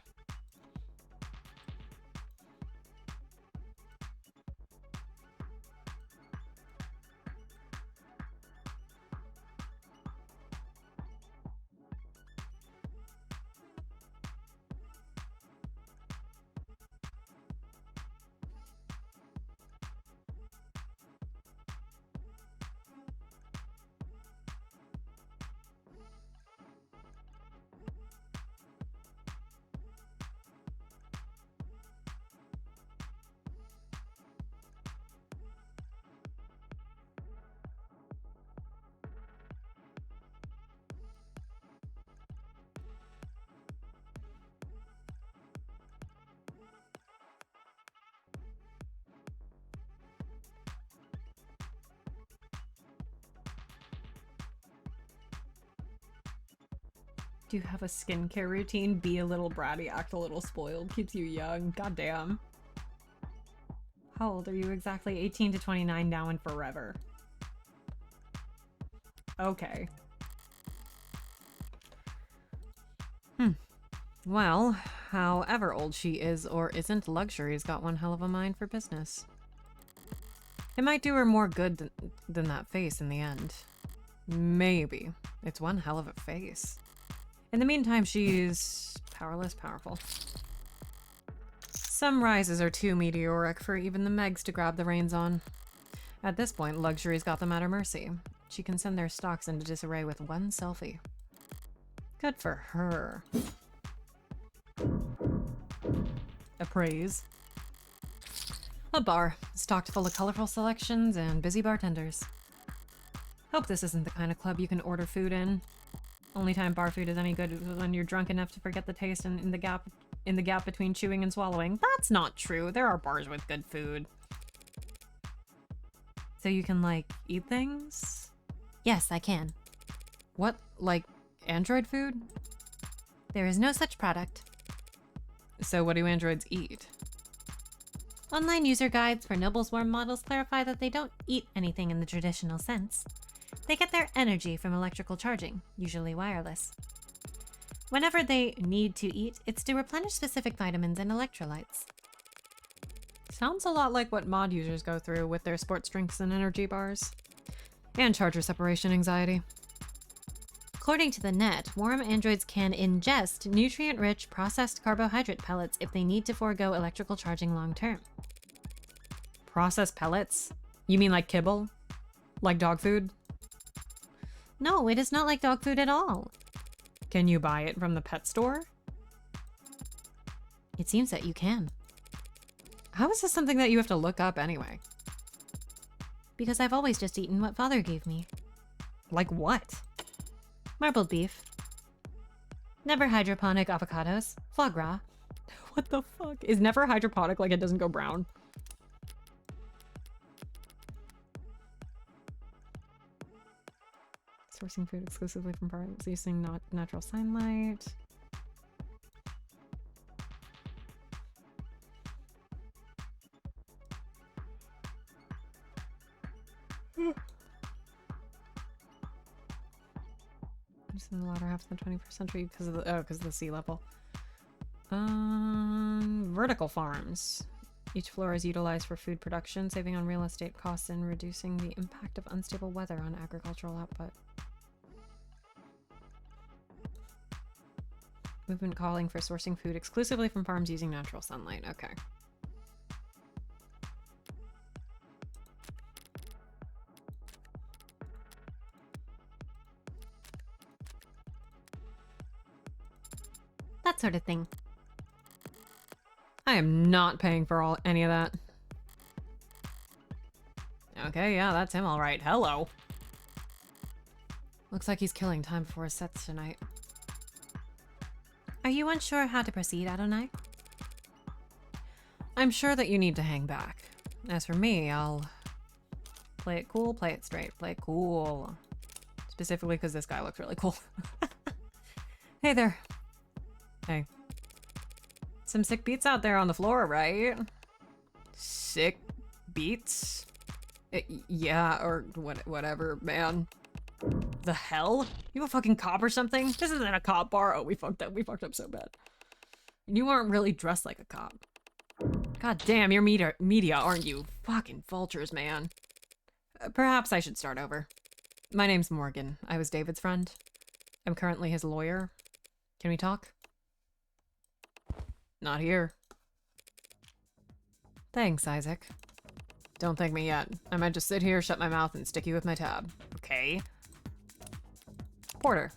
Do you have a skincare routine? Be a little bratty, act a little spoiled, keeps you young. Goddamn. How old are you exactly? 18 to 29 now and forever. Okay. Well, however old she is or isn't, Luxury's got one hell of a mind for business. It might do her more good than that face in the end. Maybe. It's one hell of a face. In the meantime, she's powerless, powerful. Some rises are too meteoric for even the Megs to grab the reins on. At this point, Luxury's got them at her mercy. She can send their stocks into disarray with one selfie. Good for her. Appraise. A bar, stocked full of colorful selections and busy bartenders. Hope this isn't the kind of club you can order food in. Only time bar food is any good is when you're drunk enough to forget the taste and in the gap between chewing and swallowing. That's not true. There are bars with good food. So you can, like, eat things? Yes, I can. What, like, android food? There is no such product. So what do androids eat? Online user guides for Noble Swarm models clarify that they don't eat anything in the traditional sense. They get their energy from electrical charging, usually wireless. Whenever they need to eat, it's to replenish specific vitamins and electrolytes. Sounds a lot like what mod users go through with their sports drinks and energy bars. And charger separation anxiety. According to the net, warm androids can ingest nutrient-rich processed carbohydrate pellets if they need to forego electrical charging long-term. Processed pellets? You mean like kibble? Like dog food? No, it is not like dog food at all. Can you buy it from the pet store? It seems that you can. How is this something that you have to look up anyway? Because I've always just eaten what father gave me. Like what? Marbled beef. Never hydroponic avocados. Foie gras. What the fuck? Is never hydroponic like it doesn't go brown? Sourcing food exclusively from farms using not natural sunlight. Just in the latter half of the 21st century because of the sea level. Vertical farms. Each floor is utilized for food production, saving on real estate costs and reducing the impact of unstable weather on agricultural output. Movement calling for sourcing food exclusively from farms using natural sunlight. Okay. That sort of thing. I am not paying for any of that. Okay, yeah, that's him all right. Hello. Looks like he's killing time before his sets tonight. Are you unsure how to proceed, Adonai? I'm sure that you need to hang back. As for me, I'll play it cool, play it straight, play it cool. Specifically because this guy looks really cool. Hey there. Hey. Some sick beats out there on the floor, right? Sick beats? Yeah, or whatever, man. The hell? You a fucking cop or something? This isn't a cop bar. Oh, we fucked up. We fucked up so bad. You aren't really dressed like a cop. God damn, you're media, aren't you? Fucking vultures, man. Perhaps I should start over. My name's Morgan. I was David's friend. I'm currently his lawyer. Can we talk? Not here. Thanks, Isaac. Don't thank me yet. I might just sit here, shut my mouth, and stick you with my tab. Okay? Porter.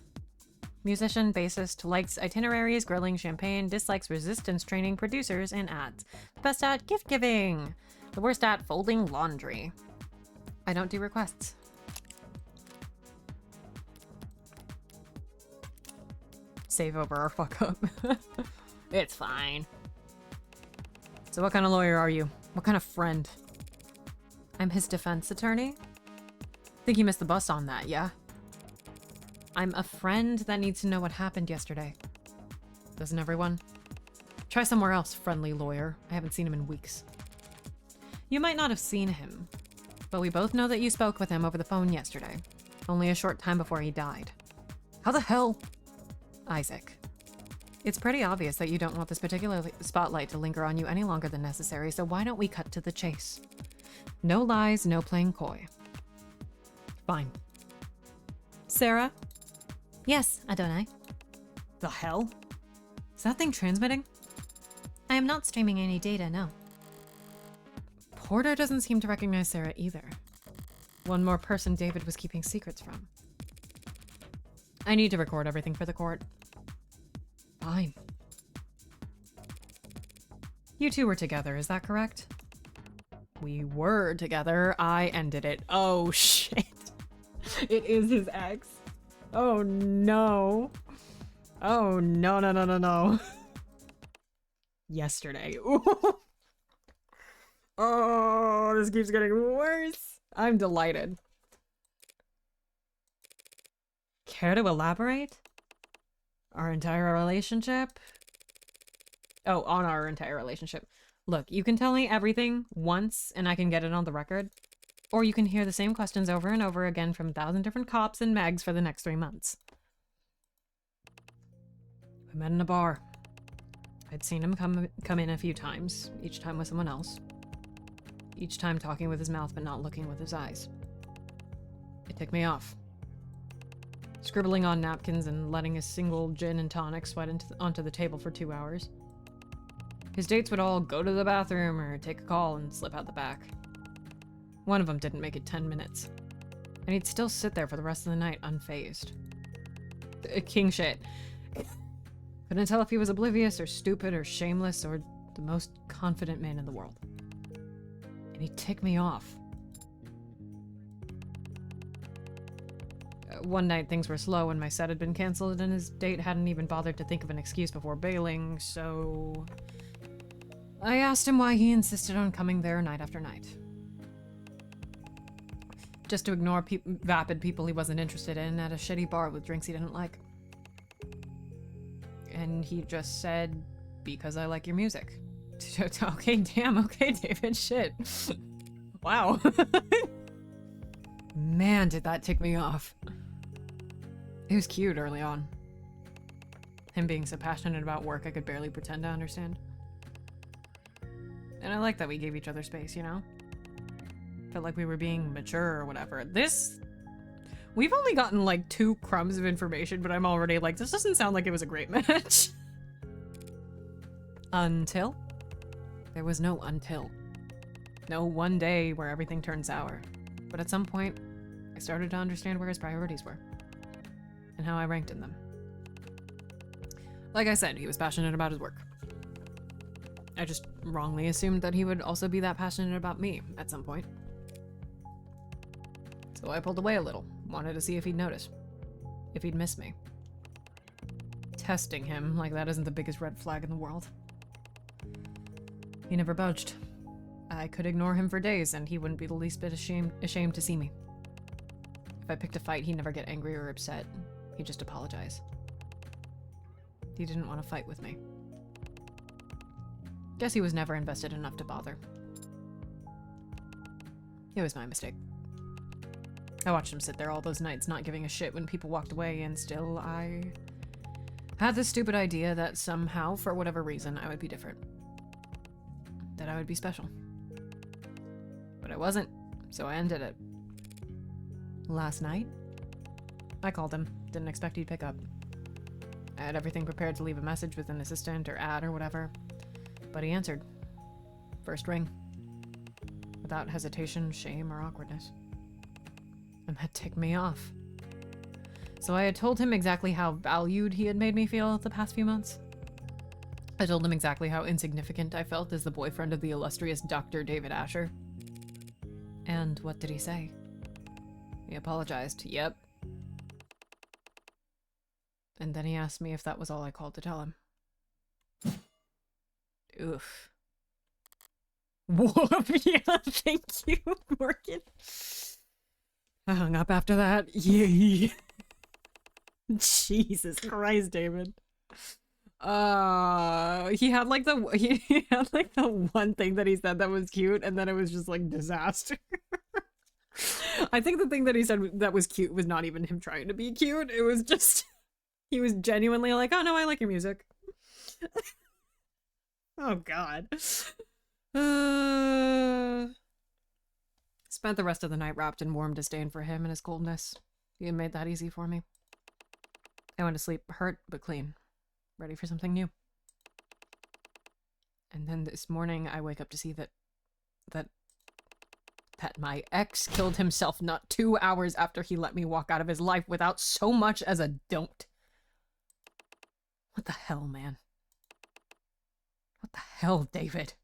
Musician, bassist, likes itineraries, grilling, champagne, dislikes resistance training, producers, and ads. The best at gift giving. The worst at folding laundry. I don't do requests. Save over our fuck up. It's fine. So what kind of lawyer are you? What kind of friend? I'm his defense attorney? Think you missed the bus on that, yeah? I'm a friend that needs to know what happened yesterday. Doesn't everyone? Try somewhere else, friendly lawyer. I haven't seen him in weeks. You might not have seen him, but we both know that you spoke with him over the phone yesterday, only a short time before he died. How the hell? Isaac. It's pretty obvious that you don't want this particular spotlight to linger on you any longer than necessary, so why don't we cut to the chase? No lies, no playing coy. Fine. Sarah? Yes, Adonai. The hell? Is that thing transmitting? I am not streaming any data, no. Porter doesn't seem to recognize Sarah either. One more person David was keeping secrets from. I need to record everything for the court. Fine. You two were together, is that correct? We were together. I ended it. Oh, shit. It is his ex. Oh, no. Oh, no, no, no, no, no. Yesterday. Oh, this keeps getting worse. I'm delighted. Care to elaborate? Our entire relationship? Oh, on our entire relationship. Look, you can tell me everything once and I can get it on the record. Or you can hear the same questions over and over again from 1,000 different cops and Megs for the next 3 months. We met in a bar. I'd seen him come in a few times, each time with someone else. Each time talking with his mouth but not looking with his eyes. It ticked me off. Scribbling on napkins and letting a single gin and tonic sweat onto the table for 2 hours. His dates would all go to the bathroom or take a call and slip out the back. One of them didn't make it 10 minutes. And he'd still sit there for the rest of the night unfazed. King shit. Couldn't tell if he was oblivious or stupid or shameless or the most confident man in the world. And he ticked me off. One night things were slow and my set had been canceled and his date hadn't even bothered to think of an excuse before bailing, so I asked him why he insisted on coming there night after night. just to ignore vapid people he wasn't interested in at a shitty bar with drinks he didn't like. And he just said, because I like your music. Okay, damn, okay, David, shit. Wow. Man, did that tick me off. It was cute early on. Him being so passionate about work I could barely pretend to understand. And I like that we gave each other space, you know? Felt like we were being mature or whatever. We've only gotten like 2 crumbs of information, but I'm already like, this doesn't sound like it was a great match. Until? There was no until. No one day where everything turned sour. But at some point, I started to understand where his priorities were. And how I ranked in them. Like I said, he was passionate about his work. I just wrongly assumed that he would also be that passionate about me at some point. So I pulled away a little, wanted to see if he'd notice. If he'd miss me. Testing him like that isn't the biggest red flag in the world. He never budged. I could ignore him for days and he wouldn't be the least bit ashamed to see me. If I picked a fight, he'd never get angry or upset. He'd just apologize. He didn't want to fight with me. Guess he was never invested enough to bother. It was my mistake. I watched him sit there all those nights not giving a shit when people walked away, and still I had this stupid idea that somehow, for whatever reason, I would be different. That I would be special. But I wasn't, so I ended it. Last night, I called him. Didn't expect he'd pick up. I had everything prepared to leave a message with an assistant or ad or whatever, but he answered. First ring. Without hesitation, shame, or awkwardness. And that ticked me off. So I had told him exactly how valued he had made me feel the past few months. I told him exactly how insignificant I felt as the boyfriend of the illustrious Dr. David Asher. And what did he say? He apologized. Yep. And then he asked me if that was all I called to tell him. Oof. Whoop, yeah, thank you, Morgan. I hung up after that. Yay. Jesus Christ, David. He had like the one thing that he said that was cute, and then it was just like disaster. I think the thing that he said that was cute was not even him trying to be cute. It was just he was genuinely like, "Oh no, I like your music." Oh God. Spent the rest of the night wrapped in warm disdain for him and his coldness. He had made that easy for me. I went to sleep hurt but clean, ready for something new. And then this morning I wake up to see that my ex killed himself not 2 hours after he let me walk out of his life without so much as a don't. What the hell, man? What the hell, David?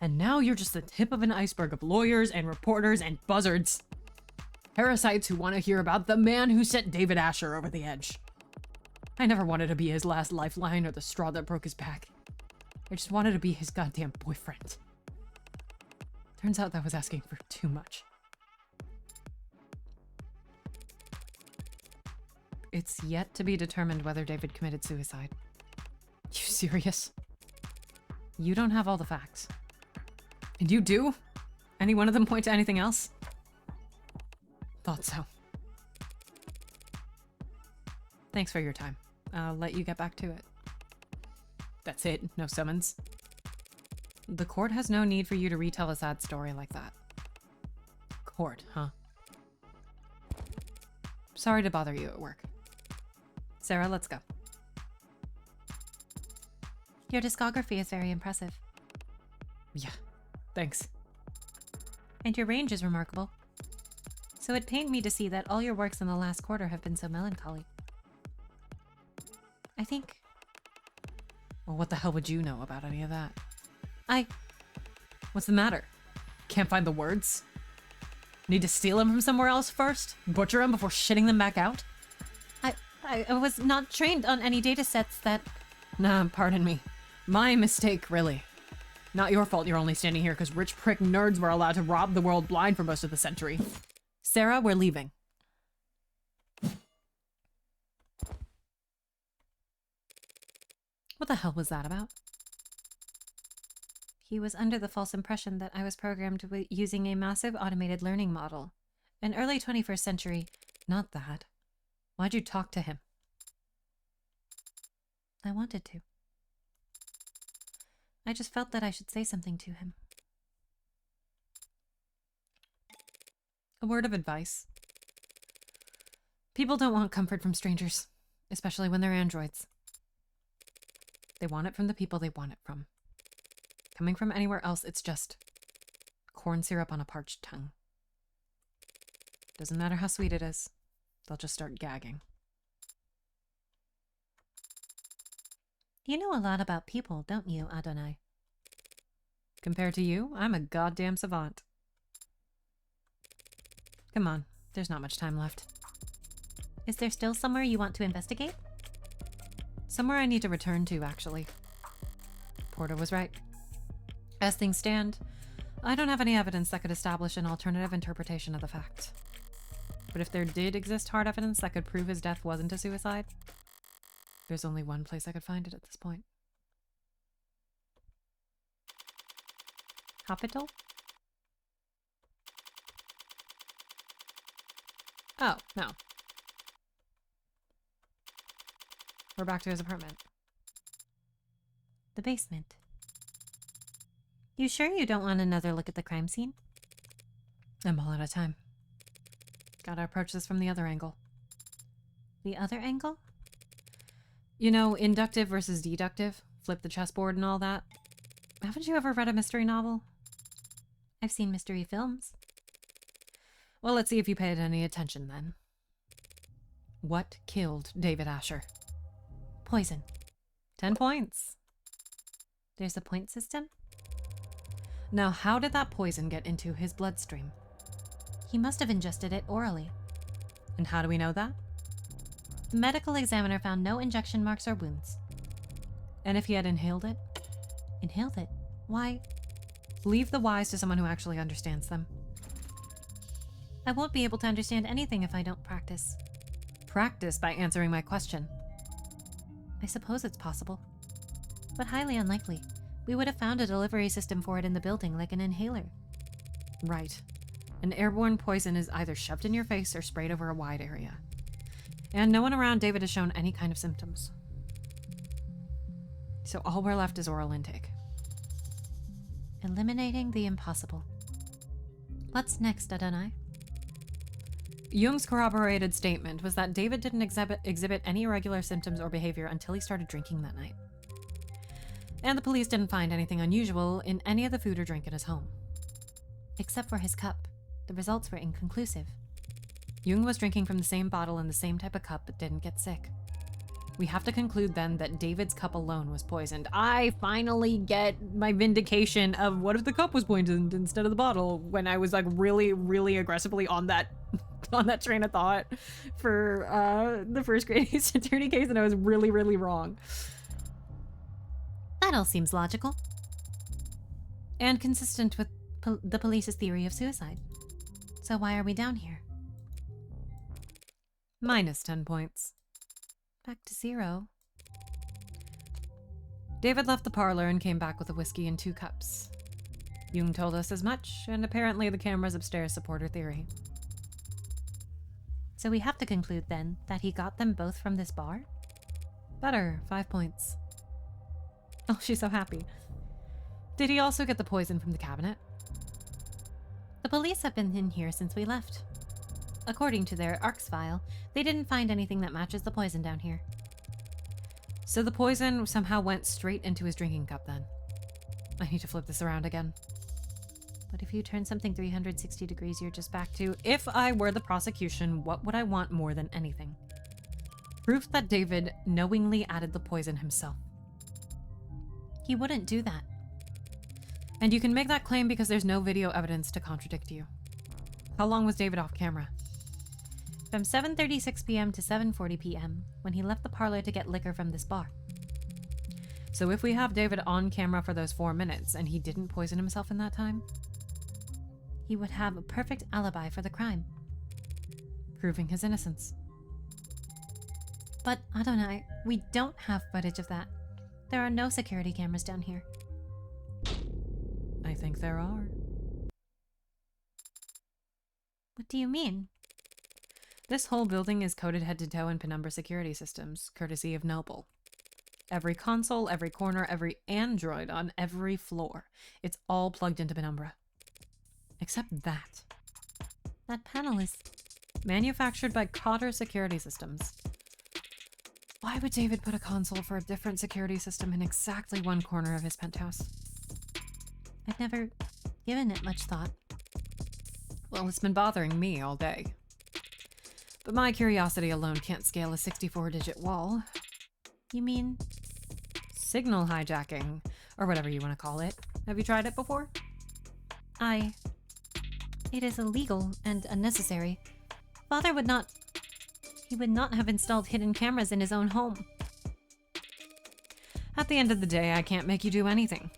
And now you're just the tip of an iceberg of lawyers and reporters and buzzards. Parasites who want to hear about the man who sent David Asher over the edge. I never wanted to be his last lifeline or the straw that broke his back. I just wanted to be his goddamn boyfriend. Turns out that was asking for too much. It's yet to be determined whether David committed suicide. You serious? You don't have all the facts. And you do? Any one of them point to anything else? Thought so. Thanks for your time. I'll let you get back to it. That's it? No summons? The court has no need for you to retell a sad story like that. Court, huh? Sorry to bother you at work. Sarah, let's go. Your discography is very impressive. Yeah, thanks. And your range is remarkable. So it pained me to see that all your works in the last quarter have been so melancholy. I think... Well, what the hell would you know about any of that? What's the matter? Can't find the words? Need to steal them from somewhere else first? Butcher them before shitting them back out? I was not trained on any data sets that... Nah, pardon me. My mistake, really. Not your fault you're only standing here because rich prick nerds were allowed to rob the world blind for most of the century. Sarah, we're leaving. What the hell was that about? He was under the false impression that I was programmed using a massive automated learning model. An early 21st century... Not that. Why'd you talk to him? I wanted to. I just felt that I should say something to him. A word of advice. People don't want comfort from strangers, especially when they're androids. They want it from the people they want it from. Coming from anywhere else, it's just corn syrup on a parched tongue. Doesn't matter how sweet it is, they'll just start gagging. You know a lot about people, don't you, Adonai? Compared to you, I'm a goddamn savant. Come on, there's not much time left. Is there still somewhere you want to investigate? Somewhere I need to return to, actually. Porter was right. As things stand, I don't have any evidence that could establish an alternative interpretation of the facts. But if there did exist hard evidence that could prove his death wasn't a suicide, there's only one place I could find it at this point. Hospital? Oh, no. We're back to his apartment. The basement. You sure you don't want another look at the crime scene? I'm all out of time. Gotta approach this from the other angle. The other angle? You know, inductive versus deductive, flip the chessboard and all that. Haven't you ever read a mystery novel? I've seen mystery films. Well, let's see if you paid any attention then. What killed David Asher? Poison. 10 points. There's a point system? Now, how did that poison get into his bloodstream? He must have ingested it orally. And how do we know that? The medical examiner found no injection marks or wounds. And if he had inhaled it? Inhaled it? Why? Leave the whys to someone who actually understands them. I won't be able to understand anything if I don't practice. Practice by answering my question. I suppose it's possible. But highly unlikely. We would have found a delivery system for it in the building, like an inhaler. Right. An airborne poison is either shoved in your face or sprayed over a wide area. And no one around David has shown any kind of symptoms. So all we're left is oral intake. Eliminating the impossible. What's next, Adonai? Jung's corroborated statement was that David didn't exhibit any irregular symptoms or behavior until he started drinking that night. And the police didn't find anything unusual in any of the food or drink in his home. Except for his cup. The results were inconclusive. Jung was drinking from the same bottle in the same type of cup but didn't get sick. We have to conclude then that David's cup alone was poisoned. I finally get my vindication of what if the cup was poisoned instead of the bottle when I was like really, really aggressively on that on that train of thought for the first grade Ace Attorney case, and I was really, really wrong. That all seems logical. And consistent with the police's theory of suicide. So why are we down here? Minus 10 points. Back to 0. David left the parlor and came back with a whiskey and 2 cups. Jung told us as much, and apparently the cameras upstairs support her theory. So we have to conclude then that he got them both from this bar? Better, 5 points. Oh, she's so happy. Did he also get the poison from the cabinet? The police have been in here since we left. According to their ARCS file, they didn't find anything that matches the poison down here. So the poison somehow went straight into his drinking cup then. I need to flip this around again. But if you turn something 360 degrees, you're just back to... If I were the prosecution, what would I want more than anything? Proof that David knowingly added the poison himself. He wouldn't do that. And you can make that claim because there's no video evidence to contradict you. How long was David off camera? From 7:36 p.m. to 7:40 p.m., when he left the parlor to get liquor from this bar. So if we have David on camera for those 4 minutes and he didn't poison himself in that time, he would have a perfect alibi for the crime, proving his innocence. But Adonai, we don't have footage of that. There are no security cameras down here. I think there are. What do you mean? This whole building is coated head to toe in Penumbra security systems, courtesy of Noble. Every console, every corner, every android on every floor. It's all plugged into Penumbra. Except that. That panel is manufactured by Cotter Security Systems. Why would David put a console for a different security system in exactly one corner of his penthouse? I've never given it much thought. Well, it's been bothering me all day. But my curiosity alone can't scale a 64-digit wall. You mean? Signal hijacking, or whatever you want to call it. Have you tried it before? It is illegal and unnecessary. Father would not... He would not have installed hidden cameras in his own home. At the end of the day, I can't make you do anything.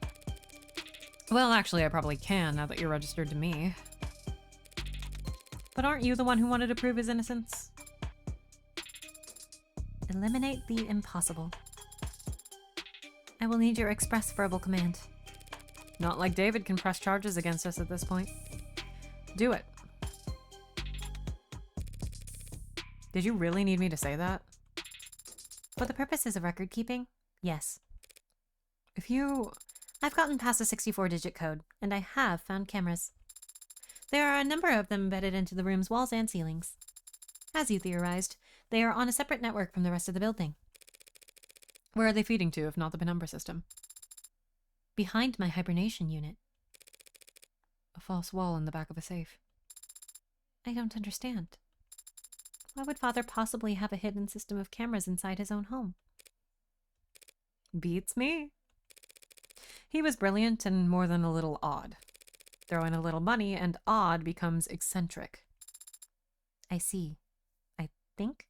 Well, actually, I probably can, now that you're registered to me. But aren't you the one who wanted to prove his innocence? Eliminate the impossible. I will need your express verbal command. Not like David can press charges against us at this point. Do it. Did you really need me to say that? For the purposes of record keeping, yes. If you... I've gotten past the 64-digit code, and I have found cameras. There are a number of them embedded into the room's walls and ceilings. As you theorized, they are on a separate network from the rest of the building. Where are they feeding to, if not the Penumbra system? Behind my hibernation unit. A false wall in the back of a safe. I don't understand. Why would Father possibly have a hidden system of cameras inside his own home? Beats me. He was brilliant and more than a little odd. Throw in a little money and odd becomes eccentric. I see. I think?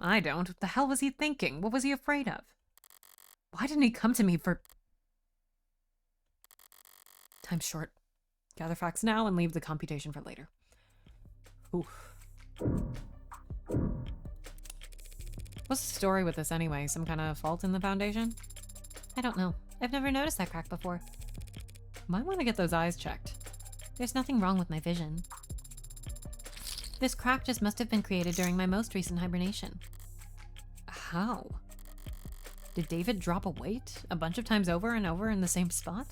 I don't. What the hell was he thinking? What was he afraid of? Why didn't he come to me for... Time's short. Gather facts now and leave the computation for later. Oof. What's the story with this anyway? Some kind of fault in the foundation? I don't know. I've never noticed that crack before. Might want to get those eyes checked. There's nothing wrong with my vision. This crack just must have been created during my most recent hibernation. How? Did David drop a weight a bunch of times over and over in the same spot?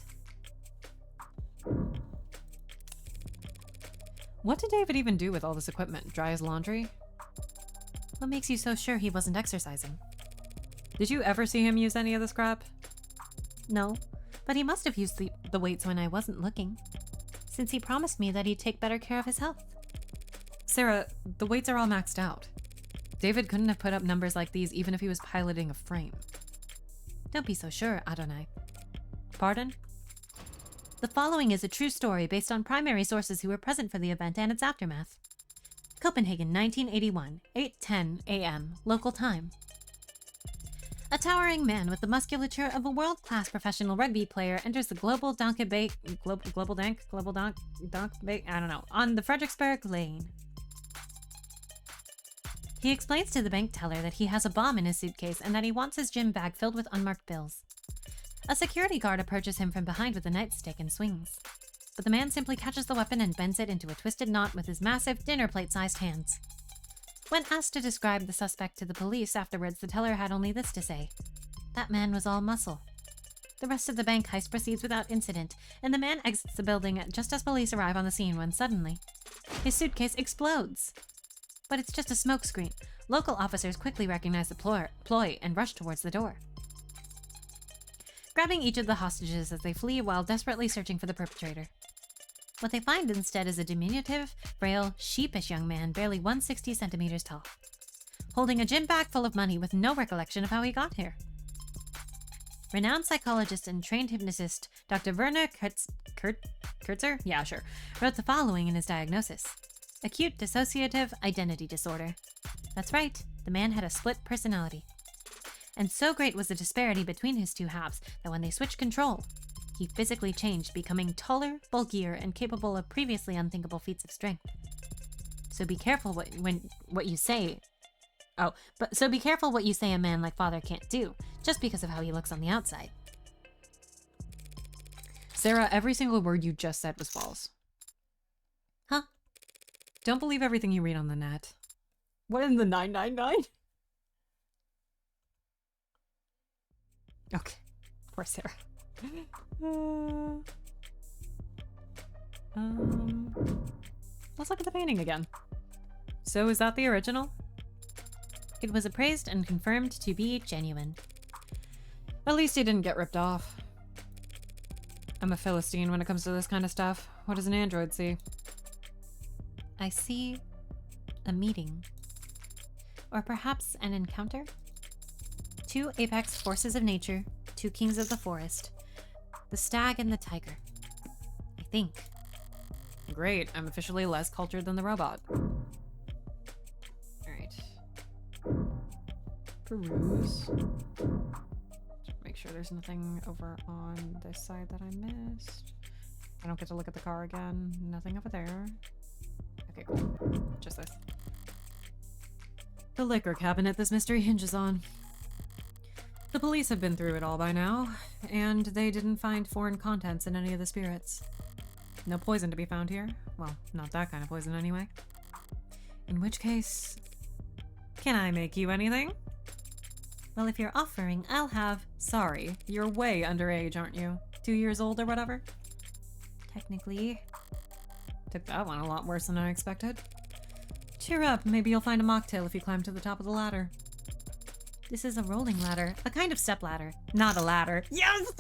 What did David even do with all this equipment? Dry his laundry? What makes you so sure he wasn't exercising? Did you ever see him use any of this crap? No, but he must have used the weights when I wasn't looking, since he promised me that he'd take better care of his health. Sarah, the weights are all maxed out. David couldn't have put up numbers like these even if he was piloting a frame. Don't be so sure, Adonai. Pardon? The following is a true story based on primary sources who were present for the event and its aftermath. Copenhagen, 1981, 8:10 a.m., local time. A towering man with the musculature of a world-class professional rugby player enters the Global Donk Bay, on the Fredericksburg Lane. He explains to the bank teller that he has a bomb in his suitcase and that he wants his gym bag filled with unmarked bills. A security guard approaches him from behind with a nightstick and swings. But the man simply catches the weapon and bends it into a twisted knot with his massive dinner plate-sized hands. When asked to describe the suspect to the police afterwards, the teller had only this to say: "That man was all muscle." The rest of the bank heist proceeds without incident, and the man exits the building just as police arrive on the scene when suddenly, his suitcase explodes. But it's just a smokescreen. Local officers quickly recognize the ploy and rush towards the door, grabbing each of the hostages as they flee while desperately searching for the perpetrator. What they find instead is a diminutive, frail, sheepish young man barely 160 centimeters tall, holding a gym bag full of money with no recollection of how he got here. Renowned psychologist and trained hypnotist Dr. Werner Kurtzer? Yeah, sure, wrote the following in his diagnosis: acute dissociative identity disorder. That's right, the man had a split personality. And so great was the disparity between his two halves that when they switched control, he physically changed, becoming taller, bulkier, and capable of previously unthinkable feats of strength. So be careful what you say. Oh, but so be careful what you say a man like Father can't do, just because of how he looks on the outside. Sarah, every single word you just said was false. Huh? Don't believe everything you read on the net. What in the 999? Okay. Poor Sarah. Let's look at the painting again. So is that the original? It was appraised and confirmed to be genuine. At least he didn't get ripped off. I'm a Philistine when it comes to this kind of stuff. What does an android see? I see a meeting. Or perhaps an encounter? Two apex forces of nature, two kings of the forest. The stag and the tiger. I think. Great, I'm officially less cultured than the robot. Alright. Peruse. Make sure there's nothing over on this side that I missed. I don't get to look at the car again. Nothing over there. Okay, cool. Just this. The liquor cabinet this mystery hinges on. The police have been through it all by now, and they didn't find foreign contents in any of the spirits. No poison to be found here. Well, not that kind of poison anyway. In which case, can I make you anything? Well, if you're offering, I'll have... Sorry, you're way underage, aren't you? 2 years old or whatever? Technically. Took that one a lot worse than I expected. Cheer up, maybe you'll find a mocktail if you climb to the top of the ladder. This is a rolling ladder, a kind of step ladder. Not a ladder. Yes!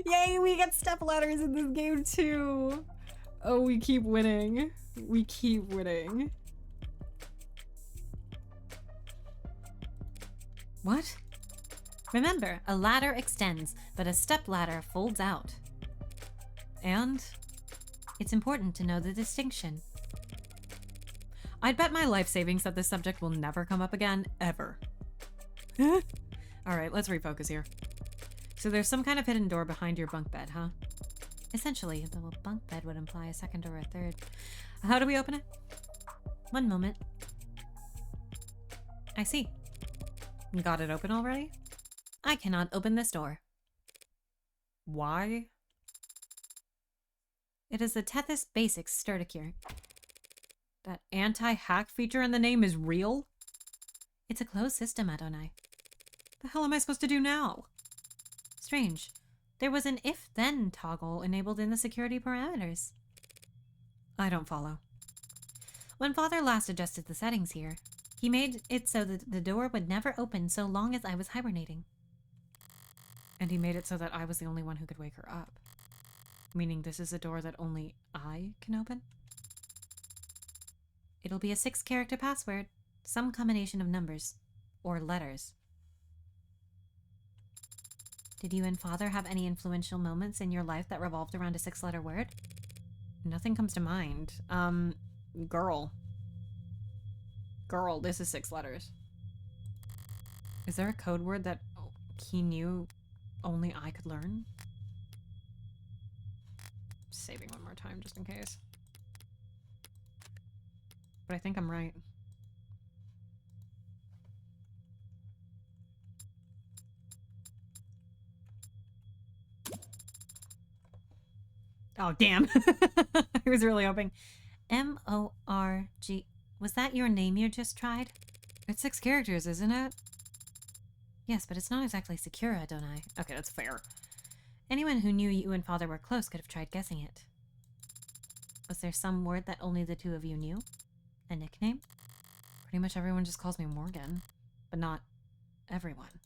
Yay, we get step ladders in this game too! Oh, we keep winning. We keep winning. What? Remember, a ladder extends, but a step ladder folds out. And? It's important to know the distinction. I'd bet my life savings that this subject will never come up again, ever. Alright, let's refocus here. So there's some kind of hidden door behind your bunk bed, huh? Essentially, the bunk bed would imply a second or a third. How do we open it? One moment. I see. You got it open already? I cannot open this door. Why? It is the Tethys Basics Sturdicure. That anti-hack feature in the name is real? It's a closed system, Adonai. The hell am I supposed to do now? Strange. There was an if-then toggle enabled in the security parameters. I don't follow. When Father last adjusted the settings here, he made it so that the door would never open so long as I was hibernating. And he made it so that I was the only one who could wake her up. Meaning this is a door that only I can open? It'll be a 6-character password, some combination of numbers or letters. Did you and Father have any influential moments in your life that revolved around a 6-letter word? Nothing comes to mind. Girl. Girl, this is 6 letters. Is there a code word that he knew only I could learn? Saving one more time just in case. But I think I'm right. Oh, damn. I was really hoping. M-O-R-G. Was that your name you just tried? It's 6 characters, isn't it? Yes, but it's not exactly secure, Adonai. Okay, that's fair. Anyone who knew you and Father were close could have tried guessing it. Was there some word that only the two of you knew? A nickname? Pretty much everyone just calls me Morgan. But not everyone.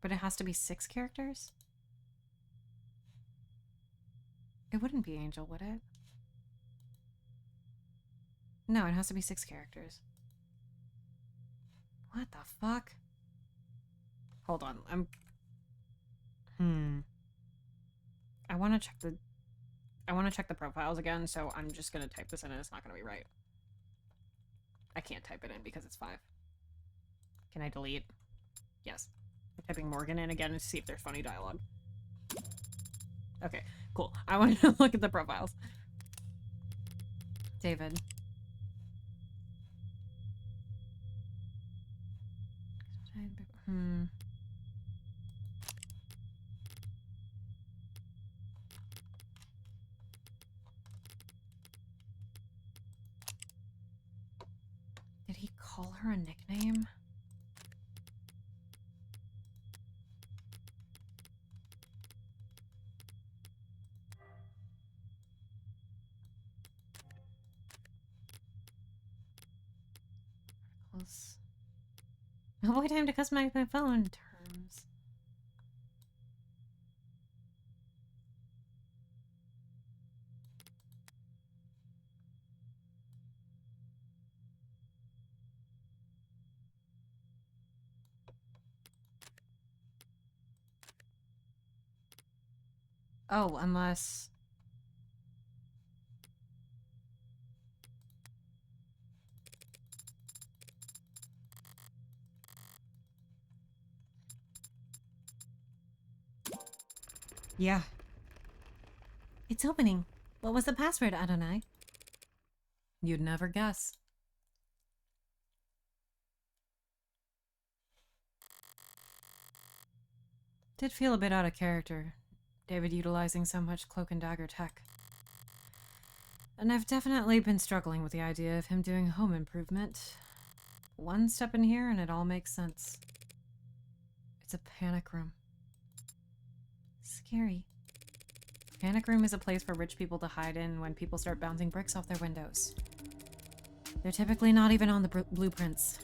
But it has to be 6 characters? It wouldn't be Angel, would it? No, it has to be 6 characters. What the fuck? Hold on, I want to check the profiles again, so I'm just gonna type this in and it's not gonna be right. I can't type it in because it's 5. Can I delete? Yes. I'm typing Morgan in again to see if there's funny dialogue. Okay, cool. I want to look at the profiles. David. Did he call her a nickname? Avoid time to customize my phone terms. Oh, unless... Yeah. It's opening. What was the password, Adonai? You'd never guess. Did feel a bit out of character, David utilizing so much cloak and dagger tech. And I've definitely been struggling with the idea of him doing home improvement. One step in here and it all makes sense. It's a panic room. Scary. Panic room is a place for rich people to hide in when people start bouncing bricks off their windows. They're typically not even on the blueprints.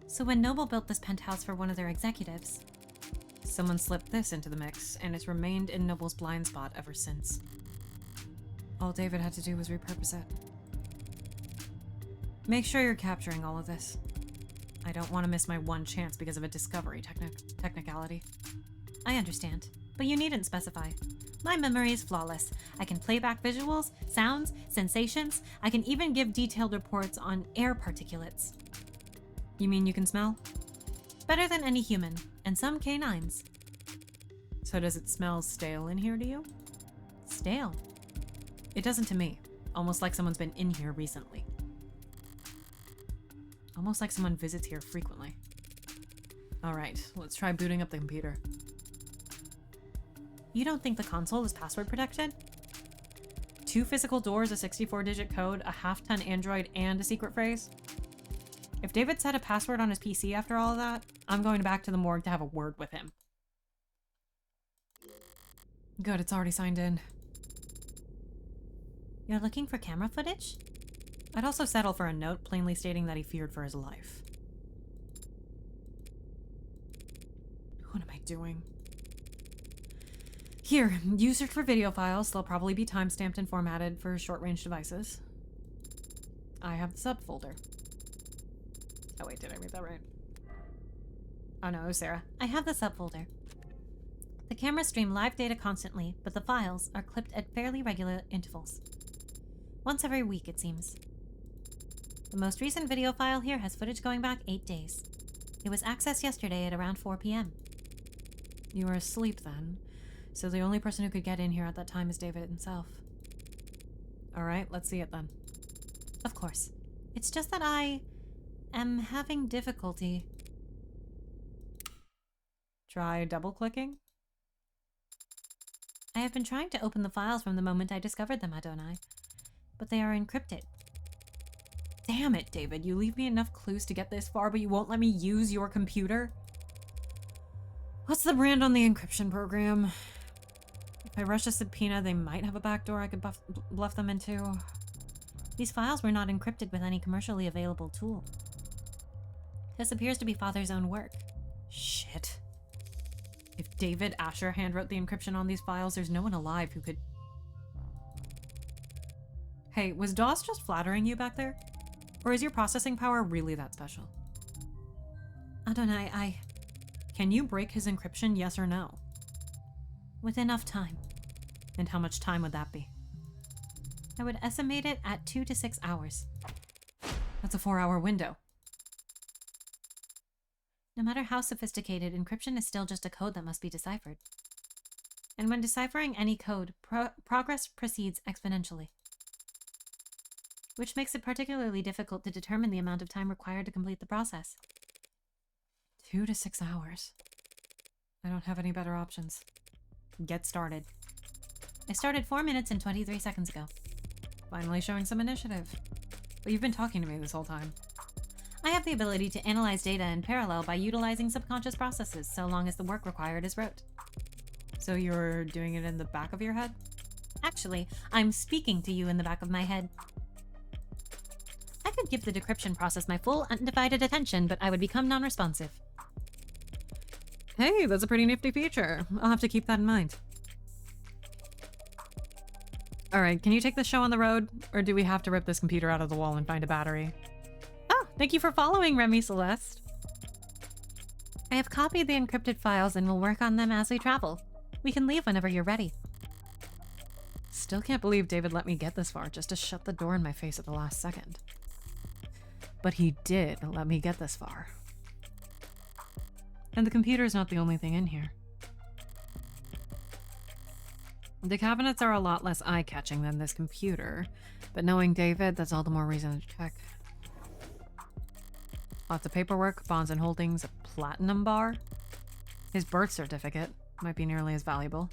So when Noble built this penthouse for one of their executives, someone slipped this into the mix, and it's remained in Noble's blind spot ever since. All David had to do was repurpose it. Make sure you're capturing all of this. I don't want to miss my one chance because of a discovery technicality. I understand, but you needn't specify. My memory is flawless. I can play back visuals, sounds, sensations. I can even give detailed reports on air particulates. You mean you can smell? Better than any human, and some canines. So does it smell stale in here to you? Stale? It doesn't to me. Almost like someone's been in here recently. Almost like someone visits here frequently. Alright, let's try booting up the computer. You don't think the console is password protected? 2 physical doors, a 64-digit code, a half-ton Android, and a secret phrase? If David set a password on his PC after all of that, I'm going back to the morgue to have a word with him. Good, it's already signed in. You're looking for camera footage? I'd also settle for a note plainly stating that he feared for his life. What am I doing? Here, you search for video files. They'll probably be timestamped and formatted for short-range devices. I have the subfolder. Oh wait, did I read that right? Oh no, it was Sarah. I have the subfolder. The cameras stream live data constantly, but the files are clipped at fairly regular intervals. Once every week, it seems. The most recent video file here has footage going back 8 days. It was accessed yesterday at around 4 p.m. You were asleep then, so the only person who could get in here at that time is David himself. Alright, let's see it then. Of course. It's just that I am having difficulty. Try double-clicking? I have been trying to open the files from the moment I discovered them, Adonai, but they are encrypted. Damn it, David. You leave me enough clues to get this far, but you won't let me use your computer? What's the brand on the encryption program? If I rush a subpoena, they might have a backdoor I could bluff them into. These files were not encrypted with any commercially available tool. This appears to be Father's own work. Shit. If David Asher handwrote the encryption on these files, there's no one alive who could... Hey, was Doss just flattering you back there? Or is your processing power really that special? Adonai, Can you break his encryption, yes or no? with enough time. And how much time would that be? I would estimate it at 2 to 6 hours. That's a 4-hour window. No matter how sophisticated, encryption is still just a code that must be deciphered. And when deciphering any code, progress proceeds exponentially, which makes it particularly difficult to determine the amount of time required to complete the process. 2 to 6 hours. I don't have any better options. Get started. I started 4 minutes and 23 seconds ago. Finally showing some initiative. But you've been talking to me this whole time. I have the ability to analyze data in parallel by utilizing subconscious processes, so long as the work required is rote. So you're doing it in the back of your head? Actually, I'm speaking to you in the back of my head. I could give the decryption process my full, undivided attention, but I would become non-responsive. Hey, that's a pretty nifty feature. I'll have to keep that in mind. Alright, can you take the show on the road? Or do we have to rip this computer out of the wall and find a battery? Oh, thank you for following, Remy Celeste. I have copied the encrypted files and will work on them as we travel. We can leave whenever you're ready. Still can't believe David let me get this far just to shut the door in my face at the last second. But he did let me get this far. And the computer is not the only thing in here. The cabinets are a lot less eye-catching than this computer, but knowing David, that's all the more reason to check. Lots of paperwork, bonds and holdings, a platinum bar. His birth certificate might be nearly as valuable.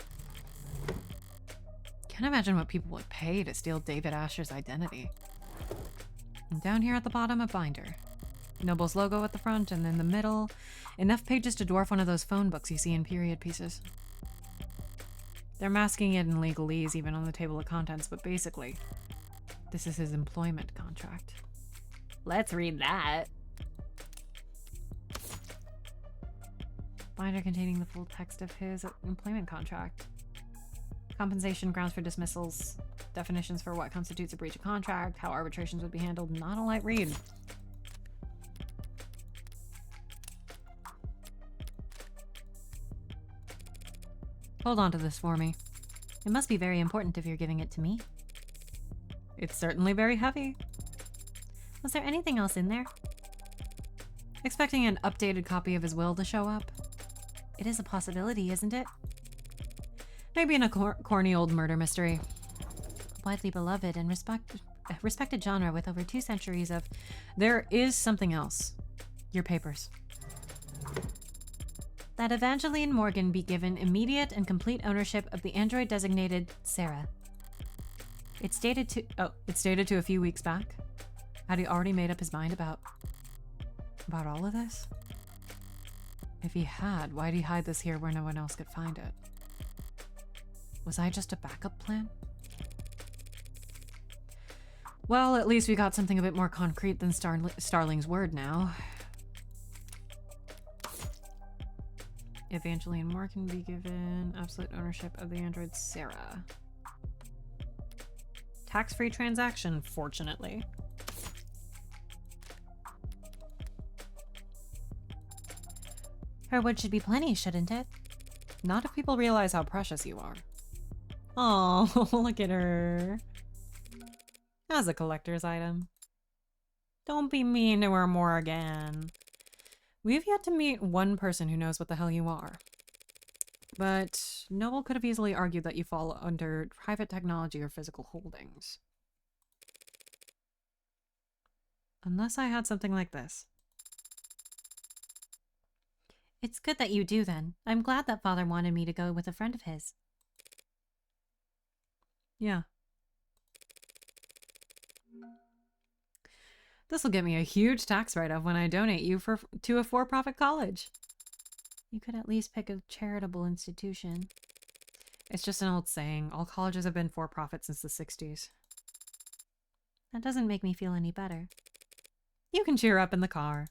Can't imagine what people would pay to steal David Asher's identity. And down here at the bottom, a binder. Noble's logo at the front, and in the middle, enough pages to dwarf one of those phone books you see in period pieces. They're masking it in legalese even on the table of contents, but basically, this is his employment contract. Let's read that. Binder containing the full text of his employment contract. Compensation, grounds for dismissals, definitions for what constitutes a breach of contract, how arbitrations would be handled. Not a light read. Hold on to this for me. It must be very important if you're giving it to me. It's certainly very heavy. Was there anything else in there? Expecting an updated copy of his will to show up. It is a possibility, isn't it? Maybe in a corny old murder mystery. Widely beloved and respected genre with over 2 centuries of... There is something else. Your papers. That Evangeline Morgan be given immediate and complete ownership of the android designated Sarah. It's dated to a few weeks back. Had he already made up his mind about all of this? If he had, why'd he hide this here where no one else could find it? Was I just a backup plan? Well, at least we got something a bit more concrete than Starling's word now. Evangeline Morgan be given absolute ownership of the android Sarah. Tax-free transaction, fortunately. Her wood should be plenty, shouldn't it? Not if people realize how precious you are. Oh, look at her. As a collector's item. Don't be mean to her, Morgan. We've yet to meet one person who knows what the hell you are. But Noble could have easily argued that you fall under private technology or physical holdings. Unless I had something like this. It's good that you do, then. I'm glad that Father wanted me to go with a friend of his. Yeah. This'll get me a huge tax write-off when I donate you to a for-profit college. You could at least pick a charitable institution. It's just an old saying. All colleges have been for-profit since the 60s. That doesn't make me feel any better. You can cheer up in the car.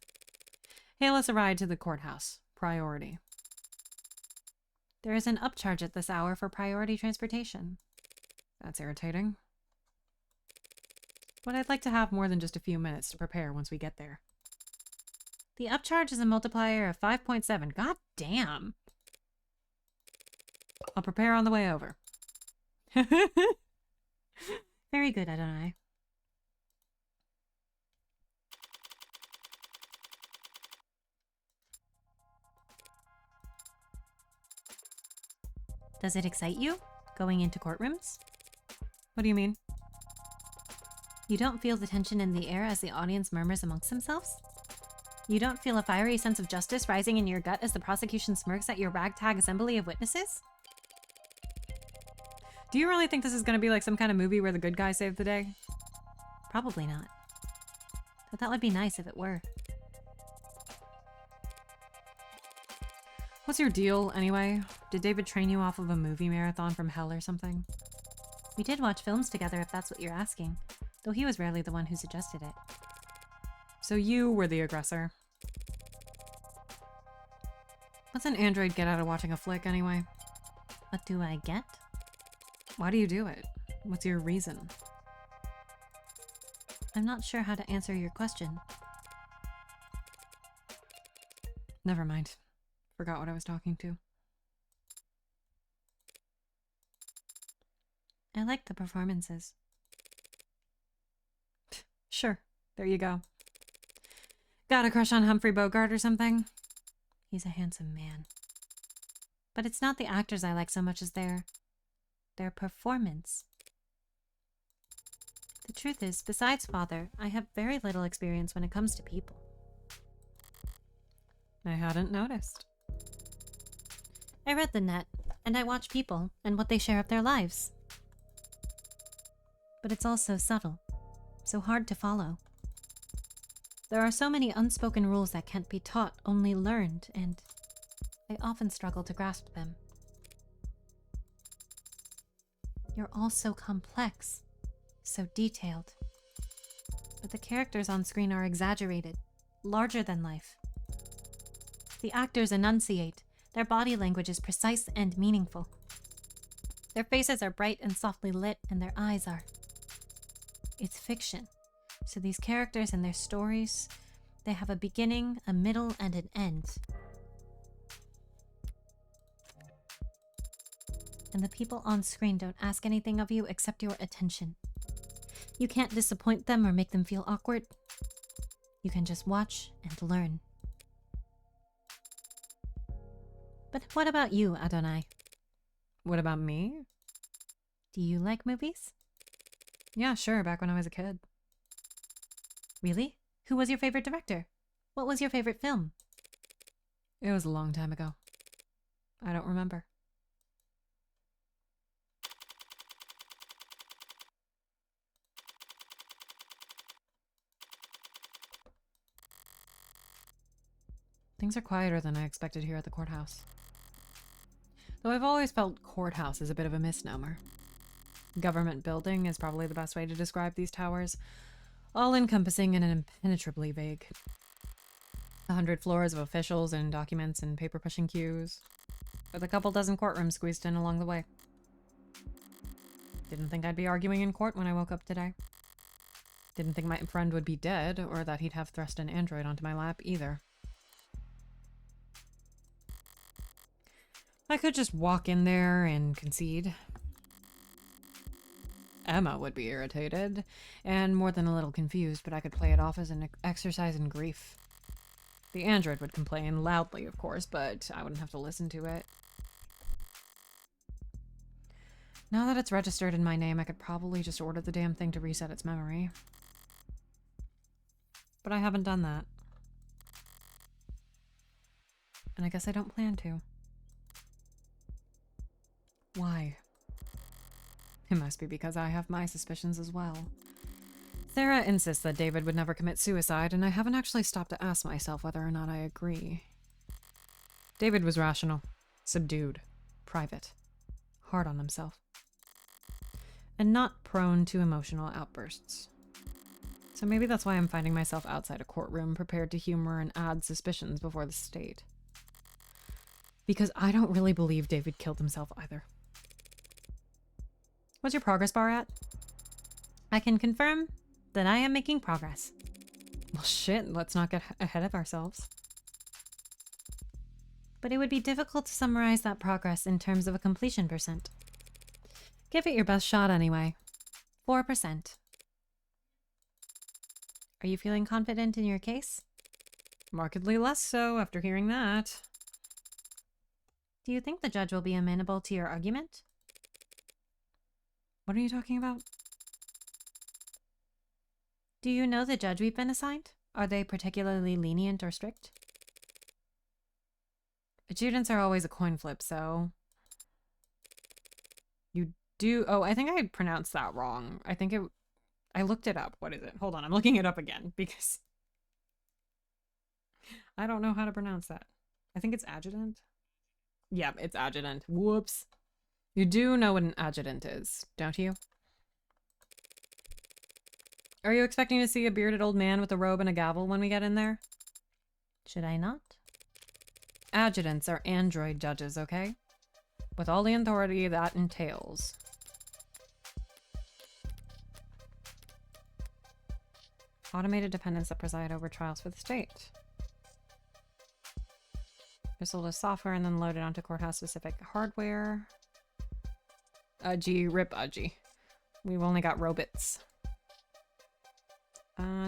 Hail us a ride to the courthouse. Priority. There is an upcharge at this hour for priority transportation. That's irritating. But I'd like to have more than just a few minutes to prepare once we get there. The upcharge is a multiplier of 5.7. God damn. I'll prepare on the way over. Very good, Adonai. Does it excite you, going into courtrooms? What do you mean? You don't feel the tension in the air as the audience murmurs amongst themselves? You don't feel a fiery sense of justice rising in your gut as the prosecution smirks at your ragtag assembly of witnesses? Do you really think this is going to be like some kind of movie where the good guy saved the day? Probably not. But that would be nice if it were. What's your deal, anyway? Did David train you off of a movie marathon from hell or something? We did watch films together, if that's what you're asking, though he was rarely the one who suggested it. So you were the aggressor. What's an android get out of watching a flick, anyway? What do I get? Why do you do it? What's your reason? I'm not sure how to answer your question. Never mind. Forgot what I was talking to. I like the performances. Sure. There you go. Got a crush on Humphrey Bogart or something? He's a handsome man. But it's not the actors I like so much as their performance. The truth is, besides Father, I have very little experience when it comes to people. I hadn't noticed. I read the net, and I watch people and what they share of their lives. But it's all so subtle, so hard to follow. There are so many unspoken rules that can't be taught, only learned, and I often struggle to grasp them. You're all so complex, so detailed. But the characters on screen are exaggerated, larger than life. The actors enunciate. Their body language is precise and meaningful. Their faces are bright and softly lit, and their eyes are. It's fiction. So these characters and their stories, they have a beginning, a middle, and an end. And the people on screen don't ask anything of you except your attention. You can't disappoint them or make them feel awkward. You can just watch and learn. But what about you, Adonai? What about me? Do you like movies? Yeah, sure, back when I was a kid. Really? Who was your favorite director? What was your favorite film? It was a long time ago. I don't remember. Things are quieter than I expected here at the courthouse. Though I've always felt courthouse is a bit of a misnomer. Government building is probably the best way to describe these towers, all-encompassing and impenetrably vague. 100 floors of officials and documents and paper-pushing queues, with a couple dozen courtrooms squeezed in along the way. Didn't think I'd be arguing in court when I woke up today. Didn't think my friend would be dead, or that he'd have thrust an android onto my lap either. I could just walk in there and concede. Emma would be irritated, and more than a little confused, but I could play it off as an exercise in grief. The android would complain loudly, of course, but I wouldn't have to listen to it. Now that it's registered in my name, I could probably just order the damn thing to reset its memory. But I haven't done that. And I guess I don't plan to. Why? It must be because I have my suspicions as well. Sarah insists that David would never commit suicide, and I haven't actually stopped to ask myself whether or not I agree. David was rational, subdued, private, hard on himself, and not prone to emotional outbursts. So maybe that's why I'm finding myself outside a courtroom, prepared to humor and add suspicions before the state. Because I don't really believe David killed himself either. What's your progress bar at? I can confirm that I am making progress. Well, shit, let's not get ahead of ourselves. But it would be difficult to summarize that progress in terms of a completion percent. Give it your best shot anyway. 4%. Are you feeling confident in your case? Markedly less so after hearing that. Do you think the judge will be amenable to your argument? What are you talking about? Do you know the judge we've been assigned? Are they particularly lenient or strict? Adjudants are always a coin flip, so... You do... Oh, I think I pronounced that wrong. I think it... I looked it up. What is it? Hold on, I'm looking it up again, because... I don't know how to pronounce that. I think it's adjutant. Yeah, it's adjutant. Whoops. You do know what an adjutant is, don't you? Are you expecting to see a bearded old man with a robe and a gavel when we get in there? Should I not? Adjutants are android judges, okay? With all the authority that entails. Automated dependents that preside over trials for the state. They're sold as software and then loaded onto courthouse-specific hardware. Udgy, rip Udgy. We've only got robots.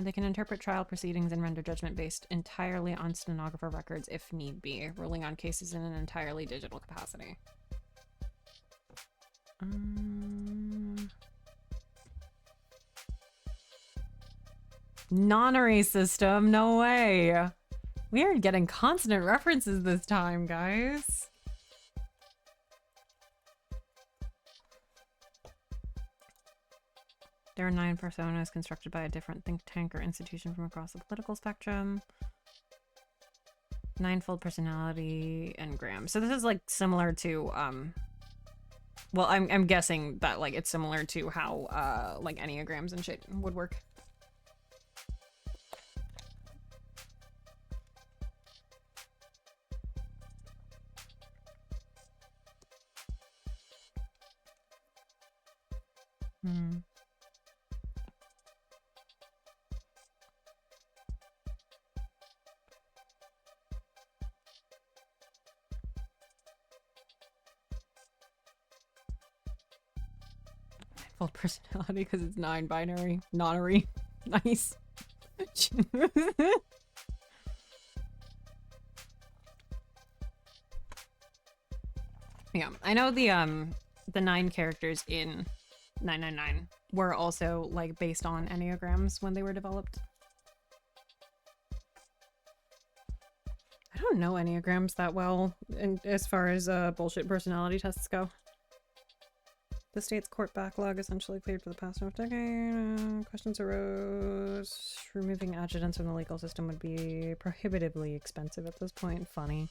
They can interpret trial proceedings and render judgment based entirely on stenographer records if need be, ruling on cases in an entirely digital capacity. Nonary system, no way. We are getting consonant references this time, guys. There are 9 personas constructed by a different think tank or institution from across the political spectrum. 9-fold personality engram. So this is like similar to well, I'm guessing that like it's similar to how like enneagrams and shit would work. Full personality because it's 9 binary. Nonary. Nice. Yeah, I know the 9 characters in 999 were also like based on enneagrams when they were developed. I don't know enneagrams that well, and as far as bullshit personality tests go. The state's court backlog essentially cleared for the past half decade. Questions arose. Removing adjutants from the legal system would be prohibitively expensive at this point. Funny.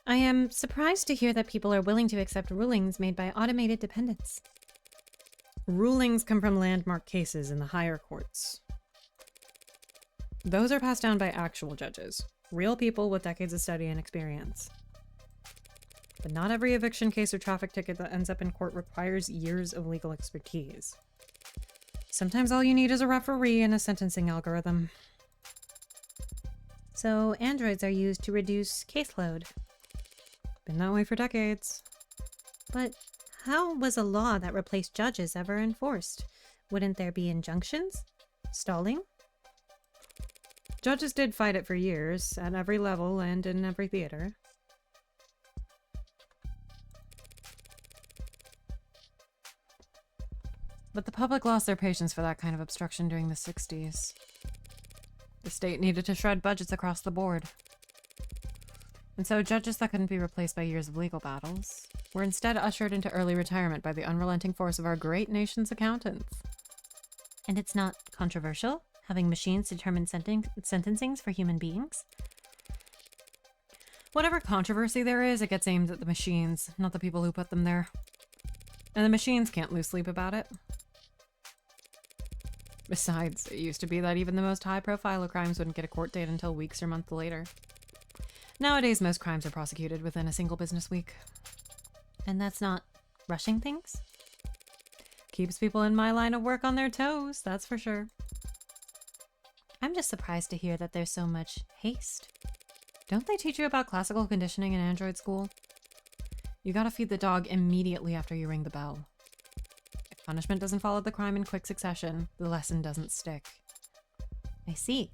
I am surprised to hear that people are willing to accept rulings made by automated dependents. Rulings come from landmark cases in the higher courts. Those are passed down by actual judges, real people with decades of study and experience. But not every eviction case or traffic ticket that ends up in court requires years of legal expertise. Sometimes all you need is a referee and a sentencing algorithm. So androids are used to reduce caseload. Been that way for decades. But how was a law that replaced judges ever enforced? Wouldn't there be injunctions? Stalling? Judges did fight it for years, at every level and in every theater. But the public lost their patience for that kind of obstruction during the 60s. The state needed to shred budgets across the board. And so judges that couldn't be replaced by years of legal battles were instead ushered into early retirement by the unrelenting force of our great nation's accountants. And it's not controversial? Having machines determine sentencings for human beings? Whatever controversy there is, it gets aimed at the machines, not the people who put them there. And the machines can't lose sleep about it. Besides, it used to be that even the most high-profile crimes wouldn't get a court date until weeks or months later. Nowadays, most crimes are prosecuted within a single business week. And that's not rushing things? Keeps people in my line of work on their toes, that's for sure. I'm just surprised to hear that there's so much haste. Don't they teach you about classical conditioning in android school? You gotta feed the dog immediately after you ring the bell. Punishment doesn't follow the crime in quick succession. The lesson doesn't stick. I see.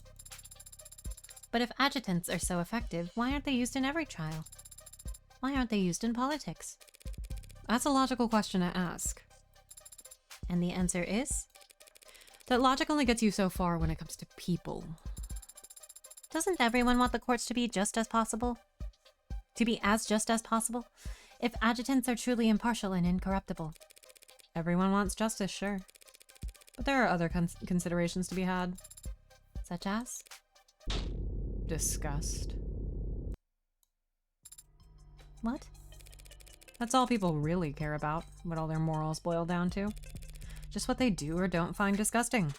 But if adjutants are so effective, why aren't they used in every trial? Why aren't they used in politics? That's a logical question to ask. And the answer is? That logic only gets you so far when it comes to people. Doesn't everyone want the courts to be just as possible? To be as just as possible? If adjutants are truly impartial and incorruptible. Everyone wants justice, sure. But there are other considerations to be had. Such as? Disgust. What? That's all people really care about, what all their morals boil down to. Just what they do or don't find disgusting.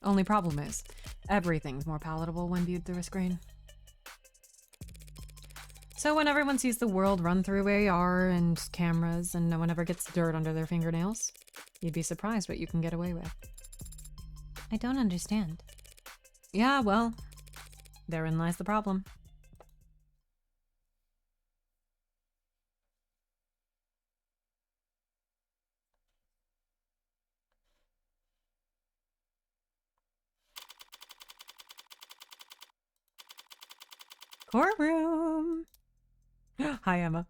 Only problem is, everything's more palatable when viewed through a screen. So when everyone sees the world run through AR and cameras and no one ever gets dirt under their fingernails, you'd be surprised what you can get away with. I don't understand. Yeah, well, therein lies the problem. Courtroom! Hi, Emma.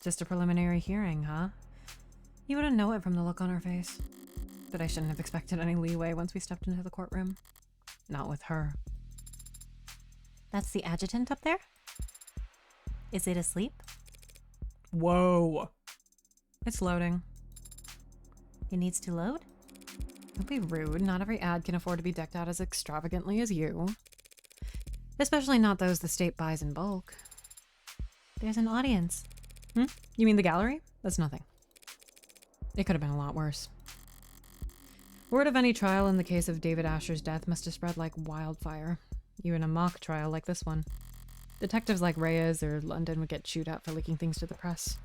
Just a preliminary hearing, huh? You wouldn't know it from the look on her face. But I shouldn't have expected any leeway once we stepped into the courtroom. Not with her. That's the adjutant up there? Is it asleep? Whoa! It's loading. It needs to load? Don't be rude. Not every ad can afford to be decked out as extravagantly as you. Especially not those the state buys in bulk. There's an audience. You mean the gallery? That's nothing. It could have been a lot worse. Word of any trial in the case of David Asher's death must have spread like wildfire. Even a mock trial like this one. Detectives like Reyes or London would get chewed out for leaking things to the press.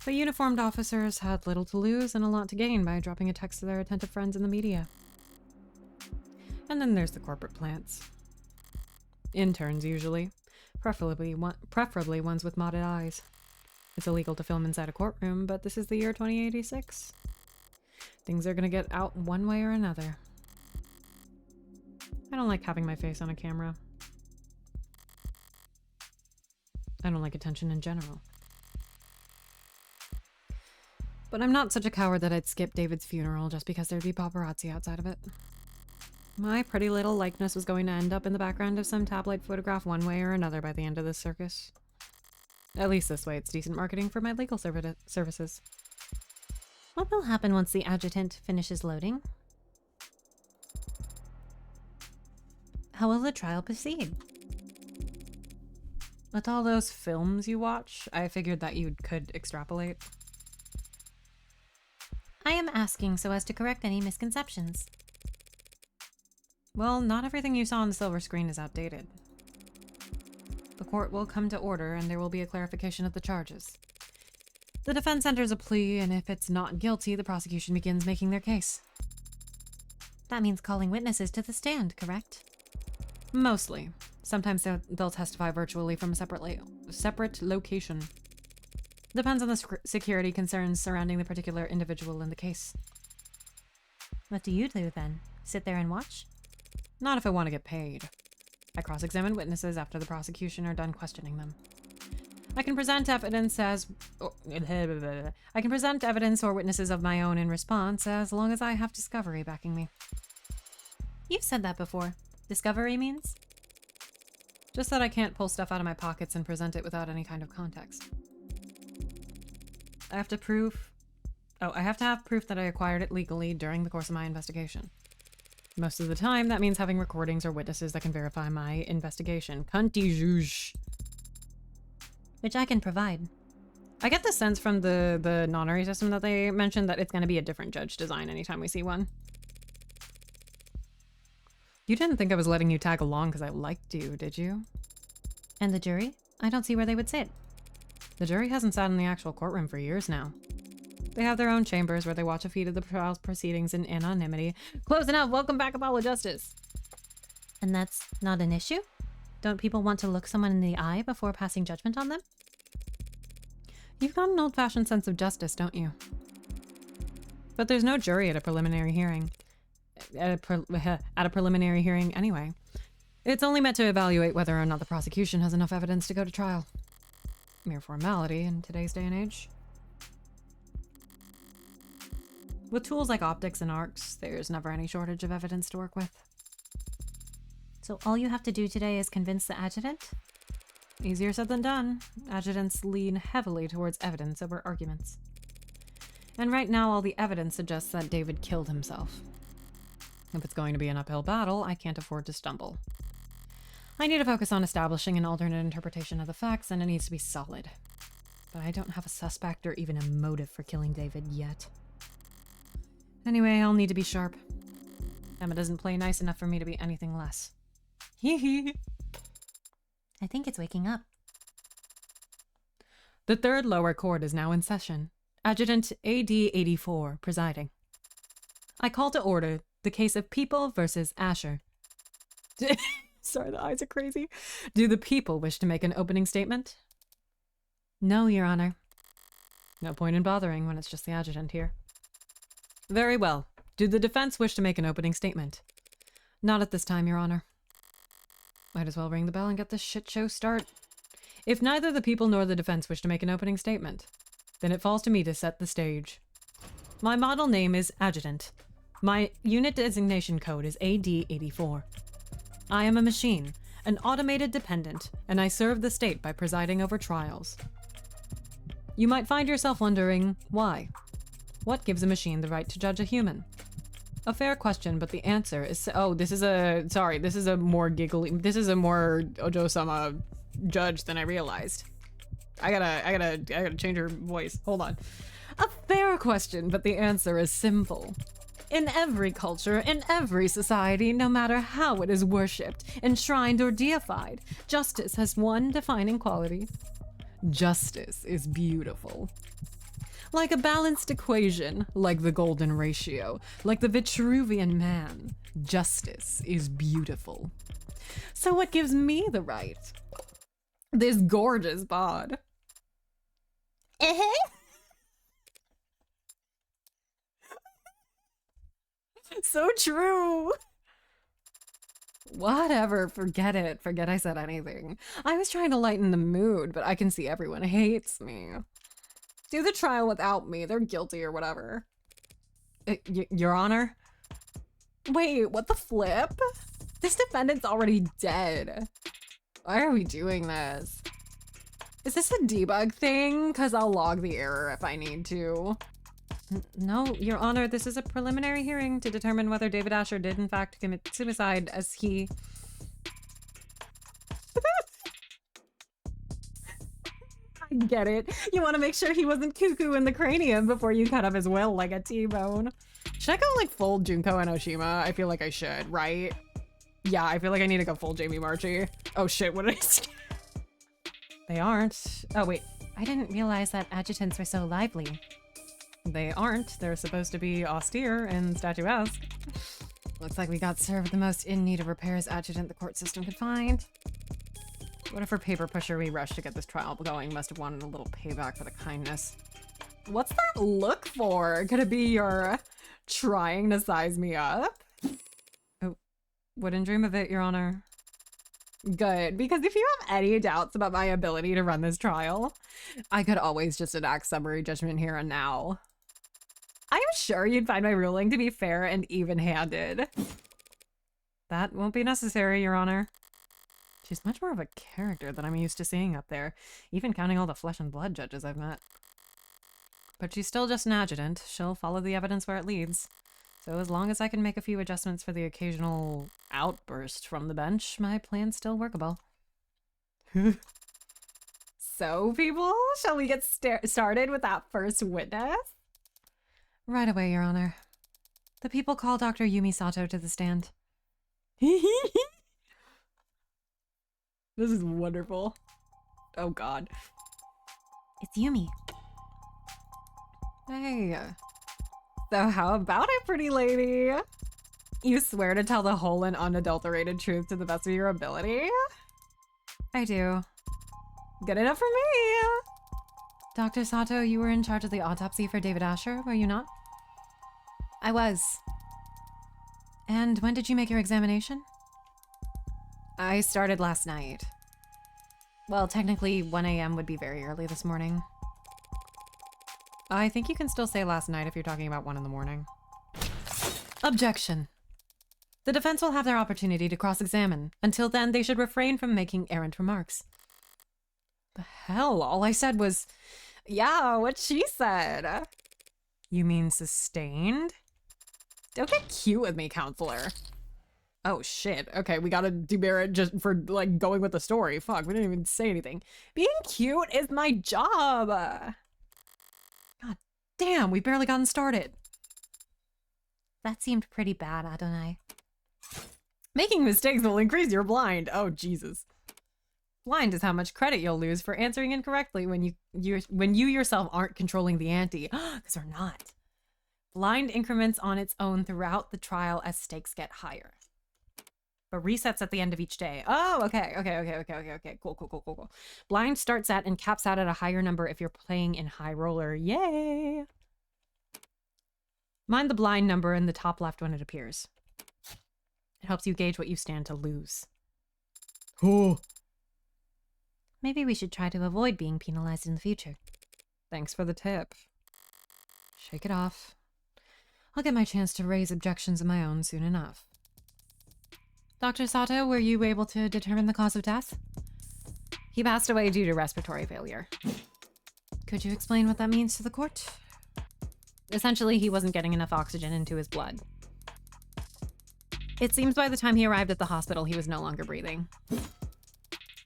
But uniformed officers had little to lose and a lot to gain by dropping a text to their attentive friends in the media. And then there's the corporate plants. Interns, usually. Preferably ones with modded eyes. It's illegal to film inside a courtroom, but this is the year 2086. Things are gonna get out one way or another. I don't like having my face on a camera. I don't like attention in general. But I'm not such a coward that I'd skip David's funeral just because there'd be paparazzi outside of it. My pretty little likeness was going to end up in the background of some tabloid photograph one way or another by the end of this circus. At least this way it's decent marketing for my legal services. What will happen once the adjutant finishes loading? How will the trial proceed? With all those films you watch, I figured that you could extrapolate. I am asking so as to correct any misconceptions. Well, not everything you saw on the silver screen is outdated. The court will come to order and there will be a clarification of the charges. The defense enters a plea, and if it's not guilty, the prosecution begins making their case. That means calling witnesses to the stand, correct? Mostly. Sometimes they'll testify virtually from a separate location. Depends on the security concerns surrounding the particular individual in the case. What do you do then? Sit there and watch? Not if I want to get paid. I cross-examine witnesses after the prosecution are done questioning them. I can present evidence or witnesses of my own in response as long as I have discovery backing me. You've said that before. Discovery means? Just that I can't pull stuff out of my pockets and present it without any kind of context. I have to have proof that I acquired it legally during the course of my investigation. Most of the time, that means having recordings or witnesses that can verify my investigation. Cunty juge. Which I can provide. I get the sense from the nonary system that they mentioned that it's going to be a different judge design anytime we see one. You didn't think I was letting you tag along because I liked you, did you? And the jury? I don't see where they would sit. The jury hasn't sat in the actual courtroom for years now. They have their own chambers where they watch a feed of the trial's proceedings in anonymity. Close enough. Welcome back, Apollo Justice. And that's not an issue? Don't people want to look someone in the eye before passing judgment on them? You've got an old-fashioned sense of justice, don't you? But there's no jury at a preliminary hearing. At a preliminary hearing anyway. It's only meant to evaluate whether or not the prosecution has enough evidence to go to trial. Mere formality in today's day and age. With tools like optics and arcs, there's never any shortage of evidence to work with. So all you have to do today is convince the adjutant? Easier said than done. Adjutants lean heavily towards evidence over arguments. And right now, all the evidence suggests that David killed himself. If it's going to be an uphill battle, I can't afford to stumble. I need to focus on establishing an alternate interpretation of the facts, and it needs to be solid. But I don't have a suspect or even a motive for killing David yet. Anyway, I'll need to be sharp. Emma doesn't play nice enough for me to be anything less. Hee hee. I think it's waking up. The third lower court is now in session. Adjutant AD-84 presiding. I call to order the case of People versus Asher. Sorry, the eyes are crazy. Do the people wish to make an opening statement? No, Your Honor. No point in bothering when it's just the adjutant here. Very well. Do the defense wish to make an opening statement? Not at this time, Your Honor. Might as well ring the bell and get this shit show start. If neither the people nor the defense wish to make an opening statement, then it falls to me to set the stage. My model name is Adjutant. My unit designation code is AD-84. I am a machine, an automated dependent, and I serve the state by presiding over trials. You might find yourself wondering, why? What gives a machine the right to judge a human? A fair question, but the answer is... Oh, this is a more Ojo-sama judge than I realized. I gotta change her voice. Hold on. A fair question, but the answer is simple. In every culture, in every society, no matter how it is worshipped, enshrined, or deified, justice has one defining quality. Justice is beautiful. Like a balanced equation, like the golden ratio, like the Vitruvian man, justice is beautiful. So what gives me the right? This gorgeous bod. So true. Whatever, forget it. Forget I said anything. I was trying to lighten the mood, but I can see everyone hates me. Do the trial without me. They're guilty or whatever. Your Honor? Wait, what the flip? This defendant's already dead. Why are we doing this? Is this a debug thing? Because I'll log the error if I need to. No, Your Honor, this is a preliminary hearing to determine whether David Asher did in fact commit suicide as he... I get it. You want to make sure he wasn't cuckoo in the cranium before you cut off his will like a T-bone. Should I go like full Junko and Oshima? I feel like I should, right? Yeah, I feel like I need to go full Jamie Marchi. Oh shit, what did I say? They aren't. Oh wait, I didn't realize that adjutants were so lively. They aren't. They're supposed to be austere and statuesque. Looks like we got served the most in need of repairs adjutant the court system could find. Whatever paper pusher we rushed to get this trial going must have wanted a little payback for the kindness. What's that look for? Could it be you're trying to size me up? Oh, wouldn't dream of it, Your Honor. Good, because if you have any doubts about my ability to run this trial, I could always just enact summary judgment here and now. I am sure you'd find my ruling to be fair and even-handed. That won't be necessary, Your Honor. She's much more of a character than I'm used to seeing up there, even counting all the flesh and blood judges I've met. But she's still just an adjutant. She'll follow the evidence where it leads. So as long as I can make a few adjustments for the occasional outburst from the bench, my plan's still workable. So, people, shall we get started with that first witness? Right away, Your Honor. The people call Dr. Yumi Sato to the stand. This is wonderful. Oh god. It's Yumi. Hey. So how about it, pretty lady? You swear to tell the whole and unadulterated truth to the best of your ability? I do. Good enough for me. Dr. Sato, you were in charge of the autopsy for David Asher, were you not? I was. And when did you make your examination? I started last night. Well, technically 1 a.m. would be very early this morning. I think you can still say last night if you're talking about 1 in the morning. Objection. The defense will have their opportunity to cross-examine. Until then, they should refrain from making errant remarks. The hell? All I said was, yeah, what she said. You mean sustained? Don't get cute with me, counselor. Oh shit. Okay, we gotta demerit just for like going with the story. Fuck, we didn't even say anything. Being cute is my job. God damn, we've barely gotten started. That seemed pretty bad, Adonai. Making mistakes will increase your blind. Oh, Jesus. Blind is how much credit you'll lose for answering incorrectly when you yourself aren't controlling the ante. Because we're not. Blind increments on its own throughout the trial as stakes get higher. But resets at the end of each day. Oh, okay. Cool. Blind starts at and caps out at a higher number if you're playing in high roller. Yay! Mind the blind number in the top left when it appears. It helps you gauge what you stand to lose. Oh. Maybe we should try to avoid being penalized in the future. Thanks for the tip. Shake it off. I'll get my chance to raise objections of my own soon enough. Dr. Sato, were you able to determine the cause of death? He passed away due to respiratory failure. Could you explain what that means to the court? Essentially, he wasn't getting enough oxygen into his blood. It seems by the time he arrived at the hospital, he was no longer breathing.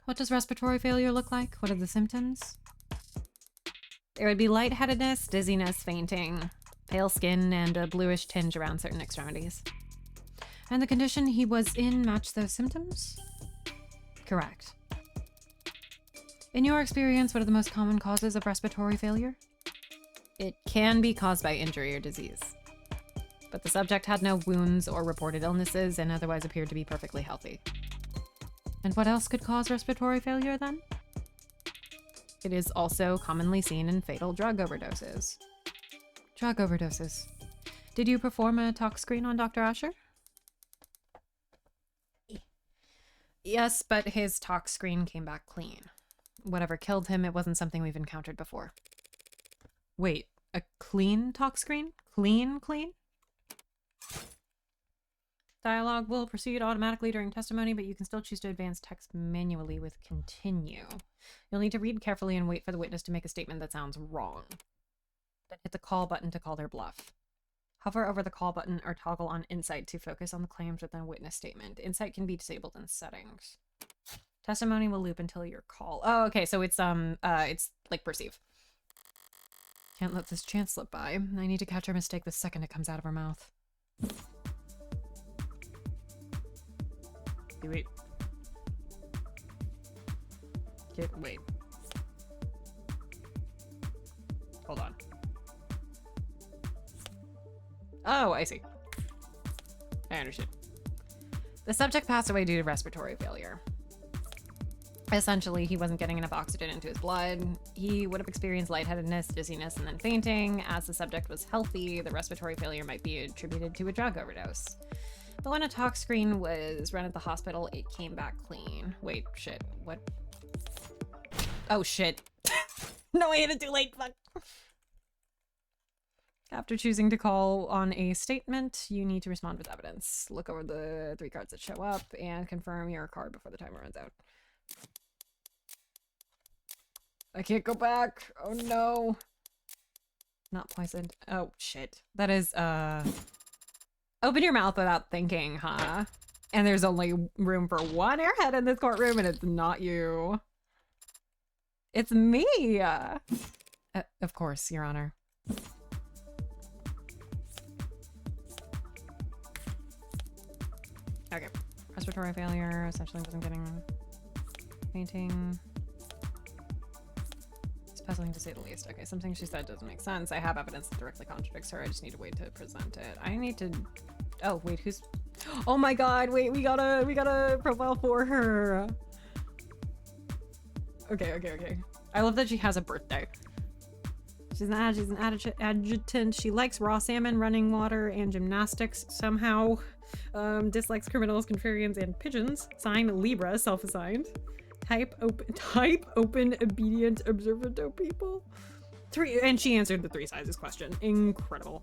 What does respiratory failure look like? What are the symptoms? There would be lightheadedness, dizziness, fainting, pale skin, and a bluish tinge around certain extremities. And the condition he was in matched those symptoms? Correct. In your experience, what are the most common causes of respiratory failure? It can be caused by injury or disease. But the subject had no wounds or reported illnesses and otherwise appeared to be perfectly healthy. And what else could cause respiratory failure then? It is also commonly seen in fatal drug overdoses. Drug overdoses. Did you perform a tox screen on Dr. Asher? Yes, but his tox screen came back clean. Whatever killed him, it wasn't something we've encountered before. Wait, a clean tox screen? Clean? Dialogue will proceed automatically during testimony, but you can still choose to advance text manually with continue. You'll need to read carefully and wait for the witness to make a statement that sounds wrong. Then hit the call button to call their bluff. Hover over the call button or toggle on Insight to focus on the claims within a witness statement. Insight can be disabled in settings. Testimony will loop until your call. Oh, okay, so it's like perceive. Can't let this chance slip by. I need to catch her mistake the second it comes out of her mouth. Wait. Wait. Hold on. Oh, I see. I understood. The subject passed away due to respiratory failure. Essentially, he wasn't getting enough oxygen into his blood. He would have experienced lightheadedness, dizziness, and then fainting. As the subject was healthy, the respiratory failure might be attributed to a drug overdose. But when a tox screen was run at the hospital, it came back clean. Wait, shit. What? Oh, shit. No, I hit it too late. Fuck. After choosing to call on a statement, you need to respond with evidence. Look over the 3 cards that show up and confirm your card before the timer runs out. I can't go back. Oh, no. Not poisoned. Oh, shit. That is, open your mouth without thinking, huh? And there's only room for one airhead in this courtroom, and it's not you. It's me! Of course, Your Honor. Okay. Respiratory failure, essentially wasn't getting fainting. It's puzzling to say the least. Okay, something she said doesn't make sense. I have evidence that directly contradicts her. I just need to wait to present it. I need to... Oh, wait, who's... Oh my god, wait, we got a profile for her. Okay. I love that she has a birthday. She's an adjutant. She likes raw salmon, running water, and gymnastics somehow. Dislikes criminals, contrarians, and pigeons. Sign Libra, self-assigned. Type open, obedient, observant people. And she answered the 3 sizes question. Incredible.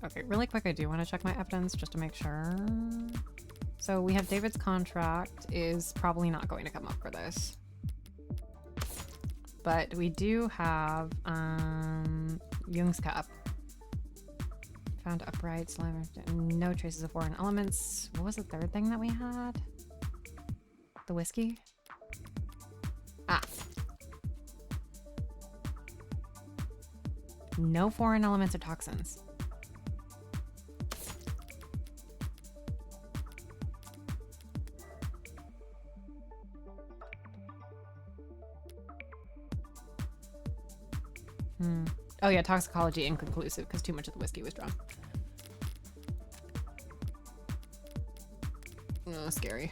Okay, really quick, I do want to check my evidence just to make sure. So we have David's contract is probably not going to come up for this. But we do have Jung's cup. Found upright, slimer, no traces of foreign elements. What was the third thing that we had? The whiskey? Ah. No foreign elements or toxins. Oh yeah, toxicology inconclusive because too much of the whiskey was drunk. Oh, scary.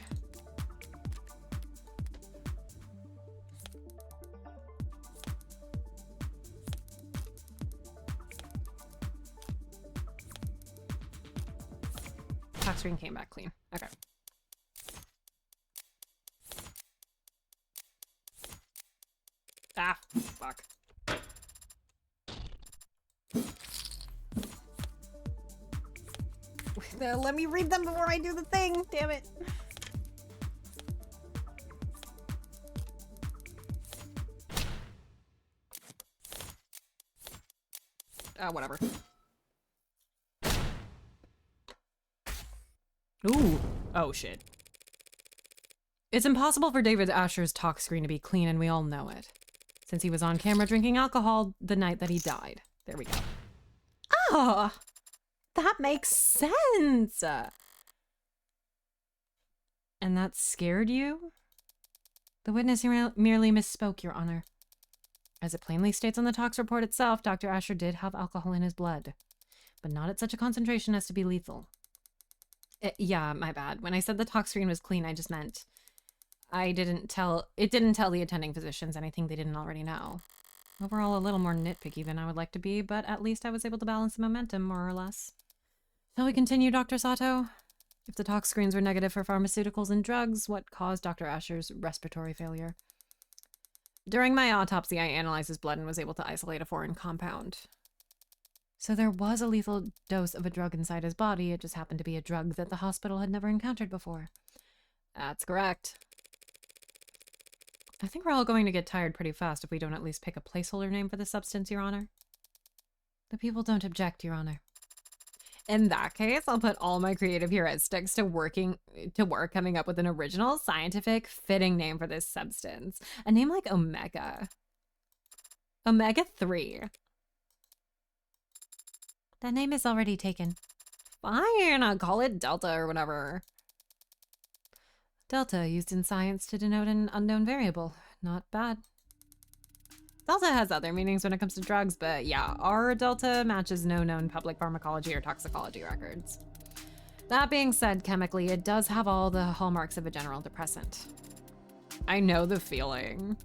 Tox screen came back clean. Okay. Ah, fuck. Let me read them before I do the thing. Damn it. Whatever. Ooh. Oh, shit. It's impossible for David Asher's tox screen to be clean, and we all know it. Since he was on camera drinking alcohol the night that he died. There we go. Ah! That makes sense! And that scared you? The witness merely misspoke, Your Honor. As it plainly states on the tox report itself, Dr. Asher did have alcohol in his blood, but not at such a concentration as to be lethal. Yeah, my bad. When I said the tox screen was clean, I just meant it didn't tell the attending physicians anything they didn't already know. Overall, a little more nitpicky than I would like to be, but at least I was able to balance the momentum, more or less. Shall we continue, Dr. Sato? If the tox screens were negative for pharmaceuticals and drugs, what caused Dr. Asher's respiratory failure? During my autopsy, I analyzed his blood and was able to isolate a foreign compound. So there was a lethal dose of a drug inside his body. It just happened to be a drug that the hospital had never encountered before. That's correct. I think we're all going to get tired pretty fast if we don't at least pick a placeholder name for the substance, Your Honor. The people don't object, Your Honor. In that case, I'll put all my creative heuristics to work coming up with an original, scientific, fitting name for this substance. A name like Omega. Omega-3. That name is already taken. Fine, I'll call it Delta or whatever. Delta, used in science to denote an unknown variable. Not bad. Delta has other meanings when it comes to drugs, but yeah, our Delta matches no known public pharmacology or toxicology records. That being said, chemically, it does have all the hallmarks of a general depressant. I know the feeling.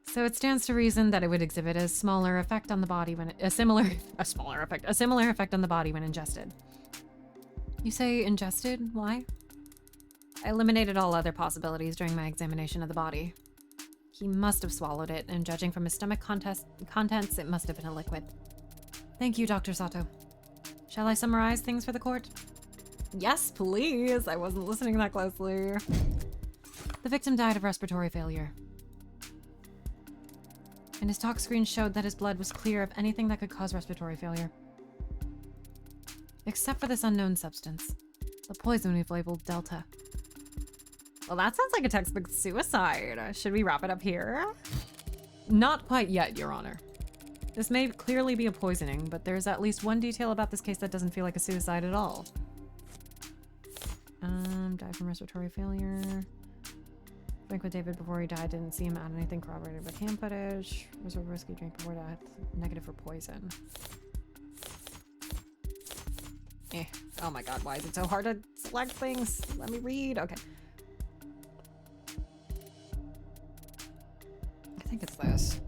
So it stands to reason that it would exhibit a smaller effect on the body when a similar effect on the body when ingested. You say ingested? Why? I eliminated all other possibilities during my examination of the body. He must have swallowed it, and judging from his stomach contents, it must have been a liquid. Thank you, Dr. Sato. Shall I summarize things for the court? Yes, please. I wasn't listening that closely. The victim died of respiratory failure. And his tox screen showed that his blood was clear of anything that could cause respiratory failure. Except for this unknown substance. The poison we've labeled Delta. Well, that sounds like a textbook suicide. Should we wrap it up here? Not quite yet, Your Honor. This may clearly be a poisoning, but there's at least one detail about this case that doesn't feel like a suicide at all. Died from respiratory failure. Drank with David before he died. Didn't see him add anything corroborated by cam footage. Was a risky drink before death. Negative for poison. Oh my god, why is it so hard to select things? Let me read. Okay. think it's this.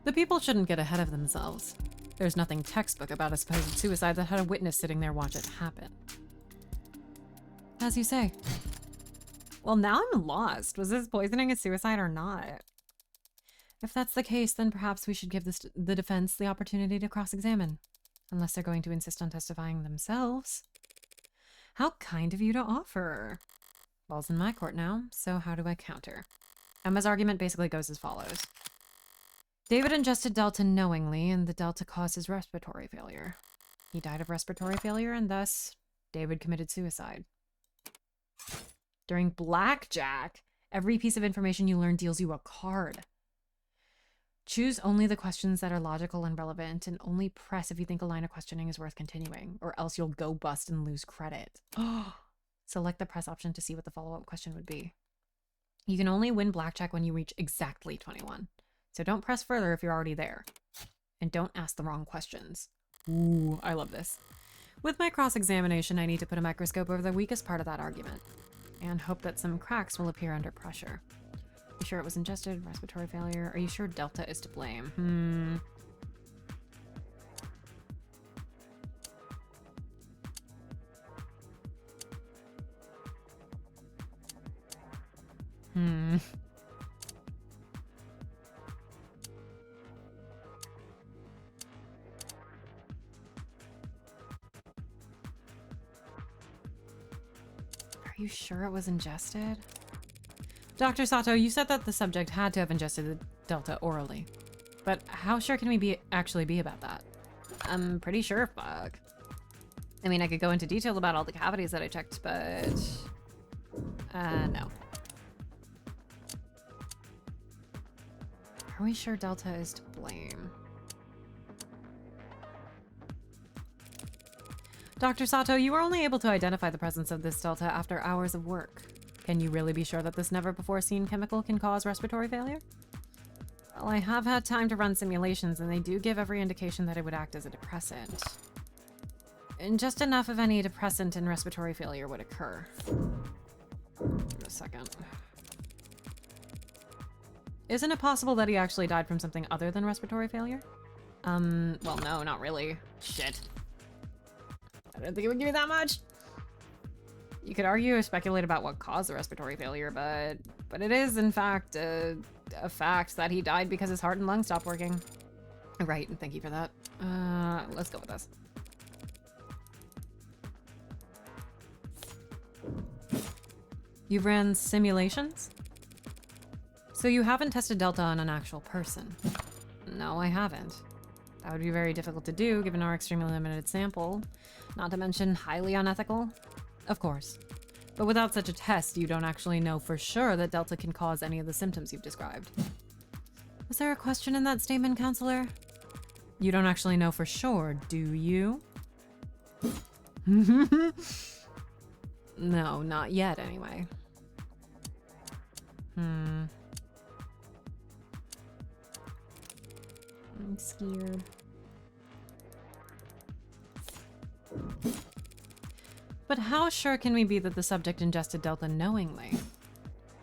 The people shouldn't get ahead of themselves. There's nothing textbook about a supposed suicide that had a witness sitting there watch it happen. As you say. Well, now I'm lost. Was this poisoning a suicide or not? If that's the case, then perhaps we should give the defense the opportunity to cross-examine. Unless they're going to insist on testifying themselves. How kind of you to offer. Ball's in my court now, so how do I counter? Emma's argument basically goes as follows. David ingested Delta knowingly, and the Delta caused his respiratory failure. He died of respiratory failure, and thus, David committed suicide. During blackjack, every piece of information you learn deals you a card. Choose only the questions that are logical and relevant, and only press if you think a line of questioning is worth continuing, or else you'll go bust and lose credit. Select the press option to see what the follow-up question would be. You can only win blackjack when you reach exactly 21. So don't press further if you're already there. And don't ask the wrong questions. Ooh, I love this. With my cross-examination, I need to put a microscope over the weakest part of that argument. And hope that some cracks will appear under pressure. You sure it was ingested? Respiratory failure? Are you sure Delta is to blame? Are you sure it was ingested? Dr. Sato, you said that the subject had to have ingested the Delta orally. But how sure can we actually be about that? I'm pretty sure, fuck. I mean, I could go into detail about all the cavities that I checked, but... no. Are we sure Delta is to blame? Dr. Sato, you were only able to identify the presence of this Delta after hours of work. Can you really be sure that this never-before-seen chemical can cause respiratory failure? Well, I have had time to run simulations, and they do give every indication that it would act as a depressant. And just enough of any depressant and respiratory failure would occur. Give it a second. Isn't it possible that he actually died from something other than respiratory failure? Well, no, not really. Shit. I didn't think it would give me that much. You could argue or speculate about what caused the respiratory failure, but it is, in fact, a fact that he died because his heart and lungs stopped working. Right, and thank you for that. Let's go with this. You've ran simulations? So you haven't tested Delta on an actual person? No, I haven't. That would be very difficult to do, given our extremely limited sample. Not to mention highly unethical. Of course. But without such a test, you don't actually know for sure that Delta can cause any of the symptoms you've described. Was there a question in that statement, counselor? You don't actually know for sure, do you? No, not yet, anyway. I'm scared. But how sure can we be that the subject ingested Delta knowingly?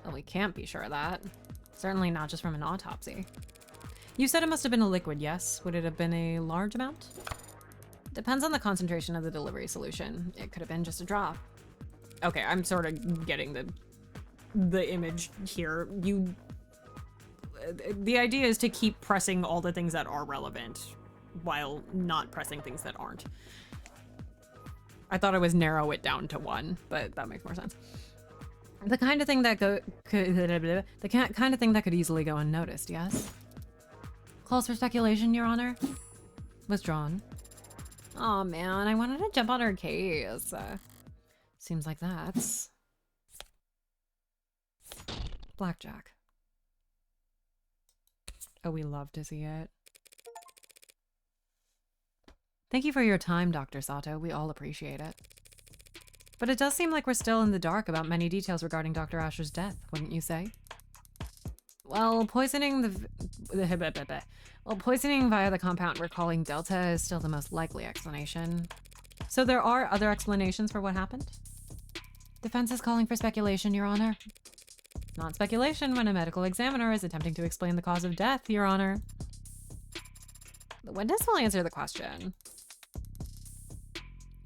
Well, we can't be sure of that. Certainly not just from an autopsy. You said it must have been a liquid, yes? Would it have been a large amount? Depends on the concentration of the delivery solution. It could have been just a drop. Okay, I'm sort of getting the image here. The idea is to keep pressing all the things that are relevant while not pressing things that aren't. I thought I was narrow it down to one, but that makes more sense. The kind of thing that could easily go unnoticed, yes? Calls for speculation, Your Honor. Withdrawn. Oh man, I wanted to jump on her case. Seems like that's blackjack. Oh, we love to see it. Thank you for your time, Dr. Sato. We all appreciate it. But it does seem like we're still in the dark about many details regarding Dr. Asher's death, wouldn't you say? Well, poisoning via the compound we're calling Delta is still the most likely explanation. So there are other explanations for what happened? Defense is calling for speculation, Your Honor. Not speculation when a medical examiner is attempting to explain the cause of death, Your Honor. The witness will answer the question.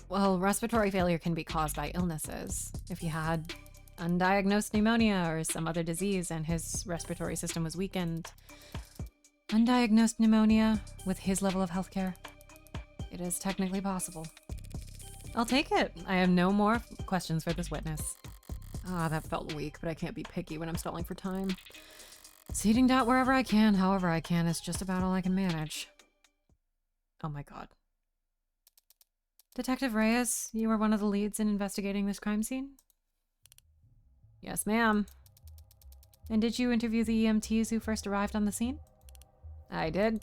Well, respiratory failure can be caused by illnesses. If he had undiagnosed pneumonia or some other disease and his respiratory system was weakened. Undiagnosed pneumonia with his level of healthcare. It is technically possible. I'll take it. I have no more questions for this witness. Ah, that felt weak, but I can't be picky when I'm stalling for time. Seeding doubt wherever I can, however I can, is just about all I can manage. Oh my god. Detective Reyes, you were one of the leads in investigating this crime scene? Yes, ma'am. And did you interview the EMTs who first arrived on the scene? I did.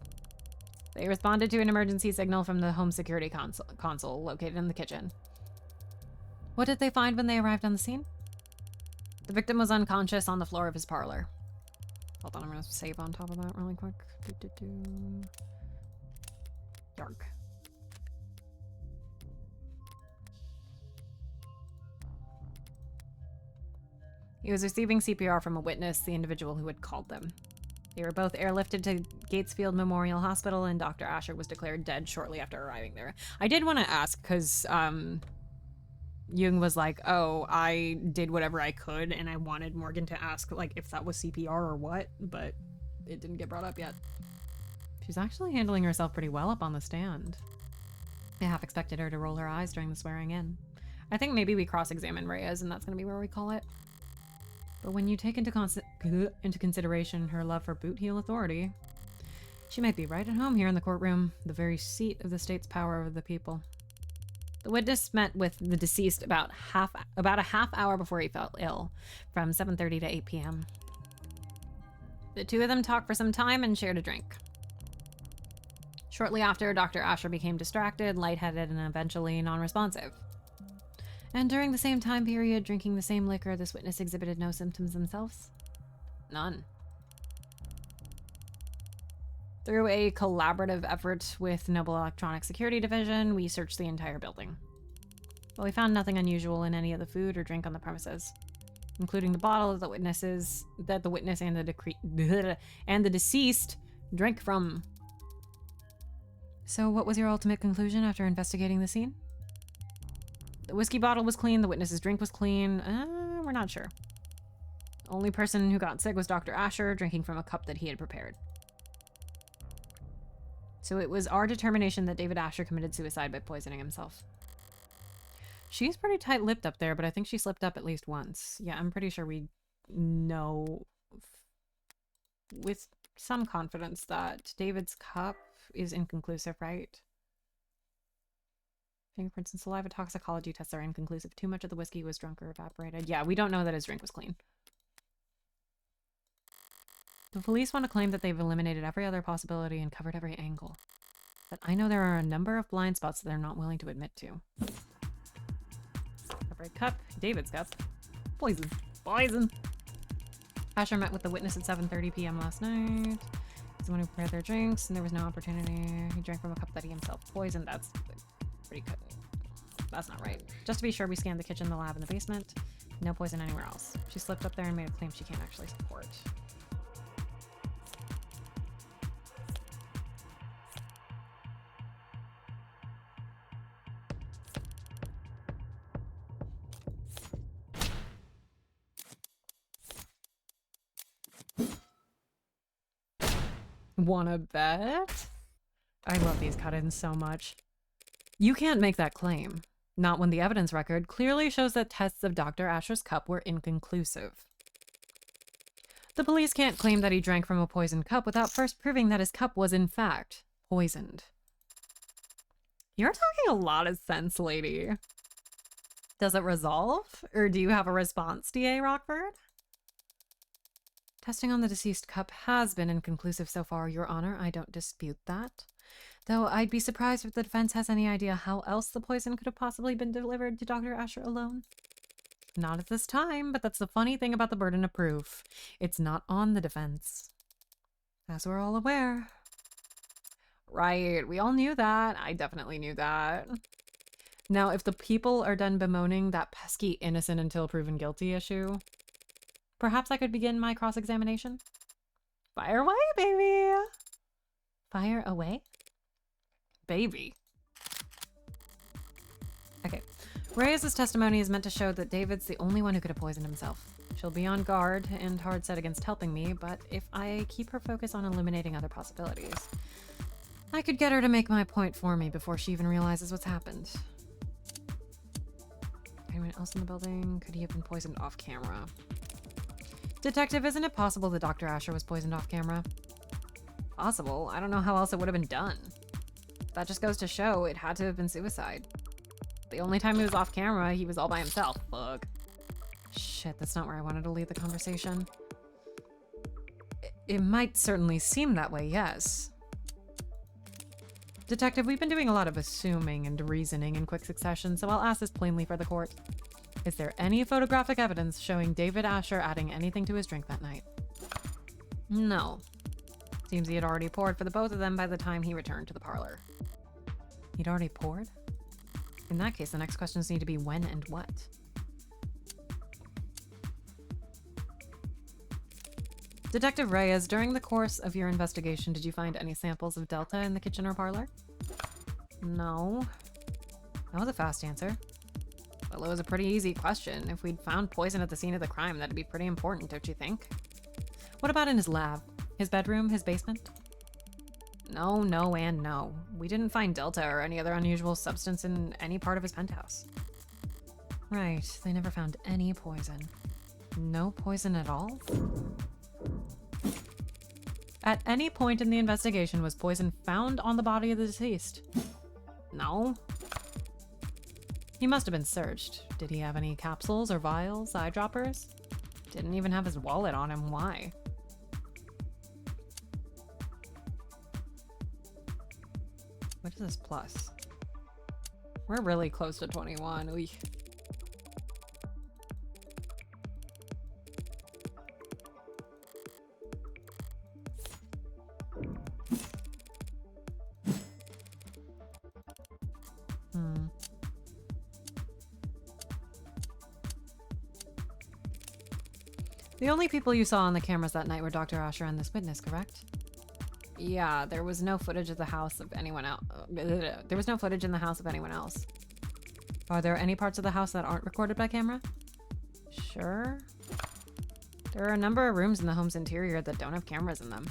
They responded to an emergency signal from the home security console located in the kitchen. What did they find when they arrived on the scene? The victim was unconscious on the floor of his parlor. Hold on, I'm gonna save on top of that really quick. Yark. He was receiving CPR from a witness, the individual who had called them. They were both airlifted to Gatesfield Memorial Hospital, and Dr. Asher was declared dead shortly after arriving there. I did want to ask, because Jung was like, oh, I did whatever I could, and I wanted Morgan to ask, like, if that was CPR or what, but it didn't get brought up yet. She's actually handling herself pretty well up on the stand. I half expected her to roll her eyes during the swearing in. I think maybe we cross-examine Reyes, and that's going to be where we call it. But when you take into consideration her love for boot heel authority, she might be right at home here in the courtroom, the very seat of the state's power over the people. The witness met with the deceased about a half hour before he fell ill, from 7:30 to 8 p.m. The two of them talked for some time and shared a drink. Shortly after, Dr. Asher became distracted, lightheaded, and eventually non-responsive. And during the same time period, drinking the same liquor, this witness exhibited no symptoms themselves? None. Through a collaborative effort with Noble Electronic Security Division, we searched the entire building. But we found nothing unusual in any of the food or drink on the premises, including the bottle that the witness and the deceased drank from. So what was your ultimate conclusion after investigating the scene? The whiskey bottle was clean, the witness's drink was clean. We're not sure. The only person who got sick was Dr. Asher, drinking from a cup that he had prepared. So it was our determination that David Asher committed suicide by poisoning himself. She's pretty tight-lipped up there, but I think she slipped up at least once. Yeah, I'm pretty sure we know with some confidence that David's cup is inconclusive, right? Fingerprints and saliva toxicology tests are inconclusive. Too much of the whiskey was drunk or evaporated. Yeah, we don't know that his drink was clean. The police want to claim that they've eliminated every other possibility and covered every angle. But I know there are a number of blind spots that they're not willing to admit to. Heartbreak cup. David's cup. Poison. Poison. Asher met with the witness at 7:30 p.m. last night. He's the one who prepared their drinks, and there was no opportunity. He drank from a cup that he himself poisoned. That's pretty good. That's not right. Just to be sure, we scanned the kitchen, the lab, and the basement. No poison anywhere else. She slipped up there and made a claim she can't actually support. Wanna bet? I love these cut-ins so much. You can't make that claim. Not when the evidence record clearly shows that tests of Dr. Asher's cup were inconclusive. The police can't claim that he drank from a poisoned cup without first proving that his cup was in fact poisoned. You're talking a lot of sense, lady. Does it resolve? Or do you have a response, DA Rockford? Testing on the deceased cup has been inconclusive so far, Your Honor. I don't dispute that. Though I'd be surprised if the defense has any idea how else the poison could have possibly been delivered to Dr. Asher alone. Not at this time, but that's the funny thing about the burden of proof. It's not on the defense. As we're all aware. Right, we all knew that. I definitely knew that. Now, if the people are done bemoaning that pesky innocent until proven guilty issue, Perhaps I could begin my cross-examination? Fire away, baby! Fire away? Baby. Okay. Reyes' testimony is meant to show that David's the only one who could have poisoned himself. She'll be on guard and hard set against helping me, but if I keep her focus on eliminating other possibilities, I could get her to make my point for me before she even realizes what's happened. Anyone else in the building? Could he have been poisoned off camera? Detective, isn't it possible that Dr. Asher was poisoned off camera? Possible? I don't know how else it would have been done. That just goes to show it had to have been suicide. The only time he was off camera, he was all by himself. Fuck. Shit, that's not where I wanted to lead the conversation. It might certainly seem that way, yes. Detective, we've been doing a lot of assuming and reasoning in quick succession, so I'll ask this plainly for the court. Is there any photographic evidence showing David Asher adding anything to his drink that night? No. Seems he had already poured for the both of them by the time he returned to the parlor. He'd already poured? In that case, the next questions need to be when and what. Detective Reyes, during the course of your investigation, did you find any samples of Delta in the kitchen or parlor? No. That was a fast answer. Well, it was a pretty easy question. If we'd found poison at the scene of the crime, that'd be pretty important, don't you think? What about in his lab? His bedroom? His basement? No, no, and no. We didn't find Delta or any other unusual substance in any part of his penthouse. Right, they never found any poison. No poison at all? At any point in the investigation, was poison found on the body of the deceased? No. He must have been searched. Did he have any capsules or vials, eyedroppers? Didn't even have his wallet on him. Why? What is this plus? We're really close to 21. Oy. The only people you saw on the cameras that night were Dr. Asher and this witness, correct? Yeah, there was no footage of the house of anyone else. There was no footage in the house of anyone else. Are there any parts of the house that aren't recorded by camera? Sure. There are a number of rooms in the home's interior that don't have cameras in them.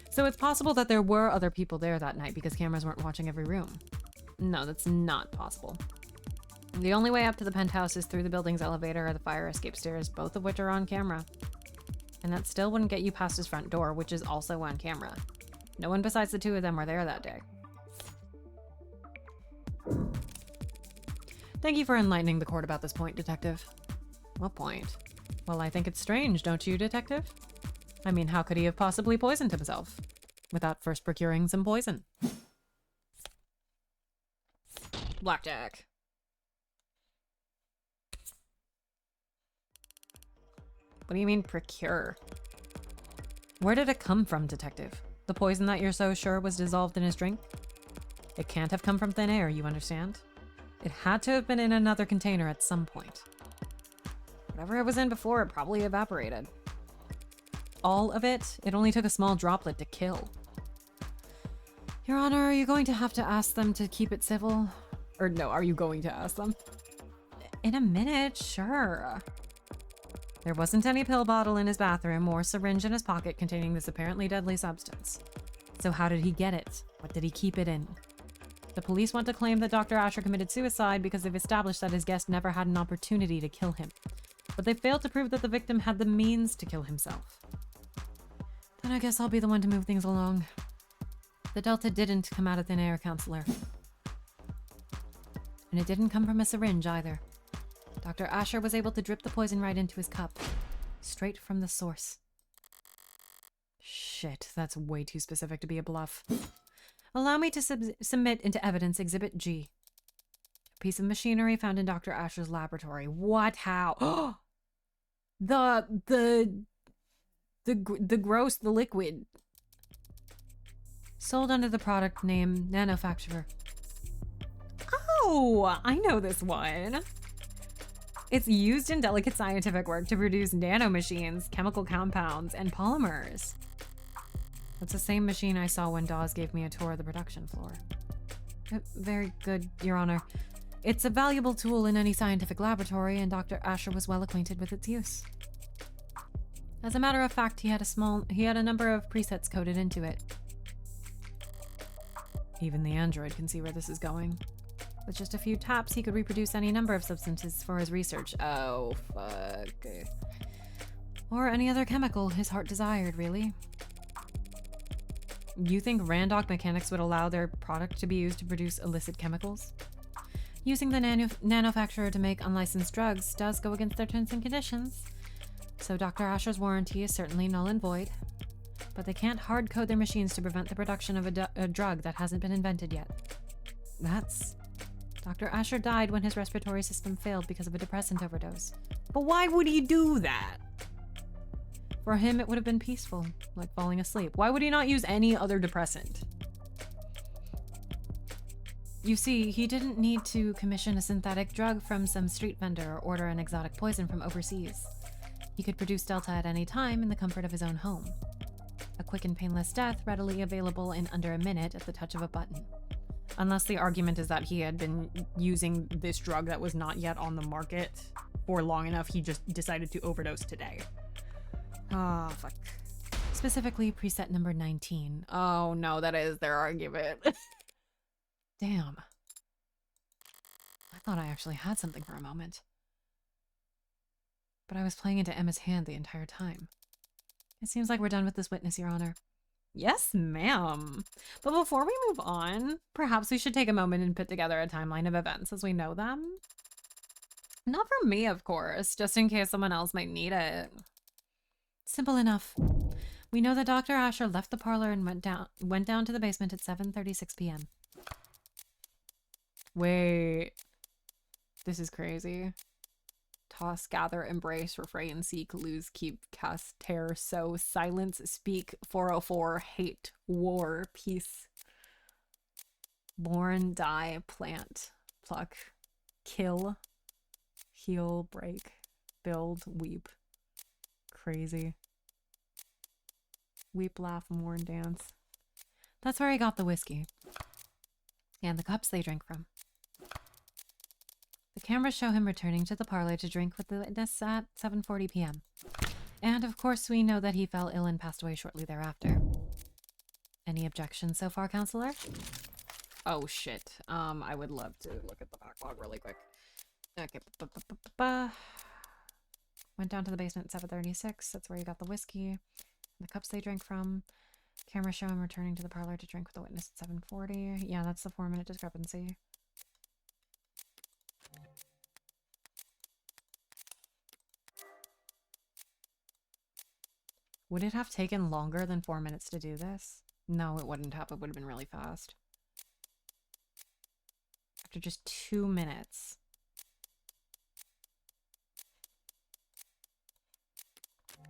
So it's possible that there were other people there that night because cameras weren't watching every room. No, that's not possible. The only way up to the penthouse is through the building's elevator or the fire escape stairs, both of which are on camera. And that still wouldn't get you past his front door, which is also on camera. No one besides the two of them were there that day. Thank you for enlightening the court about this point, Detective. What point? Well, I think it's strange, don't you, Detective? I mean, how could he have possibly poisoned himself without first procuring some poison? Blackjack. What do you mean, procure? Where did it come from, Detective? The poison that you're so sure was dissolved in his drink? It can't have come from thin air, you understand? It had to have been in another container at some point. Whatever it was in before, it probably evaporated. All of it? It only took a small droplet to kill. Your Honor, are you going to have to ask them to keep it civil? Or no, are you going to ask them? In a minute, sure. There wasn't any pill bottle in his bathroom or syringe in his pocket containing this apparently deadly substance. So how did he get it? What did he keep it in? The police want to claim that Dr. Asher committed suicide because they've established that his guest never had an opportunity to kill him. But they failed to prove that the victim had the means to kill himself. Then I guess I'll be the one to move things along. The Delta didn't come out of thin air, Counselor. And it didn't come from a syringe either. Dr. Asher was able to drip the poison right into his cup. Straight from the source. Shit, that's way too specific to be a bluff. Allow me to submit into evidence Exhibit G. A piece of machinery found in Dr. Asher's laboratory. What? How? the liquid. Sold under the product name Nanofacturer. Oh, I know this one. It's used in delicate scientific work to produce nanomachines, chemical compounds, and polymers. That's the same machine I saw when Dawes gave me a tour of the production floor. Very good, Your Honor. It's a valuable tool in any scientific laboratory, and Dr. Asher was well acquainted with its use. As a matter of fact, he had a number of presets coded into it. Even the android can see where this is going. With just a few taps, he could reproduce any number of substances for his research. Oh, fuck. Or any other chemical his heart desired, really. You think Randog Mechanics would allow their product to be used to produce illicit chemicals? Using the nanofacturer to make unlicensed drugs does go against their terms and conditions. So Dr. Asher's warranty is certainly null and void. But they can't hard-code their machines to prevent the production of a drug that hasn't been invented yet. Dr. Asher died when his respiratory system failed because of a depressant overdose. But why would he do that? For him, it would have been peaceful, like falling asleep. Why would he not use any other depressant? You see, he didn't need to commission a synthetic drug from some street vendor or order an exotic poison from overseas. He could produce Delta at any time in the comfort of his own home. A quick and painless death readily available in under a minute at the touch of a button. Unless the argument is that he had been using this drug that was not yet on the market for long enough, he just decided to overdose today. Ah, fuck. Specifically, preset number 19. Oh no, that is their argument. Damn. I thought I actually had something for a moment. But I was playing into Emma's hand the entire time. It seems like we're done with this witness, Your Honor. Yes, ma'am. But before we move on, perhaps we should take a moment and put together a timeline of events as we know them. Not for me, of course, just in case someone else might need it. Simple enough. We know that Dr. Asher left the parlor and went down to the basement at 7:36 p.m. Wait. This is crazy. Toss, gather, embrace, refrain, seek, lose, keep, cast, tear, sow, silence, speak, 404, hate, war, peace. Born, die, plant, pluck, kill, heal, break, build, weep. Crazy. Weep, laugh, mourn, dance. That's where he got the whiskey. And the cups they drank from. The cameras show him returning to the parlor to drink with the witness at 7:40 p.m. And of course we know that he fell ill and passed away shortly thereafter. Any objections so far, Counselor? Oh shit. I would love to look at the backlog really quick. Okay. Went down to the basement at 7:36. That's where he got the whiskey. The cups they drank from. Cameras show him returning to the parlor to drink with the witness at 7:40. Yeah, that's the 4-minute discrepancy. Would it have taken longer than 4 minutes to do this? No, it wouldn't have. It would have been really fast. After just 2 minutes.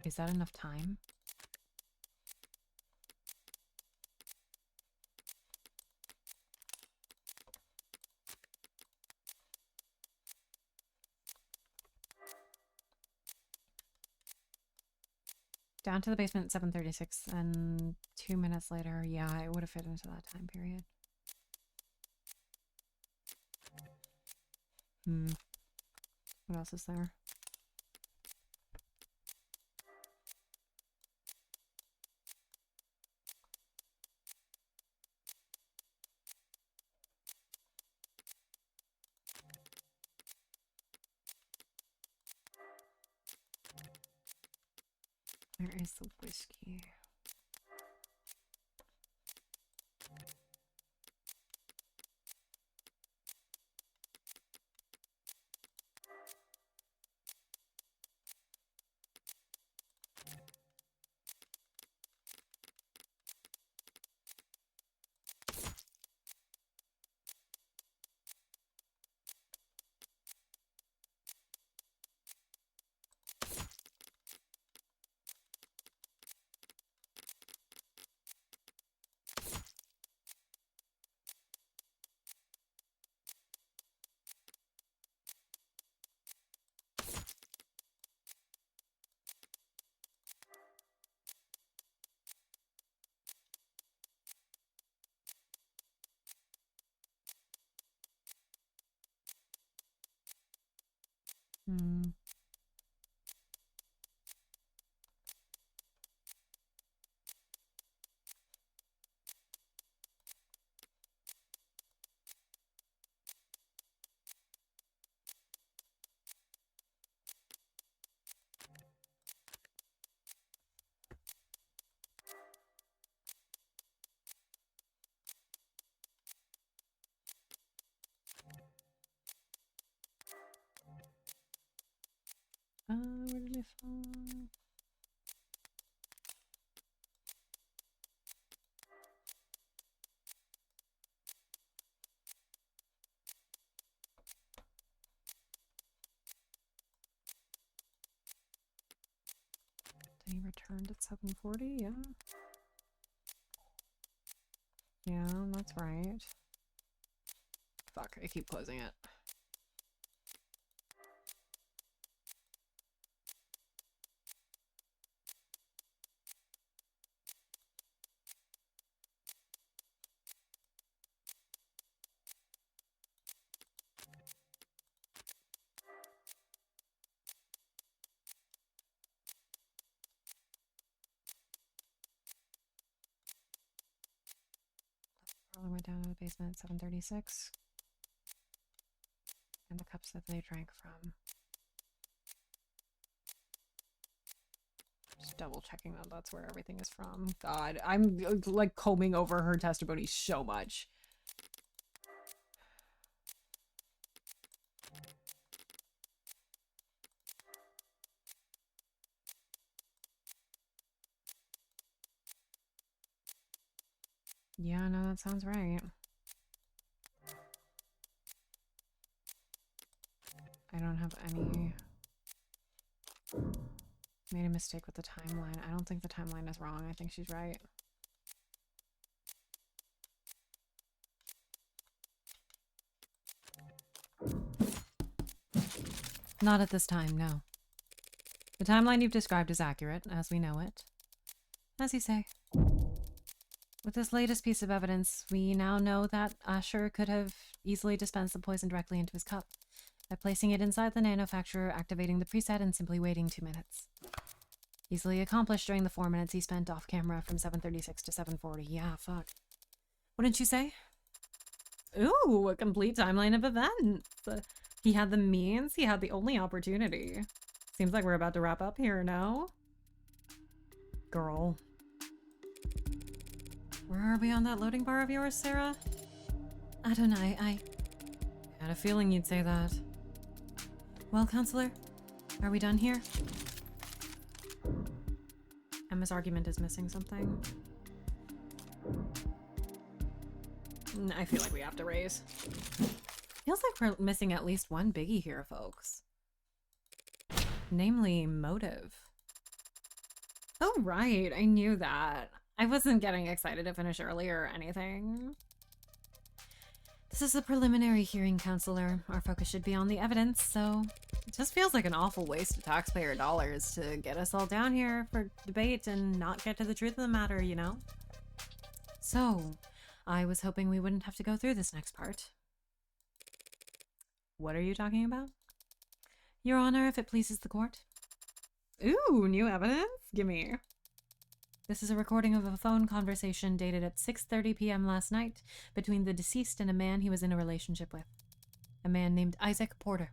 Is that enough time? Down to the basement at 7:36, and 2 minutes later, yeah, it would have fit into that time period. What else is there? Where is the whiskey? He returned at 7:40, yeah. Yeah, that's right. Fuck, I keep closing it. Probably went down to the basement at 7:36. And the cups that they drank from. Just double checking that that's where everything is from. God, I'm like combing over her testimony so much. Yeah, no, that sounds right. I don't have any... Made a mistake with the timeline. I don't think the timeline is wrong. I think she's right. Not at this time, no. The timeline you've described is accurate, as we know it. As you say. With this latest piece of evidence, we now know that Asher could have easily dispensed the poison directly into his cup, by placing it inside the nanofacturer, activating the preset, and simply waiting 2 minutes. Easily accomplished during the 4 minutes he spent off camera from 7:36 to 7:40. Yeah, fuck. Wouldn't you say? Ooh, a complete timeline of events. He had the means, he had the only opportunity. Seems like we're about to wrap up here, no? Girl. Where are we on that loading bar of yours, Sarah? I don't know, I had a feeling you'd say that. Well, counselor, are we done here? Emma's argument is missing something. I feel like we have to raise. Feels like we're missing at least one biggie here, folks. Namely, motive. Oh, right. I knew that. I wasn't getting excited to finish early or anything. This is a preliminary hearing, counselor. Our focus should be on the evidence, so... It just feels like an awful waste of taxpayer dollars to get us all down here for debate and not get to the truth of the matter, you know? So, I was hoping we wouldn't have to go through this next part. What are you talking about? Your Honor, if it pleases the court. Ooh, new evidence? Gimme. This is a recording of a phone conversation dated at 6:30 p.m. last night between the deceased and a man he was in a relationship with. A man named Isaac Porter.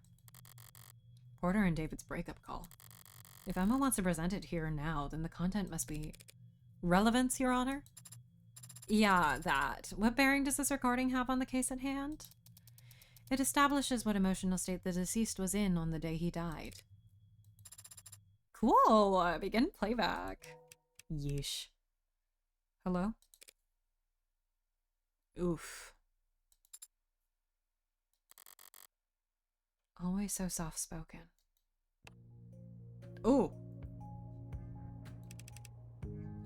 Porter and David's breakup call. If Emma wants to present it here and now, then the content must be... Relevance, Your Honor? Yeah, that. What bearing does this recording have on the case at hand? It establishes what emotional state the deceased was in on the day he died. Cool. Begin playback. Yeesh. Hello? Oof. Always so soft-spoken. Oh!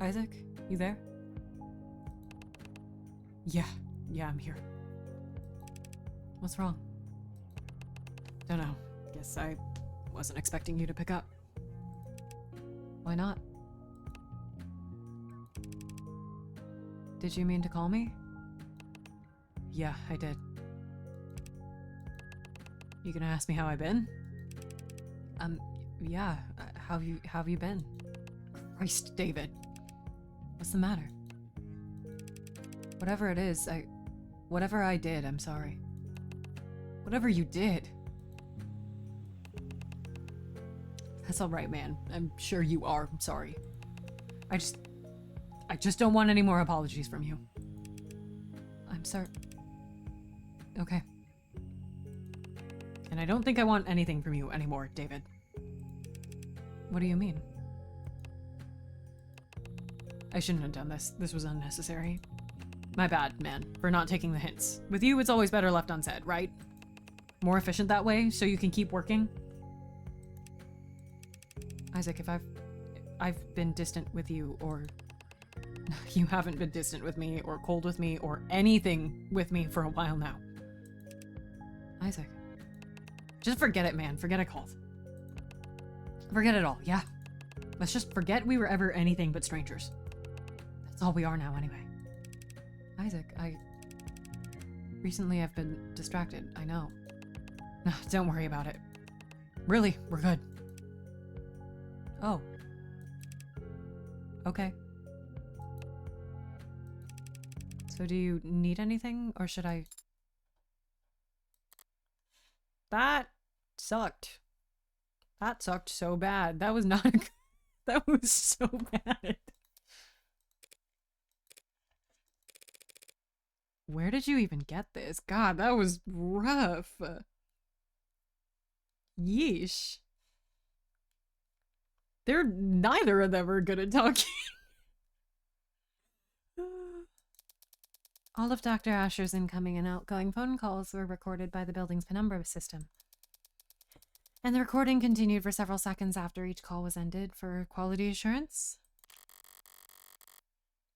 Isaac, you there? Yeah, I'm here. What's wrong? Don't know. Guess I wasn't expecting you to pick up. Why not? Did you mean to call me? Yeah, I did. You gonna ask me how I've been? Yeah. How have you been? Christ, David. What's the matter? Whatever it is, whatever I did, I'm sorry. Whatever you did. That's alright, man. I'm sure you are sorry. I just don't want any more apologies from you. I'm sorry. Okay. And I don't think I want anything from you anymore, David. What do you mean? I shouldn't have done this. This was unnecessary. My bad, man, for not taking the hints. With you, it's always better left unsaid, right? More efficient that way, so you can keep working? Isaac, if I've been distant with you, or you haven't been distant with me, or cold with me, or anything with me for a while now. Isaac. Just forget it, man. Forget I called. Forget it all, yeah. Let's just forget we were ever anything but strangers. That's all we are now, anyway. Isaac, recently I've been distracted, I know. No, don't worry about it. Really, we're good. Oh. Okay. So do you need anything, or should I... That sucked. That sucked so bad. That was not a... That was so bad. Where did you even get this? God, that was rough. Yeesh. Neither of them are good at talking. All of Dr. Asher's incoming and outgoing phone calls were recorded by the building's penumbra system. And the recording continued for several seconds after each call was ended for quality assurance.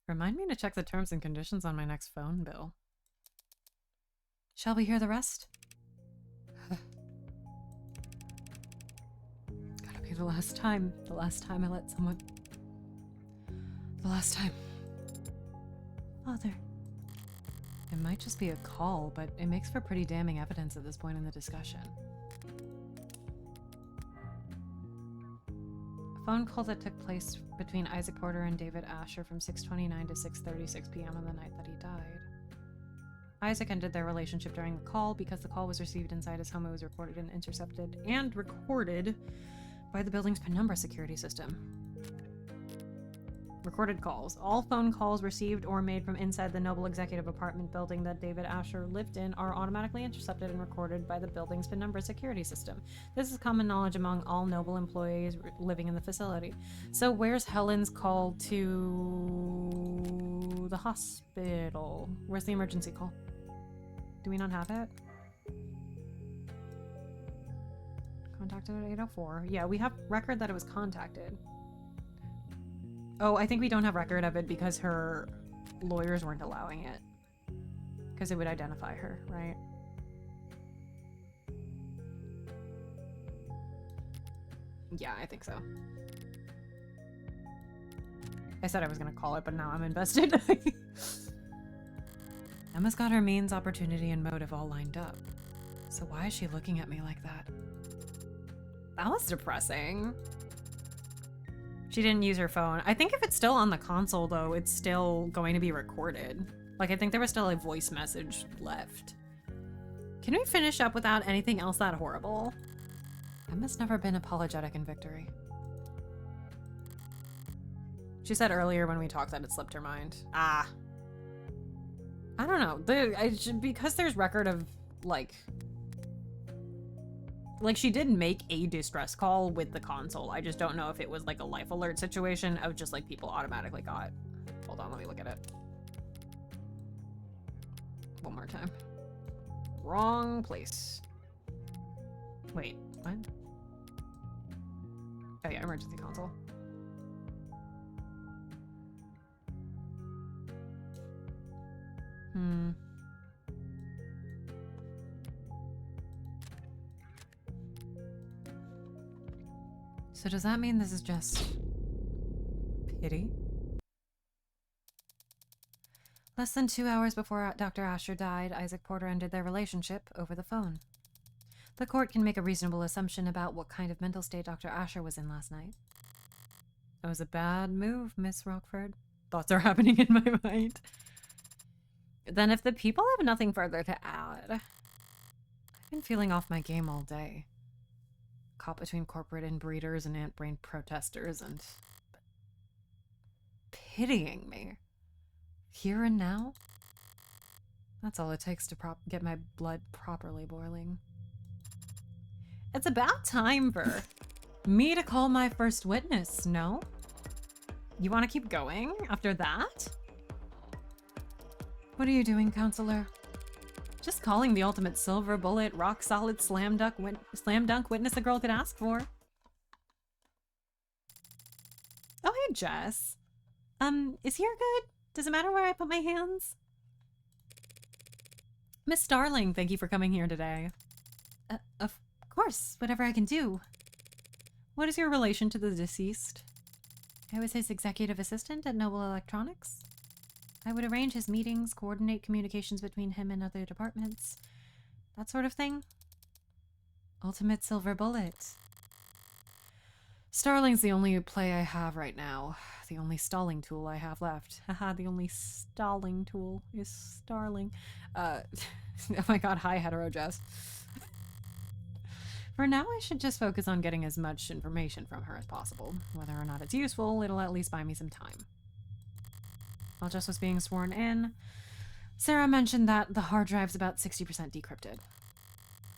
Remind me to check the terms and conditions on my next phone bill. Shall we hear the rest? Gotta be the last time. The last time I let someone... The last time. Father. It might just be a call, but it makes for pretty damning evidence at this point in the discussion. A phone call that took place between Isaac Porter and David Asher from 6:29 to 6:36 p.m. on the night that he died. Isaac ended their relationship during the call because the call was received inside his home. It was recorded and intercepted and recorded by the building's penumbra security system. Recorded calls. All phone calls received or made from inside the noble executive apartment building that David Asher lived in are automatically intercepted and recorded by the building's penumbra security system. This is common knowledge among all noble employees living in the facility. So where's Helen's call to the hospital? Where's the emergency call? Do we not have it? Contacted at 8:04. Yeah, we have record that it was contacted. Oh, I think we don't have record of it because her lawyers weren't allowing it. Because it would identify her, right? Yeah, I think so. I said I was gonna call it, but now I'm invested. Emma's got her means, opportunity, and motive all lined up. So why is she looking at me like that? That was depressing. She didn't use her phone. I think if it's still on the console, though, it's still going to be recorded. Like, I think there was still a voice message left. Can we finish up without anything else that horrible? Emma's never been apologetic in victory. She said earlier when we talked that it slipped her mind. Ah. I don't know. Because there's record of, like, she did make a distress call with the console. I just don't know if it was like a life alert situation of just like people automatically got. Hold on, let me look at it. One more time. Wrong place. Wait, what? Oh yeah, emergency console. So does that mean this is just pity? Less than 2 hours before Dr. Asher died, Isaac Porter ended their relationship over the phone. The court can make a reasonable assumption about what kind of mental state Dr. Asher was in last night. That was a bad move, Miss Rockford. Thoughts are happening in my mind. Then if the people have nothing further to add, I've been feeling off my game all day. Caught between corporate inbreeders and ant-brain protesters and pitying me. Here and now? That's all it takes to get my blood properly boiling. It's about time for... Me to call my first witness, no? You want to keep going after that? What are you doing, counselor? Just calling the ultimate silver bullet, rock solid slam dunk witness a girl could ask for. Oh, hey, Jess. Is here good? Does it matter where I put my hands? Miss Starling, thank you for coming here today. Of course, whatever I can do. What is your relation to the deceased? I was his executive assistant at Noble Electronics. I would arrange his meetings, coordinate communications between him and other departments. That sort of thing. Ultimate silver bullet. Starling's the only play I have right now. The only stalling tool I have left. Haha, the only stalling tool is Starling. Oh my god, hi, hetero Jess. For now, I should just focus on getting as much information from her as possible. Whether or not it's useful, it'll at least buy me some time. While Jess was being sworn in, Sarah mentioned that the hard drive's about 60% decrypted.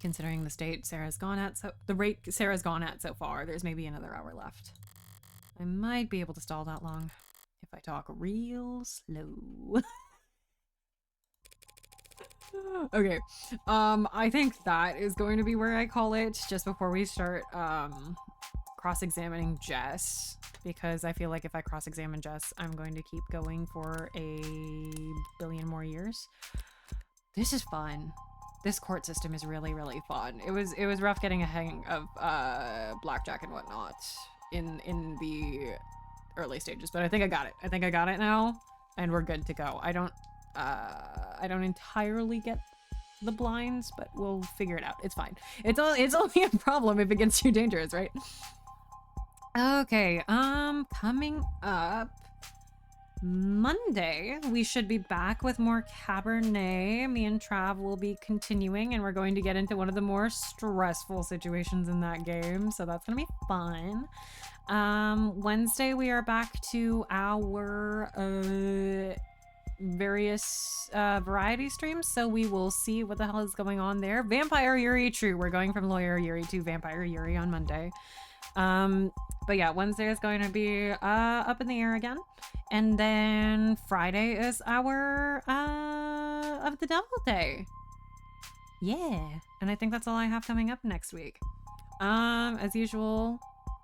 Considering the state Sarah's gone at the rate Sarah's gone at so far, there's maybe another hour left. I might be able to stall that long if I talk real slow. Okay, I think that is going to be where I call it just before we start cross-examining Jess, because I feel like if I cross-examine Jess, I'm going to keep going for a billion more years. This is fun. This court system is really, really fun. It was rough getting a hang of blackjack and whatnot in the early stages, but I think I got it. I think I got it now, and we're good to go. I don't entirely get the blinds, but we'll figure it out. It's fine. It's only a problem if it gets too dangerous, right? Okay, coming up Monday, we should be back with more Cabernet. Me and Trav will be continuing, and we're going to get into one of the more stressful situations in that game, so that's gonna be fun. Wednesday, we are back to our various variety streams, so we will see what the hell is going on there. Vampire Yuri, true, we're going from Lawyer Yuri to Vampire Yuri on Monday. But yeah, Wednesday is going to be up in the air again, and then Friday is our of the Devil Day. Yeah, and I think that's all I have coming up next week. As usual,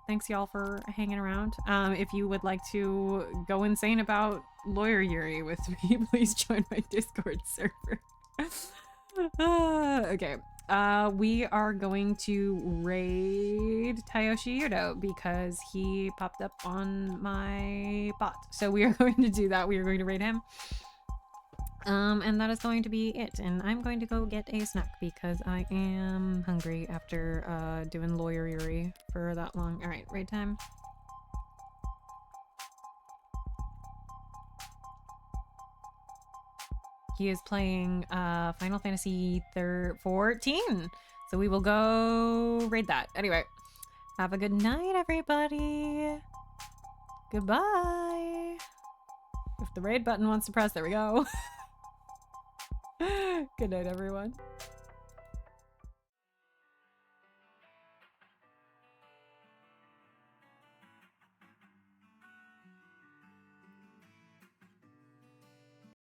thanks y'all for hanging around. If you would like to go insane about Lawyer Yuri with me, please join my Discord server. Okay. We are going to raid Tayoshi Yudo because he popped up on my bot. So we are going to do that. We are going to raid him. And that is going to be it. And I'm going to go get a snack because I am hungry after doing Lawyer Yuri for that long. All right, raid time. He is playing Final Fantasy 14. So we will go raid that. Anyway, have a good night, everybody. Goodbye. If the raid button wants to press, there we go. Good night, everyone.